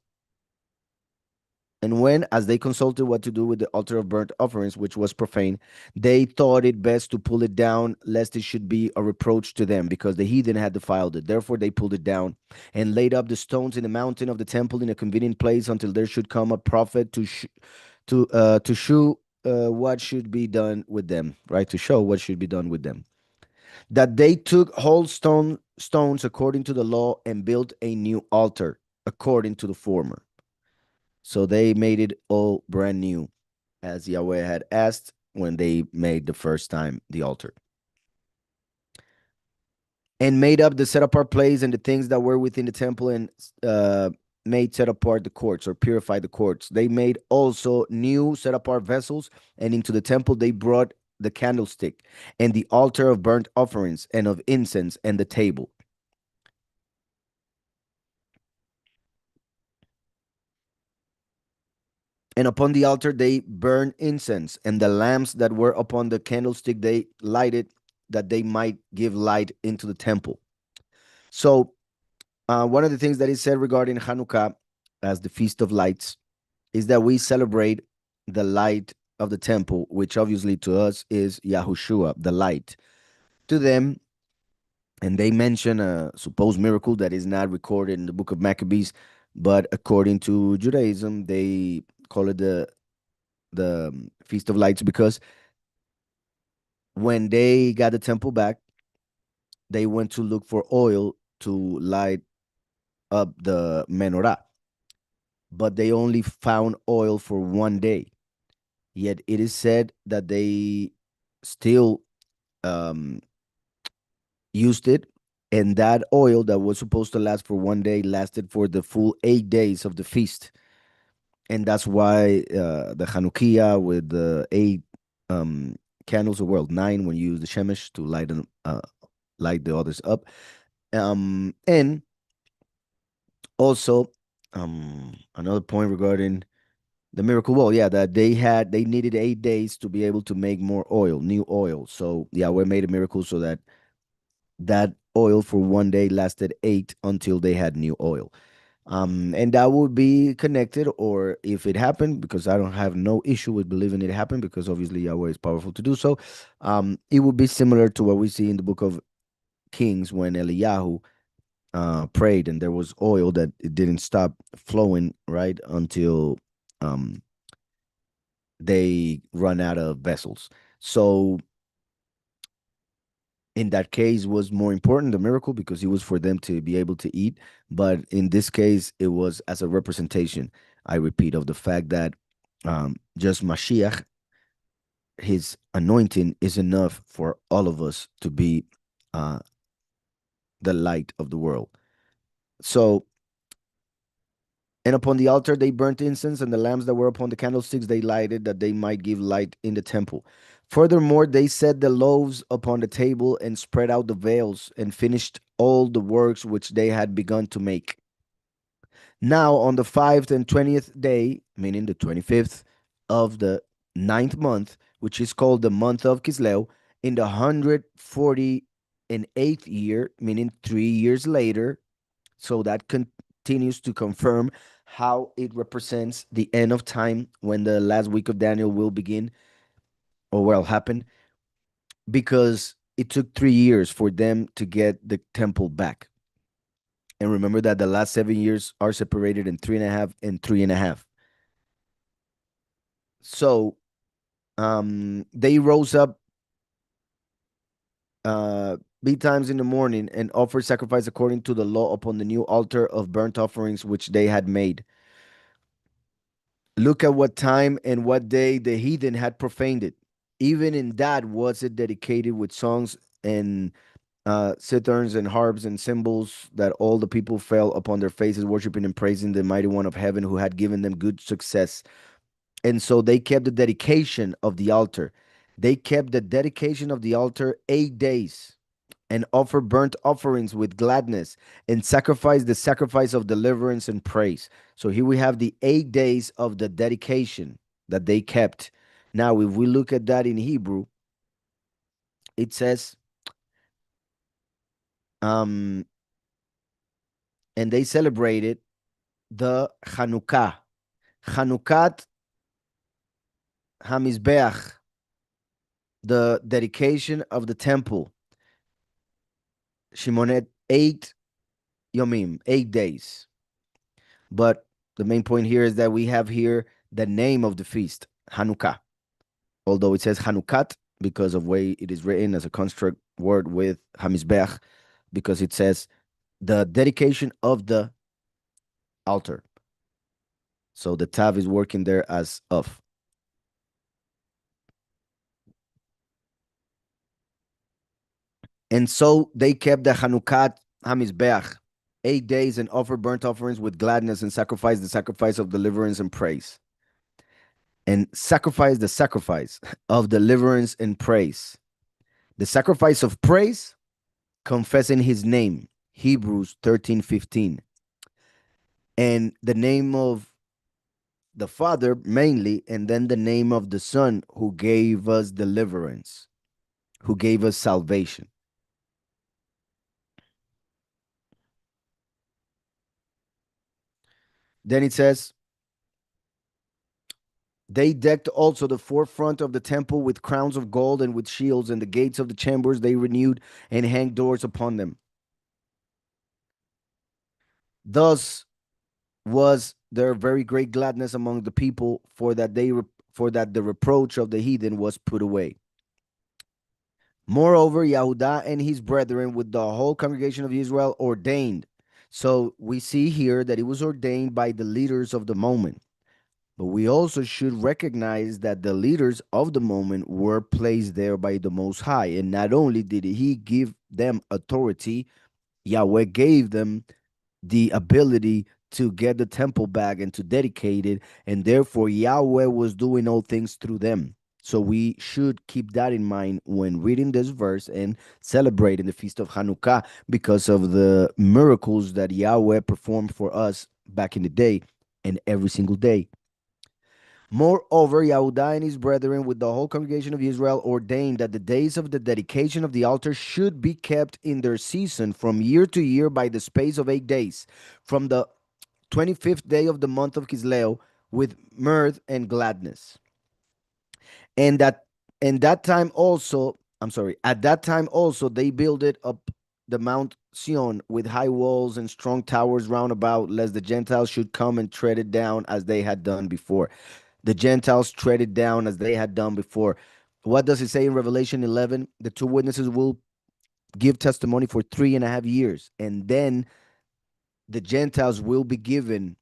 And when, as they consulted what to do with the altar of burnt offerings, which was profane, they thought it best to pull it down, lest it should be a reproach to them, because the heathen had defiled it. Therefore, they pulled it down and laid up the stones in the mountain of the temple in a convenient place until there should come a prophet to shew what should be done with them, right? To show what should be done with them. That they took whole stones according to the law and built a new altar according to the former. So they made it all brand new, as Yahweh had asked when they made the first time the altar. And made up the set apart place and the things that were within the temple, and made set apart the courts, or purified the courts. They made also new set apart vessels, and into the temple they brought the candlestick and the altar of burnt offerings and of incense and the table. And upon the altar they burned incense, and the lamps that were upon the candlestick they lighted, that they might give light into the temple. So, one of the things that is said regarding Hanukkah as the Feast of Lights is that we celebrate the light of the temple, which obviously to us is Yahushua, the light. To them, and they mention a supposed miracle that is not recorded in the book of Maccabees, but according to Judaism, they call it the Feast of Lights because when they got the temple back, they went to look for oil to light up the menorah, but they only found oil for one day. Yet it is said that they still um, used it, and that oil that was supposed to last for one day lasted for the full 8 days of the feast. And that's why the Chanukiah with the eight um, candles, or well, nine when you use the shemesh to light them, light the others up. And also, another point regarding the miracle well, yeah, that they needed 8 days to be able to make more oil, new oil. So Yahweh made a miracle so that that oil for one day lasted eight until they had new oil. And that would be connected, or if it happened, because I don't have no issue with believing it happened, because obviously Yahweh is powerful to do so. It would be similar to what we see in the book of Kings when Eliyahu prayed and there was oil that it didn't stop flowing right until um, they run out of vessels. So in that case was more important the miracle because it was for them to be able to eat, but in this case it was as a representation, I repeat, of the fact that just Mashiach, his anointing is enough for all of us to be uh, the light of the world. So, and upon the altar they burnt incense, and the lamps that were upon the candlesticks they lighted, that they might give light in the temple. Furthermore, they set the loaves upon the table and spread out the veils and finished all the works which they had begun to make. Now, on the 5th and 20th day, meaning the 25th of the ninth month, which is called the month of Kislev, in the 148th year, meaning 3 years later, so that continues to confirm how it represents the end of time when the last week of Daniel will begin, or well, happen, because it took 3 years for them to get the temple back. And remember that the last 7 years are separated in 3.5 and 3.5. So they rose up betimes in the morning and offered sacrifice according to the law upon the new altar of burnt offerings which they had made. Look at what time and what day the heathen had profaned it. Even in that was it dedicated with songs and citherns and harps and cymbals, that all the people fell upon their faces, worshiping and praising the mighty one of heaven who had given them good success. And so they kept the dedication of the altar. They kept the dedication of the altar 8 days and offer burnt offerings with gladness and sacrifice the sacrifice of deliverance and praise. So here we have the 8 days of the dedication that they kept. Now, if we look at that in Hebrew, it says, um, and they celebrated the Hanukkah. Chanukah Hamizbeach, the dedication of the temple. Shimonet, 8 Yomim, 8 days. But the main point here is that we have here the name of the feast, Hanukkah. Although it says Hanukkah because of way it is written as a construct word with Hamizbeach, because it says the dedication of the altar. So the Tav is working there as of. And so they kept the Hanukkah Hamizbeach 8 days and offered burnt offerings with gladness and sacrificed the sacrifice of deliverance and praise. And sacrifice the sacrifice of deliverance and praise. The sacrifice of praise, confessing his name, Hebrews 13:15. And the name of the Father mainly, and then the name of the Son who gave us deliverance, who gave us salvation. Then it says, they decked also the forefront of the temple with crowns of gold and with shields, and the gates of the chambers they renewed and hanged doors upon them. Thus was there very great gladness among the people, for that the reproach of the heathen was put away. Moreover, Yahudah and his brethren with the whole congregation of Israel ordained. So we see here that it was ordained by the leaders of the moment. But we also should recognize that the leaders of the moment were placed there by the Most High. And not only did He give them authority, Yahweh gave them the ability to get the temple back and to dedicate it. And therefore, Yahweh was doing all things through them. So we should keep that in mind when reading this verse and celebrating the feast of Hanukkah because of the miracles that Yahweh performed for us back in the day and every single day. Moreover, Yahudah and his brethren with the whole congregation of Israel ordained that the days of the dedication of the altar should be kept in their season from year to year by the space of 8 days, from the 25th day of the month of Kisleu, with mirth and gladness. And that time also, I'm sorry, at that time also they builded up the Mount Sion with high walls and strong towers round about, lest the Gentiles should come and tread it down as they had done before. The Gentiles tread it down as they had done before. What does it say in Revelation 11? The two witnesses will give testimony for 3.5 years, and then the Gentiles will be given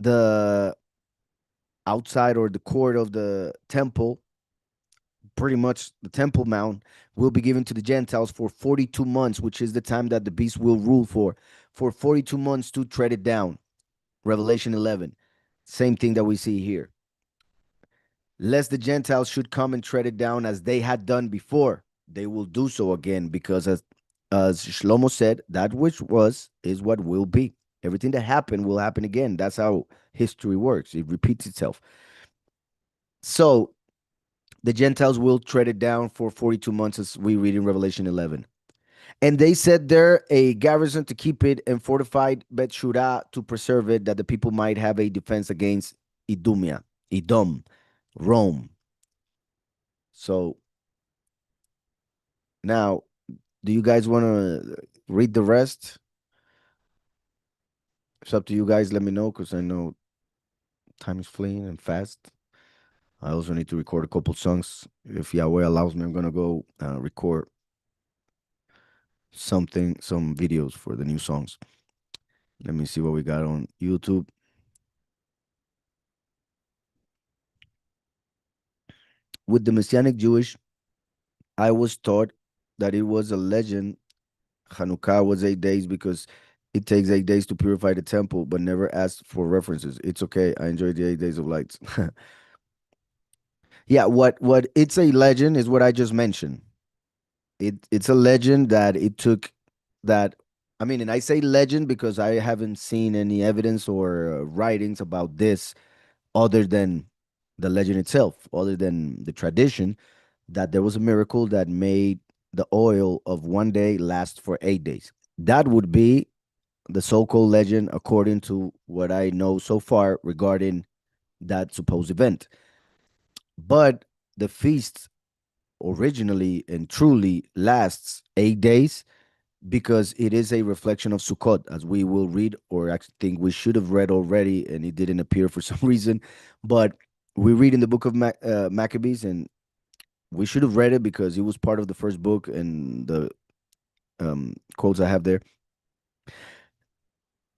the outside or the court of the temple, pretty much the temple mount, will be given to the Gentiles for 42 months, which is the time that the beast will rule for 42 months to tread it down. Revelation 11. Same thing that we see here. Lest the Gentiles should come and tread it down as they had done before. They will do so again because, as Shlomo said, that which was is what will be. Everything that happened will happen again. That's how history works. It repeats itself. So the Gentiles will tread it down for 42 months, as we read in Revelation 11. And they set there a garrison to keep it and fortified Bet Shurah to preserve it, that the people might have a defense against Edom, Rome. So now, do you guys want to read the rest? It's up to you guys. Let me know because I know time is fleeing and fast. I also need to record a couple songs. If Yahweh allows me, I'm going to go record some videos for the new songs. Let me see what we got on YouTube. With the Messianic Jewish, I was taught that it was a legend. Hanukkah was 8 days because it takes 8 days to purify the temple, but never asked for references. It's okay. I enjoy the 8 days of lights. Yeah, what it's a legend is what I just mentioned. It's a legend that it took that. I mean, and I say legend because I haven't seen any evidence or writings about this other than the legend itself, other than the tradition that there was a miracle that made the oil of one day last for 8 days. That would be the so-called legend according to what I know so far regarding that supposed event. But the feast originally and truly lasts 8 days because it is a reflection of Sukkot, as we will read, or I think we should have read already, and it didn't appear for some reason. But we read in the book of Maccabees, and we should have read it because it was part of the first book and the quotes I have there.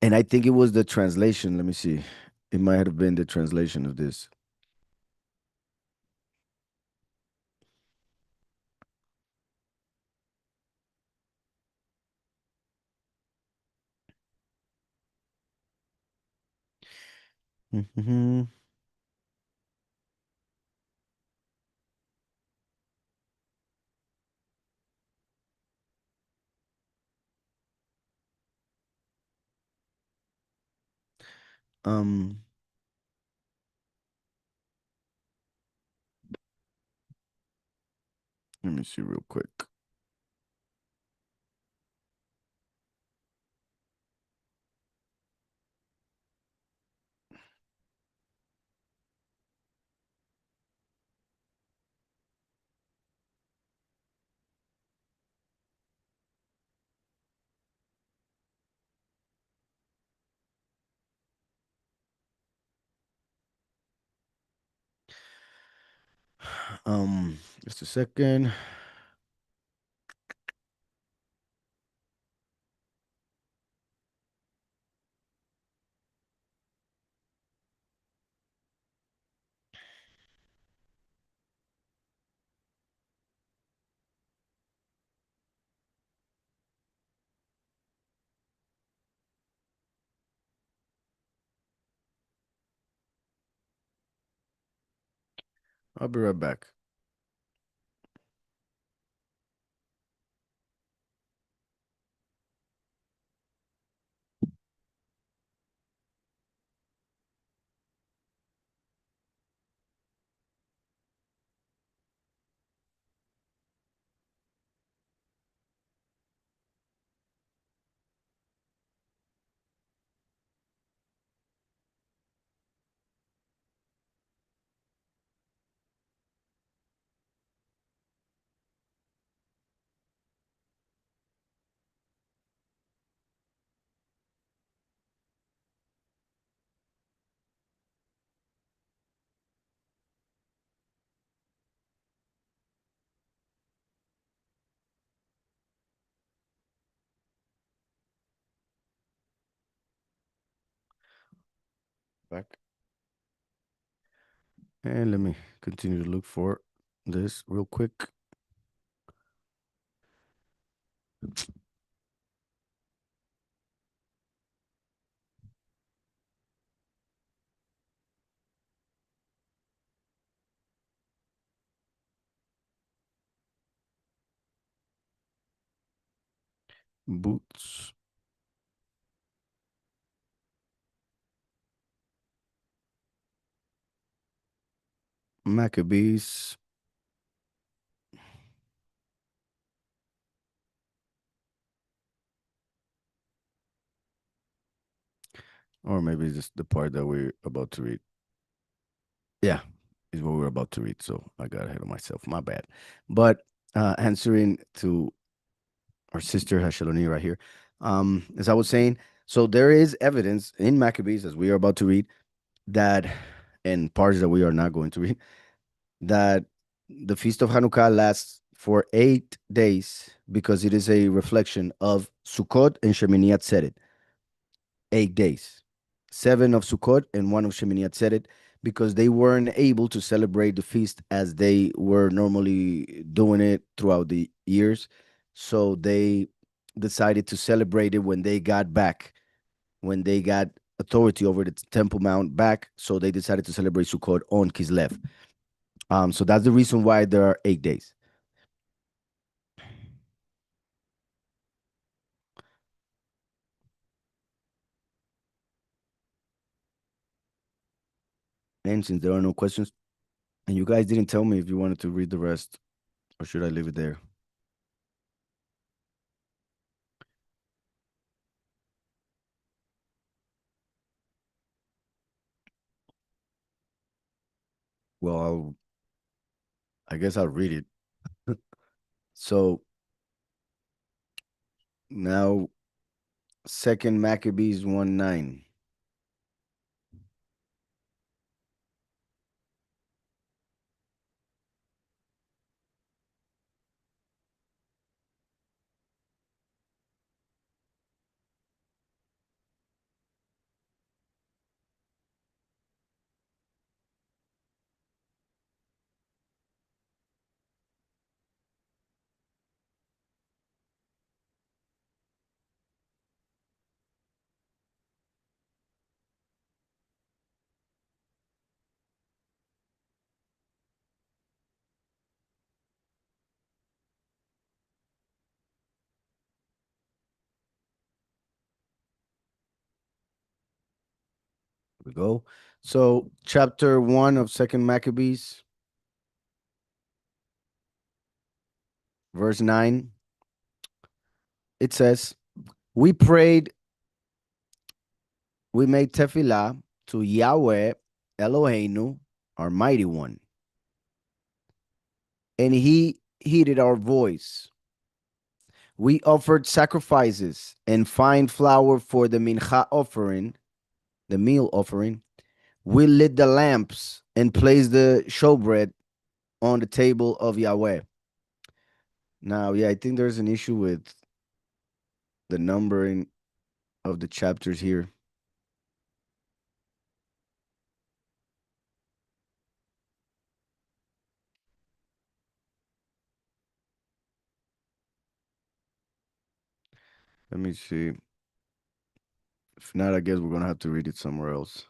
And I think it was the translation. Let me see. It might have been the translation of this. Mhm. Um, Let me see real quick. Just a second. I'll be right back. Back. And let me continue to look for this real quick. Boots. Maccabees. Or maybe just the part that we're about to read. Yeah, is what we're about to read. So I got ahead of myself. My bad. But answering to our sister Hashaloni right here, as I was saying, so there is evidence in Maccabees, as we are about to read, that, and parts that we are not going to read, that the Feast of Hanukkah lasts for 8 days because it is a reflection of Sukkot and Shemini Atzeret. 8 days, 7 of Sukkot and 1 of Shemini Atzeret, because they weren't able to celebrate the feast as they were normally doing it throughout the years. So they decided to celebrate it when they got back, when they got authority over the Temple Mount back. So they decided to celebrate Sukkot on Kislev. So that's the reason why there are 8 days. And since there are no questions, and you guys didn't tell me if you wanted to read the rest, or should I leave it there? Well, I guess I'll read it. So now, Second Maccabees 1:9. We go. So chapter 1 of Second Maccabees, verse 9, it says, We prayed, we made tefillah to Yahweh Eloheinu, our mighty one, and he heeded our voice. We offered sacrifices and fine flour for the mincha offering, the meal offering. We lit the lamps and placed the showbread on the table of Yahweh. Now, yeah, I think there's an issue with the numbering of the chapters here. Let me see. If not, I guess we're going to have to read it somewhere else.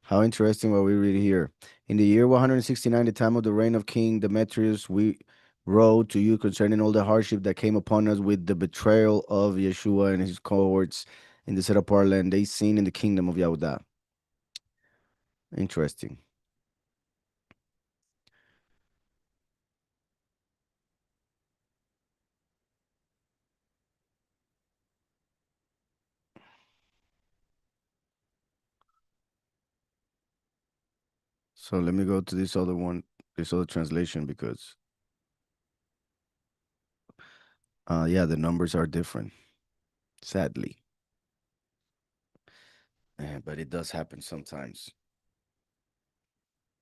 How interesting what we read here. In the year 169, the time of the reign of King Demetrius, we wrote to you concerning all the hardship that came upon us with the betrayal of Yeshua and his cohorts in the set apart land they seen in the kingdom of Yahudah. Interesting. So let me go to this other one, this other translation, because yeah, the numbers are different, sadly. But it does happen sometimes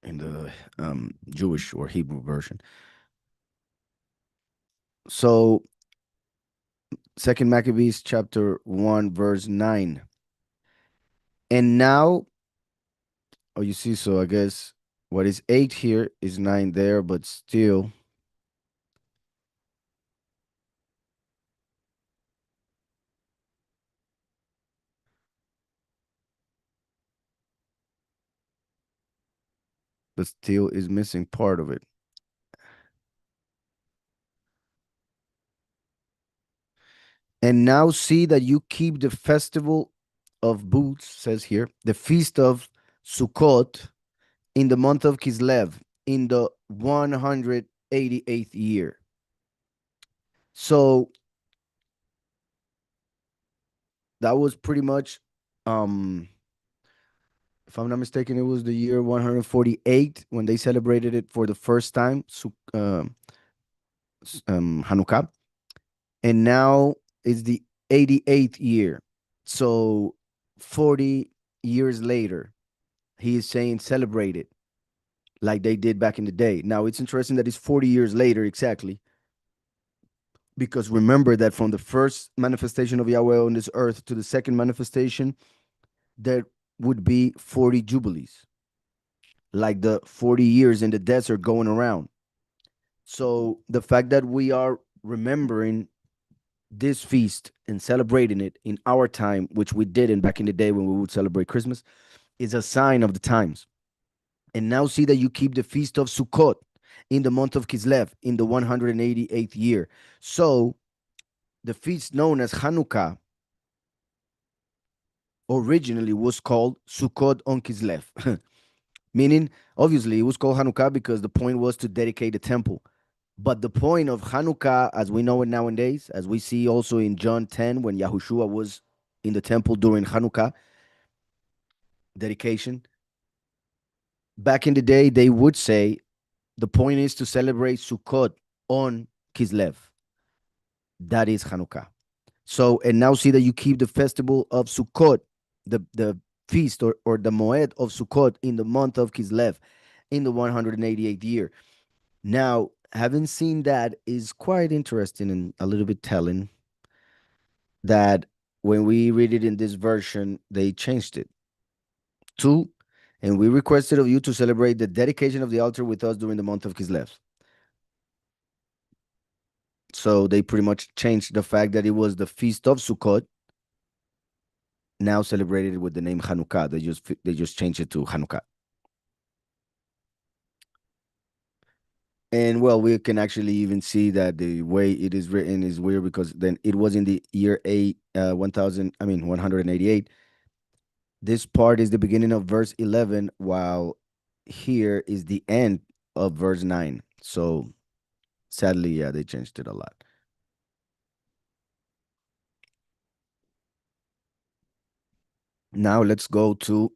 in the Jewish or Hebrew version. So Second Maccabees chapter 1, verse 9. And now, oh, you see, so I guess what is 8 here is 9 there, but still is missing part of it. And now see that you keep the festival of booths, says here, the feast of Sukkot in the month of Kislev in the 188th year. So that was pretty much, if I'm not mistaken, it was the year 148 when they celebrated it for the first time, Hanukkah. And now it's the 88th year. So 40 years later, he is saying celebrate it like they did back in the day. Now it's interesting that it's 40 years later exactly, because remember that from the first manifestation of Yahweh on this earth to the second manifestation, there would be 40 jubilees, like the 40 years in the desert going around. So the fact that we are remembering this feast and celebrating it in our time, which we didn't back in the day when we would celebrate Christmas, is a sign of the times. And now see that you keep the feast of Sukkot in the month of Kislev in the 188th year. So the feast known as Hanukkah originally was called Sukkot on Kislev, meaning obviously it was called Hanukkah because the point was to dedicate the temple. But the point of Hanukkah, as we know it nowadays, as we see also in John 10, when Yahushua was in the temple during Hanukkah dedication, back in the day, they would say the point is to celebrate Sukkot on Kislev. That is Hanukkah. So, and now see that you keep the festival of Sukkot, the feast or the Moed of Sukkot in the month of Kislev in the 188th year. Now, having seen that is quite interesting and a little bit telling that when we read it in this version, they changed it to, and we requested of you to celebrate the dedication of the altar with us during the month of Kislev. So they pretty much changed the fact that it was the feast of Sukkot, now celebrated with the name Hanukkah. They just changed it to Hanukkah. And well, we can actually even see that the way it is written is weird because then it was in the year 1000, I mean 188. This part is the beginning of verse 11, while here is the end of verse 9. So sadly, yeah, they changed it a lot. Now let's go to,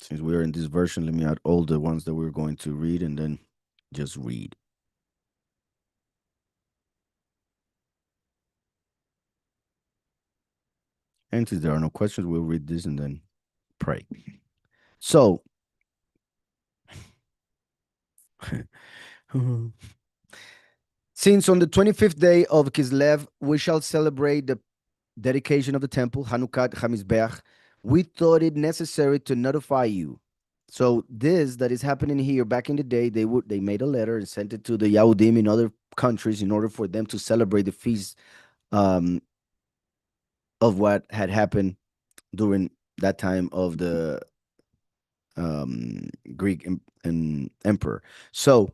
since we're in this version, let me add all the ones that we're going to read and then just read. And since there are no questions, we'll read this and then pray. So, since on the 25th day of Kislev, we shall celebrate the dedication of the temple, Hanukkah Hamizbeach, we thought it necessary to notify you. So this that is happening here, back in the day, they made a letter and sent it to the Yahudim in other countries in order for them to celebrate the feast um, of what had happened during that time of the Greek emperor. So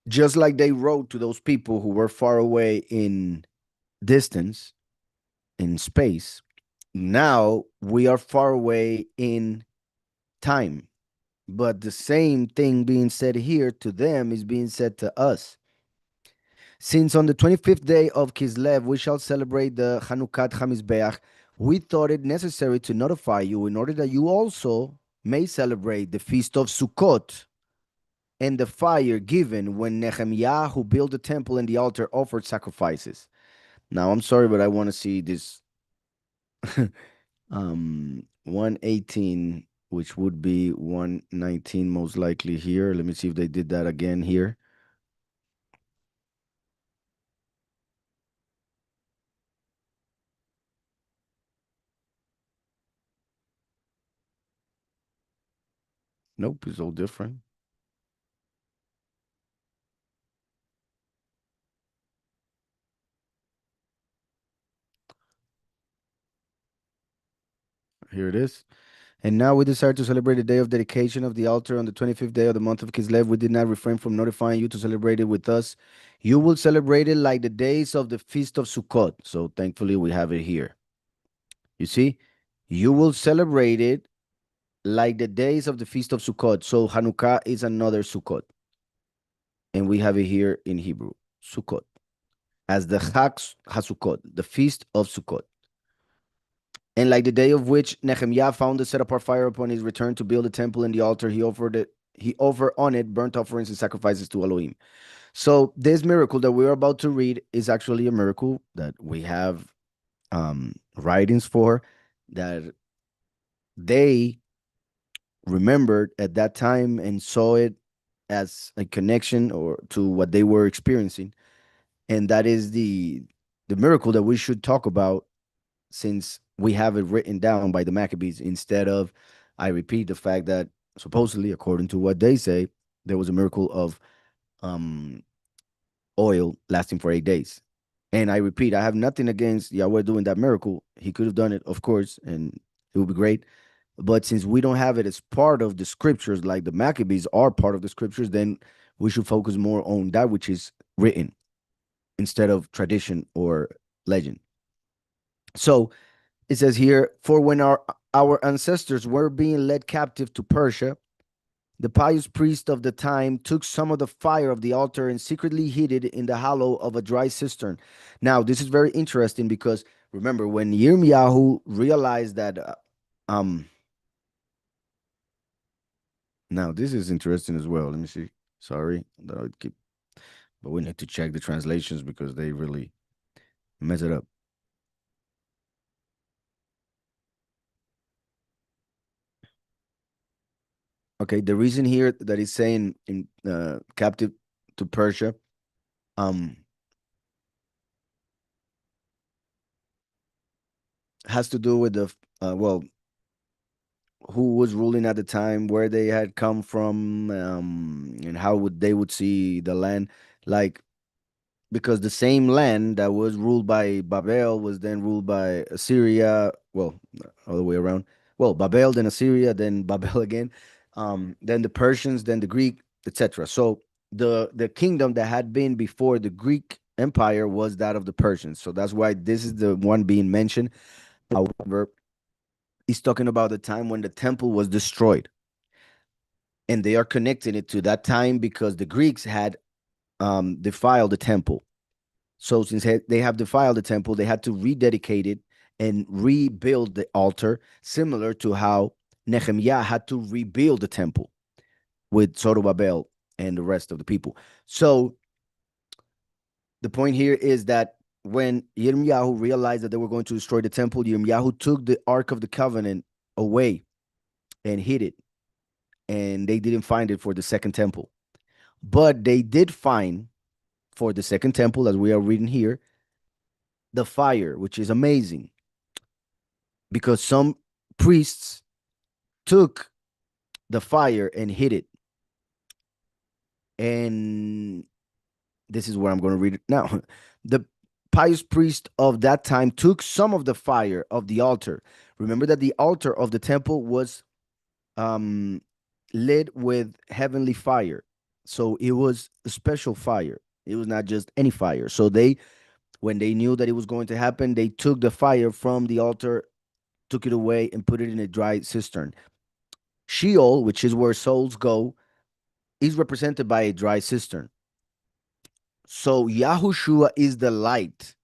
just like they wrote to those people who were far away in distance, in space, now we are far away in time. But the same thing being said here to them is being said to us. Since on the 25th day of Kislev we shall celebrate the Hanukkah Hamizbeach, we thought it necessary to notify you in order that you also may celebrate the feast of Sukkot and the fire given when Nehemiah, who built the temple and the altar, offered sacrifices. Now, I'm sorry, but I want to see this 118, which would be 119 most likely here. Let me see if they did that again here. Nope, it's all different. Here it is. And now we desire to celebrate the day of dedication of the altar on the 25th day of the month of Kislev. We did not refrain from notifying you to celebrate it with us. You will celebrate it like the days of the feast of Sukkot. So thankfully we have it here. You see, you will celebrate it like the days of the feast of Sukkot. So Hanukkah is another Sukkot. And we have it here in Hebrew, Sukkot, as the Chag HaSukkot, the feast of Sukkot. And like the day of which Nehemiah found the set apart fire upon his return to build the temple and the altar, he offered on it burnt offerings and sacrifices to Elohim. So this miracle that we're about to read is actually a miracle that we have writings for, that they remembered at that time and saw it as a connection or to what they were experiencing. And that is the miracle that we should talk about, since we have it written down by the Maccabees, instead of, I repeat, the fact that supposedly, according to what they say, there was a miracle of um, oil lasting for 8 days. And I repeat, I have nothing against Yahweh doing that miracle. He could have done it, of course, and it would be great. But since we don't have it as part of the scriptures, like the Maccabees are part of the scriptures, then we should focus more on that which is written instead of tradition or legend. So it says here, for when our ancestors were being led captive to Persia, the pious priest of the time took some of the fire of the altar and secretly hid it in the hollow of a dry cistern. Now, this is very interesting because remember when Yirmiyahu realized that, now this is interesting as well. Let me see. Sorry that I would keep, but we need to check the translations because they really mess it up. Okay, the reason here that he's saying in captive to Persia, um, has to do with the well, who was ruling at the time, where they had come from, and how would see the land, like, because the same land that was ruled by Babel was then ruled by Assyria. Well, all the way around. Well, Babel, then Assyria, then Babel again. then the Persians, then the Greek, etc. So the kingdom that had been before the Greek Empire was that of the Persians. So that's why this is the one being mentioned. However, he's talking about the time when the temple was destroyed, and they are connecting it to that time because the Greeks had defiled the temple. So since they have defiled the temple, they had to rededicate it and rebuild the altar, similar to how Nehemiah had to rebuild the temple with Zorobabel and the rest of the people. So the point here is that when Yirmiyahu realized that they were going to destroy the temple, Yirmiyahu took the Ark of the Covenant away and hid it, and they didn't find it for the second temple. But they did find for the second temple, as we are reading here, the fire, which is amazing because some priests took the fire and hid it. And this is where I'm going to read it now. The pious priest of that time took some of the fire of the altar. Remember that the altar of the temple was um, lit with heavenly fire. So it was a special fire. It was not just any fire. So when they knew that it was going to happen, they took the fire from the altar, took it away, and put it in a dry cistern. Sheol, which is where souls go, is represented by a dry cistern. So Yahushua is the light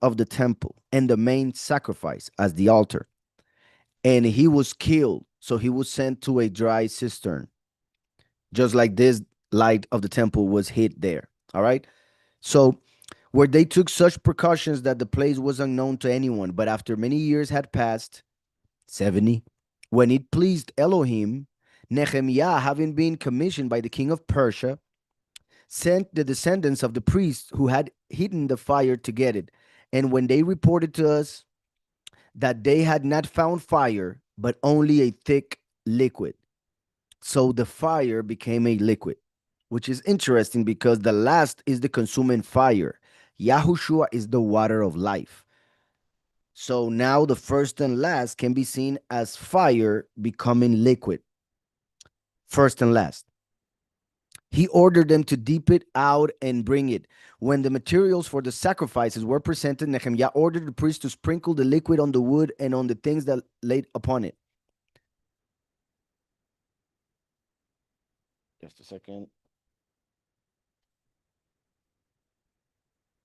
of the temple, and the main sacrifice as the altar. And he was killed, so he was sent to a dry cistern, just like this light of the temple was hid there. All right. So where they took such precautions that the place was unknown to anyone, but after many years had passed, 70, when it pleased Elohim, Nehemiah, having been commissioned by the king of Persia, sent the descendants of the priests who had hidden the fire to get it. And when they reported to us that they had not found fire, but only a thick liquid. So the fire became a liquid, which is interesting because the last is the consuming fire. Yahushua is the water of life. So now the first and last can be seen as fire becoming liquid. First and last. He ordered them to deep it out and bring it. When the materials for the sacrifices were presented, Nehemiah ordered the priest to sprinkle the liquid on the wood and on the things that laid upon it. Just a second.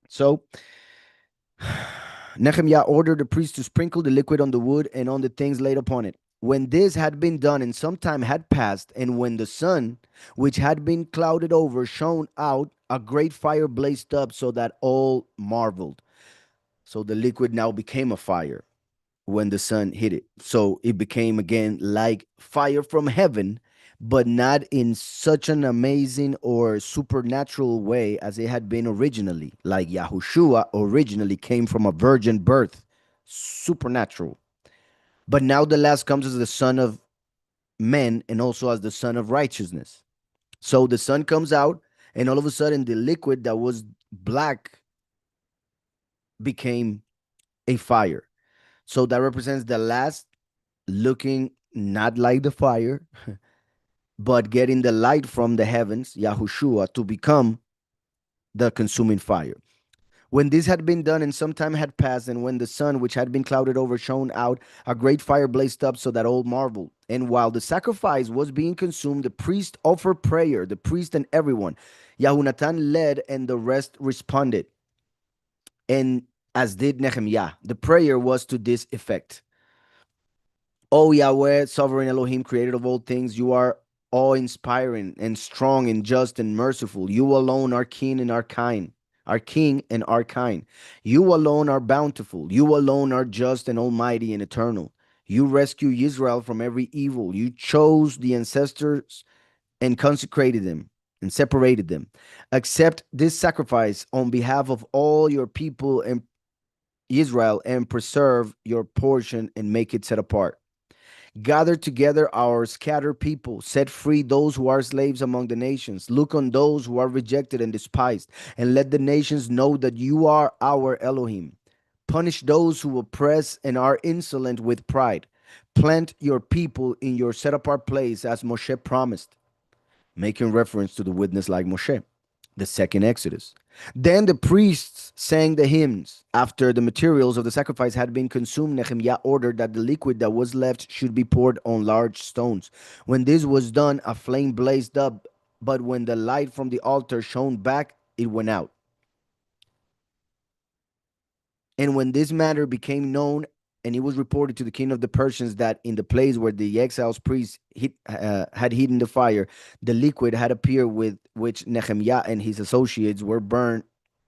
So Nehemiah ordered the priest to sprinkle the liquid on the wood and on the things laid upon it. When this had been done and some time had passed, and when the sun, which had been clouded over, shone out, a great fire blazed up so that all marveled. So the liquid now became a fire when the sun hit it. So it became again like fire from heaven, but not in such an amazing or supernatural way as it had been originally. Like Yahushua originally came from a virgin birth, supernatural. But now the last comes as the son of men and also as the son of righteousness. So the sun comes out, and all of a sudden the liquid that was black became a fire. So that represents the last looking not like the fire, but getting the light from the heavens, Yahushua, to become the consuming fire. When this had been done and some time had passed, and when the sun, which had been clouded over, shone out, a great fire blazed up so that all marveled. And while the sacrifice was being consumed, the priest offered prayer, the priest and everyone. Yahunatan led, and the rest responded. And as did Nehemiah, the prayer was to this effect: O Yahweh, sovereign Elohim, creator of all things, you are awe-inspiring and strong and just and merciful. You alone are king and are kind. Our king and our kind. You alone are bountiful. You alone are just and almighty and eternal. You rescue Israel from every evil. You chose the ancestors and consecrated them and separated them. Accept this sacrifice on behalf of all your people and Israel, and preserve your portion and make it set apart. Gather together our scattered people. Set free those who are slaves among the nations. Look on those who are rejected and despised, and let the nations know that you are our Elohim. Punish those who oppress and are insolent with pride. Plant your people in your set apart place as Moshe promised, making reference to the witness like Moshe, the second Exodus. Then the priests sang the hymns. After the materials of the sacrifice had been consumed, Nehemiah ordered that the liquid that was left should be poured on large stones. When this was done, a flame blazed up, but when the light from the altar shone back, it went out. And when this matter became known, and it was reported to the king of the Persians that in the place where the exiles priests had hidden the fire, the liquid had appeared with which Nehemiah and his associates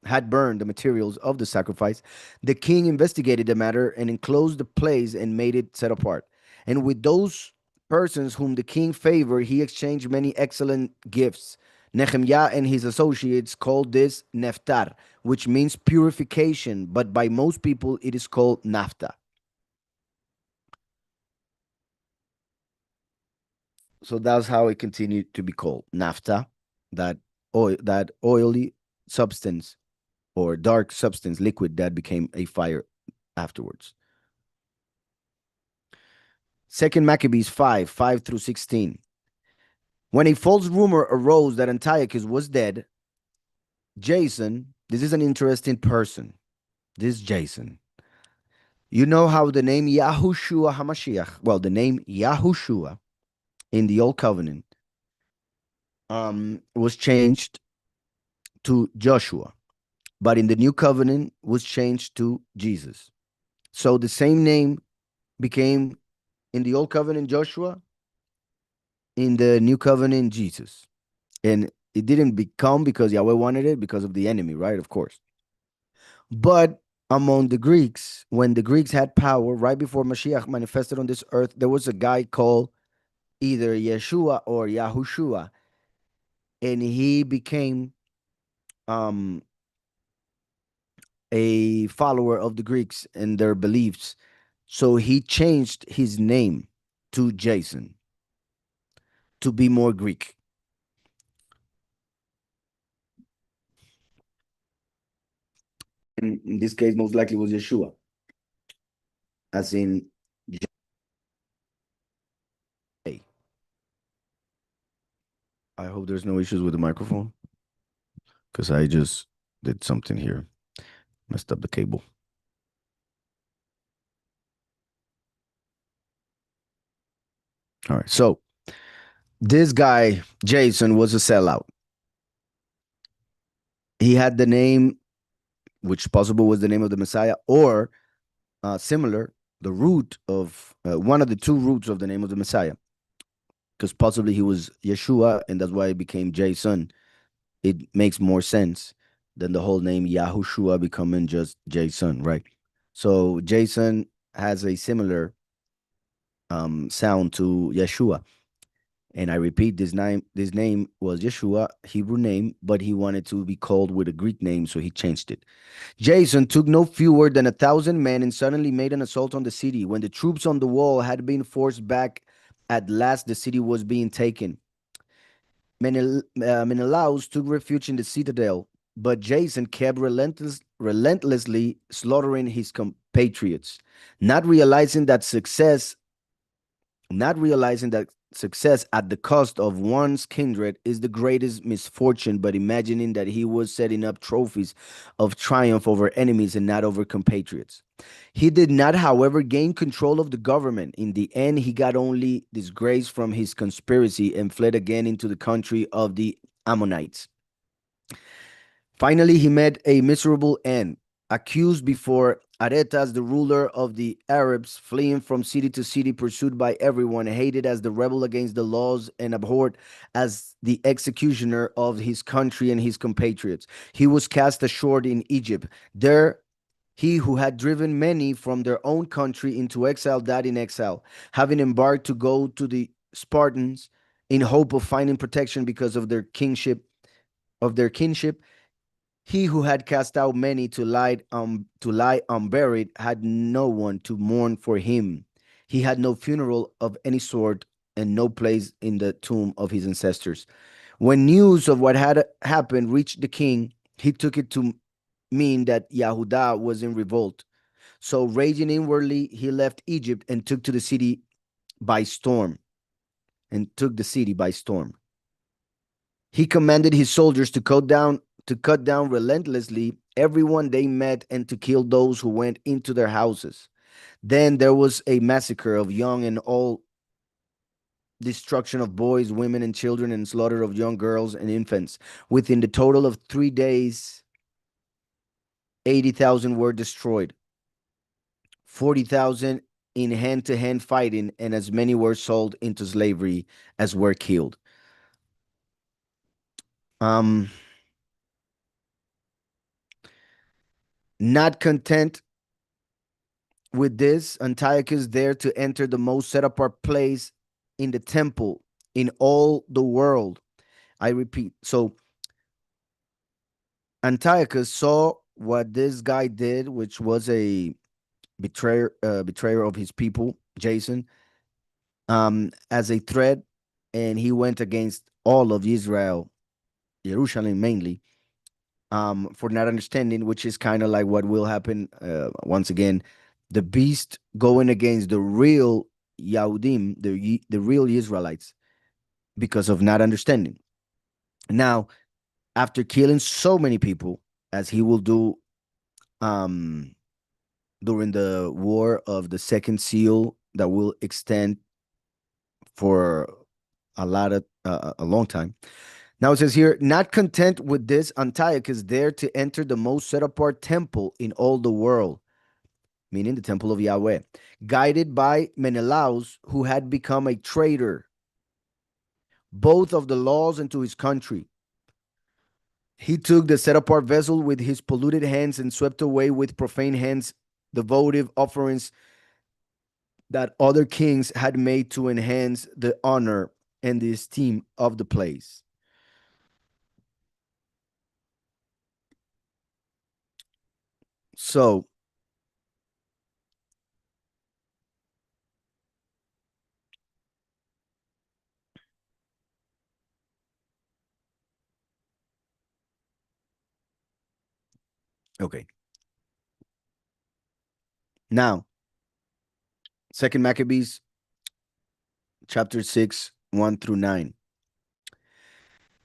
had burned the materials of the sacrifice. The king investigated the matter and enclosed the place and made it set apart. And with those persons whom the king favored, he exchanged many excellent gifts. Nehemiah and his associates called this neftar, which means purification, but by most people it is called naphtha. So that's how it continued to be called naphtha, that oily substance or dark substance, liquid that became a fire afterwards. Second Maccabees 5 through 16. When a false rumor arose that Antiochus was dead, Jason, this is an interesting person. This Jason. You know how the name Yahushua HaMashiach, well, the name Yahushua in the Old Covenant was changed to Joshua, but in the New Covenant was changed to Jesus. So the same name became in the Old Covenant Joshua, in the New Covenant Jesus. And it didn't become because Yahweh wanted it, because of the enemy, right? Of course. But among the Greeks, when the Greeks had power, right before Mashiach manifested on this earth, there was a guy called either Yeshua or Yahushua, and he became um, a follower of the Greeks and their beliefs. So he changed his name to Jason to be more Greek. In this case, most likely was Yeshua, as in J. I hope there's no issues with the microphone because I just did something here, messed up the cable. All right, so this guy, Jason, was a sellout. He had the name, which possible was the name of the Messiah, or similar, the root of one of the two roots of the name of the Messiah, because possibly he was Yeshua, and that's why it became Jason. It makes more sense than the whole name Yahushua becoming just Jason, right? So Jason has a similar sound to Yeshua. And I repeat, this name was Yeshua, Hebrew name, but he wanted to be called with a Greek name, so he changed it. Jason took no fewer than 1,000 men and suddenly made an assault on the city. When the troops on the wall had been forced back, at last the city was being taken. Menelaus took refuge in the citadel, but Jason kept relentlessly slaughtering his compatriots, not realizing that success at the cost of one's kindred is the greatest misfortune, but imagining that he was setting up trophies of triumph over enemies and not over compatriots. He did not, however, gain control of the government. In the end, he got only disgrace from his conspiracy and fled again into the country of the Ammonites. Finally, he met a miserable end, accused before Aretas, the ruler of the Arabs, fleeing from city to city, pursued by everyone, hated as the rebel against the laws, and abhorred as the executioner of his country and his compatriots. He was cast ashore in Egypt. There, he who had driven many from their own country into exile died in exile, having embarked to go to the Spartans in hope of finding protection because of their kinship. He who had cast out many to lie unburied had no one to mourn for him. He had no funeral of any sort and no place in the tomb of his ancestors. When news of what had happened reached the king, he took it to mean that Yahudah was in revolt. So, raging inwardly, he left Egypt and took to the city by storm. And took the city by storm. He commanded his soldiers to cut down relentlessly everyone they met and to kill those who went into their houses. Then there was a massacre of young and old, destruction of boys, women, and children, and slaughter of young girls and infants. Within the total of 3 days, 80,000 were destroyed, 40,000 in hand to hand fighting, and as many were sold into slavery as were killed. Um, Not content with this, Antiochus there to enter the most set apart place in the temple in all the world. I repeat. So Antiochus saw what this guy did, which was a betrayer of his people, Jason, as a threat, and he went against all of Israel, Jerusalem mainly, for not understanding, which is kind of like what will happen once again. The beast going against the real Yahudim, the real Israelites, because of not understanding. Now, after killing so many people, as he will do um, during the war of the second seal, that will extend for a long time. Now it says here, not content with this, Antiochus there to enter the most set apart temple in all the world, meaning the temple of Yahweh, guided by Menelaus, who had become a traitor, both of the laws and to his country. He took the set apart vessel with his polluted hands and swept away with profane hands the votive offerings that other kings had made to enhance the honor and the esteem of the place. So, okay. Now, Second Maccabees, chapter 6, 1 through 9.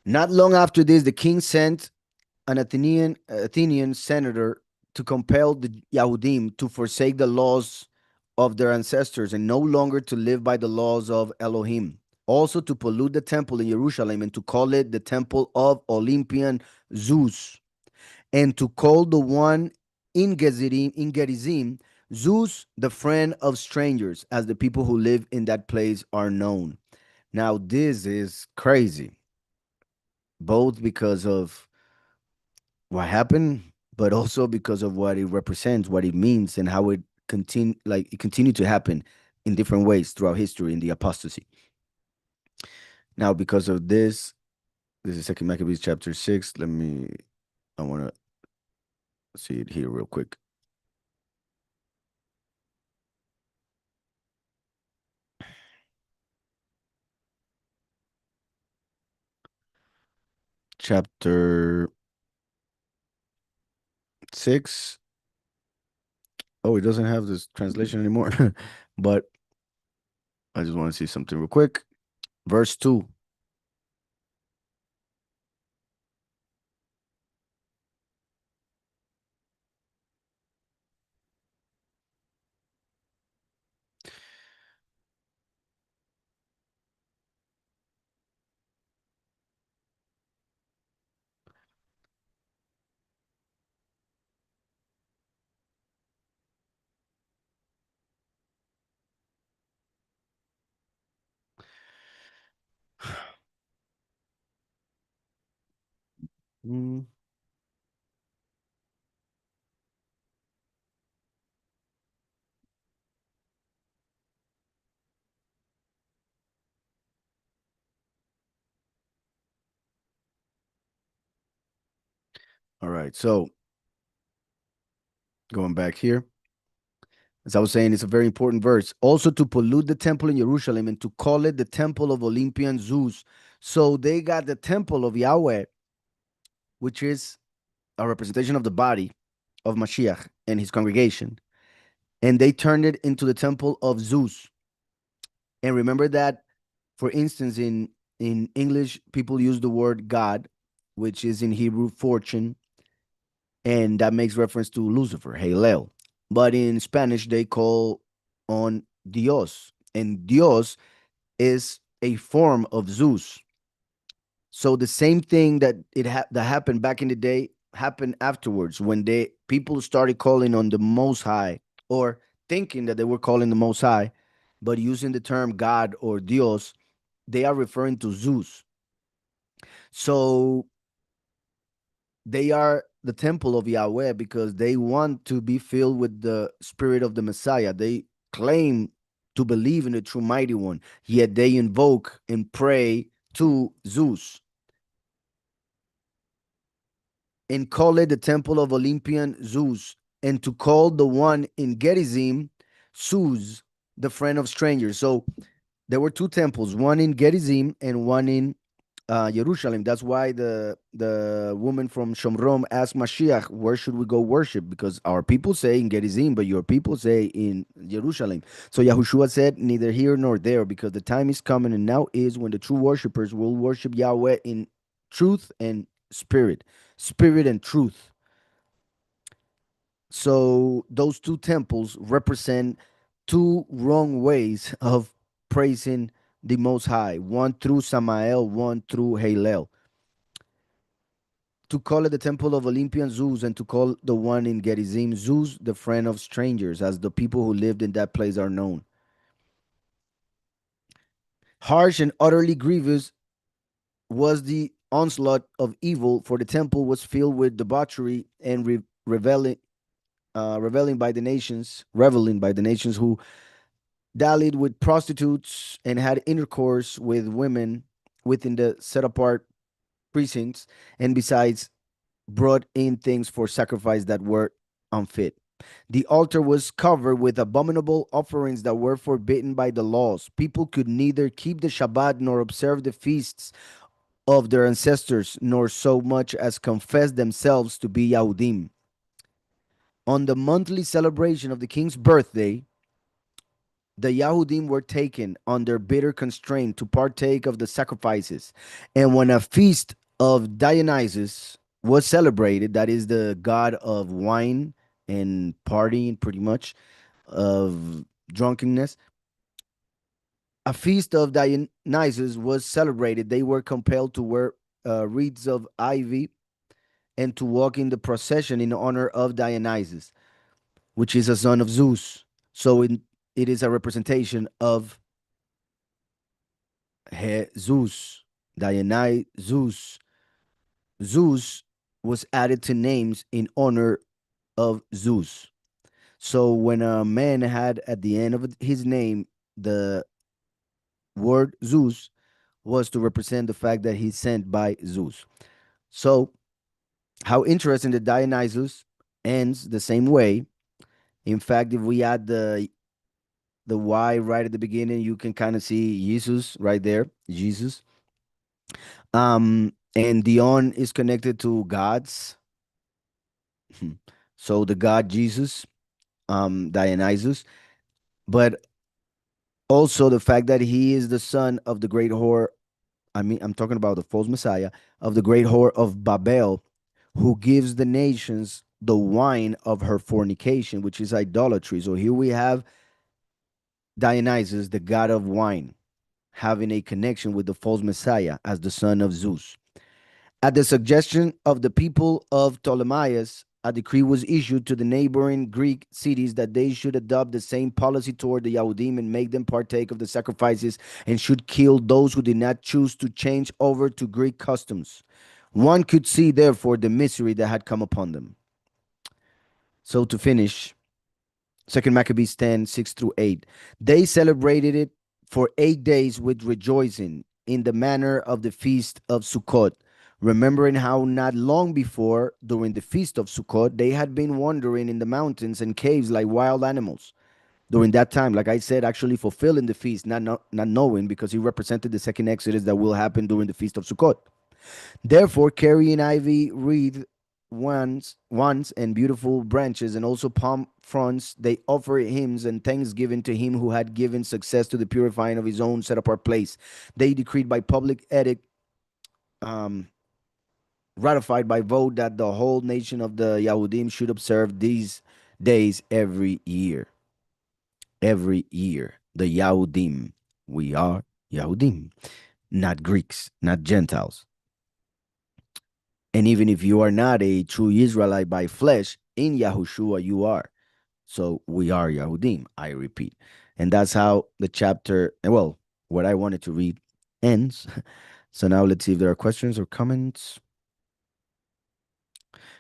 Not long after this, the king sent an Athenian senator to compel the Yahudim to forsake the laws of their ancestors and no longer to live by the laws of Elohim. Also to pollute the temple in Jerusalem and to call it the temple of Olympian Zeus, and to call the one in Gerizim Zeus, the friend of strangers, as the people who live in that place are known. Now, this is crazy, both because of what happened, but also because of what it represents, what it means, and how it continued to happen in different ways throughout history in the apostasy. Now, because of this is Second Maccabees chapter 6. I want to see it here real quick. Chapter 6. Oh, it doesn't have this translation anymore, but I just want to see something real quick. Verse 2. Mm, all right. So going back here, as I was saying, it's a very important verse. Also to pollute the temple in Jerusalem and to call it the temple of Olympian Zeus. So they got the temple of Yahweh, which is a representation of the body of Mashiach and his congregation. and they turned it into the temple of Zeus. And remember that, for instance, in English, people use the word God, which is in Hebrew fortune, and that makes reference to Lucifer, Halel. But in Spanish, they call on Dios, and Dios is a form of Zeus. So the same thing that happened back in the day happened afterwards when they people started calling on the Most High, or thinking that they were calling the Most High, but using the term God or Dios, they are referring to Zeus. So they are the temple of Yahweh because they want to be filled with the spirit of the Messiah. They claim to believe in the true mighty one, yet they invoke and pray to Zeus and call it the temple of Olympian Zeus, and to call the one in Gerizim Zeus, the friend of strangers. So there were two temples, one in Gerizim and one in Jerusalem. That's why the woman from Shomrom asked Mashiach, "Where should we go worship?" Because our people say in Gerizim, but your people say in Jerusalem. So Yahushua said, "Neither here nor there, because the time is coming, and now is, when the true worshipers will worship Yahweh in truth and spirit, spirit and truth." So those two temples represent two wrong ways of praising the Most High, one through Samael, one through Halel. To call it the temple of Olympian Zeus, and to call the one in Gerizim Zeus, the friend of strangers, as the people who lived in that place are known. Harsh and utterly grievous was the onslaught of evil, for the temple was filled with debauchery and reveling by the nations who dallied with prostitutes and had intercourse with women within the set apart precincts, and besides brought in things for sacrifice that were unfit. The altar was covered with abominable offerings that were forbidden by the laws. People could neither keep the Shabbat nor observe the feasts of their ancestors, nor so much as confess themselves to be Yahudim. On the monthly celebration of the king's birthday, the Yahudim were taken under bitter constraint to partake of the sacrifices. And when a feast of Dionysus was celebrated, that is the god of wine and partying, pretty much, of drunkenness, a feast of Dionysus was celebrated, they were compelled to wear wreaths of ivy and to walk in the procession in honor of Dionysus, which is a son of Zeus. So it is a representation of Jesus, Dionysus. Zeus was added to names in honor of Zeus. So when a man had at the end of his name the word Zeus, was to represent the fact that he's sent by Zeus. So how interesting that Dionysus ends the same way. In fact, if we add the Y right at the beginning, you can kind of see Jesus right there, Jesus. And Dion is connected to gods. So the god Jesus, Dionysus, but also the fact that he is the son of the great whore. I mean, I'm talking about the false Messiah of the great whore of Babel, who gives the nations the wine of her fornication, which is idolatry. So here we have Dionysus, the god of wine, having a connection with the false Messiah as the son of Zeus. At the suggestion of the people of Ptolemaeus, a decree was issued to the neighboring Greek cities that they should adopt the same policy toward the Yahudim and make them partake of the sacrifices, and should kill those who did not choose to change over to Greek customs. One could see, therefore, the misery that had come upon them. So to finish, Second Maccabees 10, 6 through 8. They celebrated it for 8 days with rejoicing in the manner of the feast of Sukkot, remembering how not long before, during the feast of Sukkot, they had been wandering in the mountains and caves like wild animals. During that time, like I said, actually fulfilling the feast, not knowing, because he represented the second Exodus that will happen during the feast of Sukkot. Therefore, carrying ivy wreath wands and beautiful branches, and also palm fronds. They offer hymns and thanksgiving to him who had given success to the purifying of his own set apart place. They decreed by public edict, um, ratified by vote, that the whole nation of the Yahudim should observe these days every year. Every year. The Yahudim. We are Yahudim, not Greeks, not Gentiles. And even if you are not a true Israelite by flesh, in Yahushua you are. So we are Yahudim, I repeat. And that's how the chapter, well, what I wanted to read ends. So now let's see if there are questions or comments.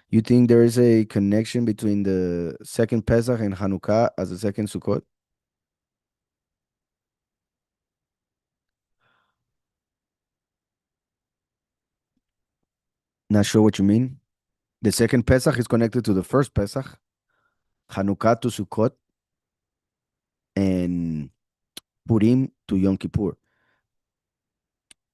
You think there is a connection between the second Pesach and Hanukkah as the second Sukkot? Not sure what you mean. The second Pesach is connected to the first Pesach, Hanukkah to Sukkot, and Purim to Yom Kippur.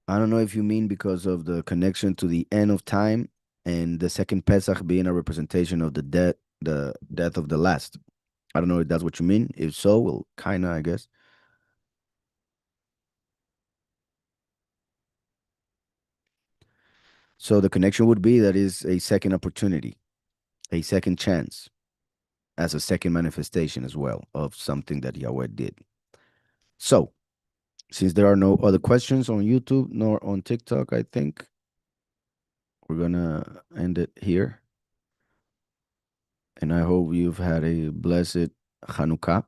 I don't know if you mean because of the connection to the end of time and the second Pesach being a representation of the death of the last. I don't know if that's what you mean. If so, well, kinda, I guess. So the connection would be that is a second opportunity, a second chance, as a second manifestation as well of something that Yahweh did. So, since there are no other questions on YouTube nor on TikTok, I think we're gonna end it here. And I hope you've had a blessed Hanukkah.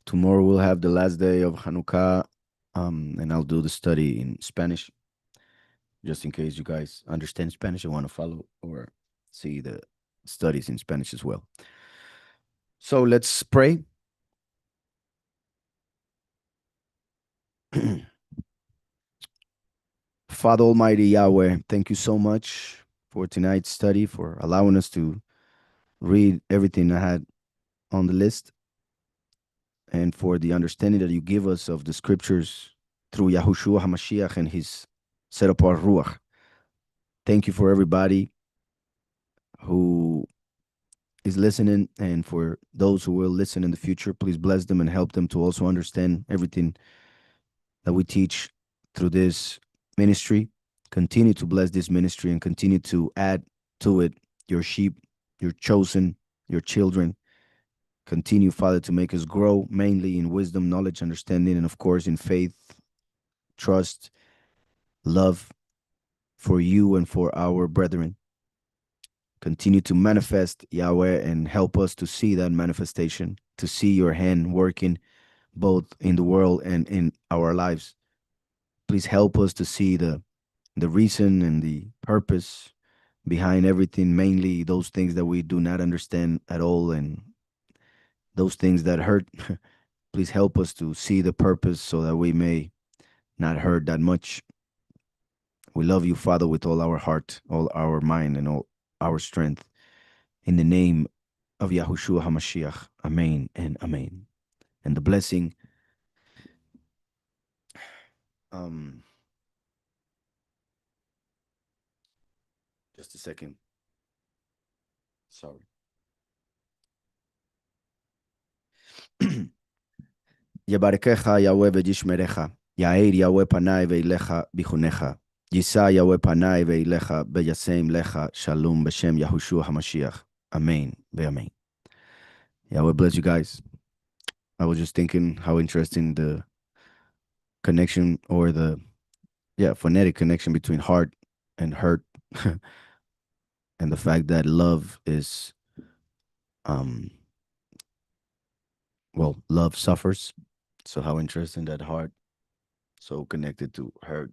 Tomorrow we'll have the last day of Hanukkah, and I'll do the study in Spanish, just in case you guys understand Spanish and want to follow or see the studies in Spanish as well. So let's pray. Father Almighty Yahweh, thank you so much for tonight's study, for allowing us to read everything I had on the list, and for the understanding that you give us of the scriptures through Yahushua HaMashiach and his set apart Ruach. Thank you for everybody who is listening, and for those who will listen in the future. Please bless them and help them to also understand everything that we teach through this ministry. Continue to bless this ministry and continue to add to it your sheep, your chosen, your children. Continue, Father, to make us grow mainly in wisdom, knowledge, understanding, and of course in faith, trust, love for you and for our brethren. Continue to manifest, Yahweh, and help us to see that manifestation, to see your hand working both in the world and in our lives. Please help us to see the reason and the purpose behind everything, mainly those things that we do not understand at all and those things that hurt. Please help us to see the purpose so that we may not hurt that much. We love you, Father, with all our heart, all our mind, and all our strength. In the name of Yahushua HaMashiach, Amen and Amen. And the blessing, just a second. Sorry. יברכך יהוה וישמרך, יאיר יהוה פניי ואליך ביחונך, יישא יהוה פניי ואליך וישם לך shalom בשם Yahushua HaMashiach. Amen. Amen. Yahweh bless you guys. I was just thinking how interesting the connection, or the phonetic connection between heart and hurt, and the fact that love is love suffers. So how interesting that heart so connected to hurt.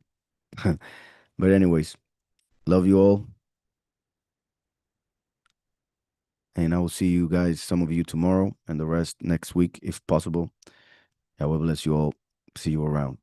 But anyways, love you all. And I will see you guys, some of you tomorrow, and the rest next week if possible. I will bless you all. See you around.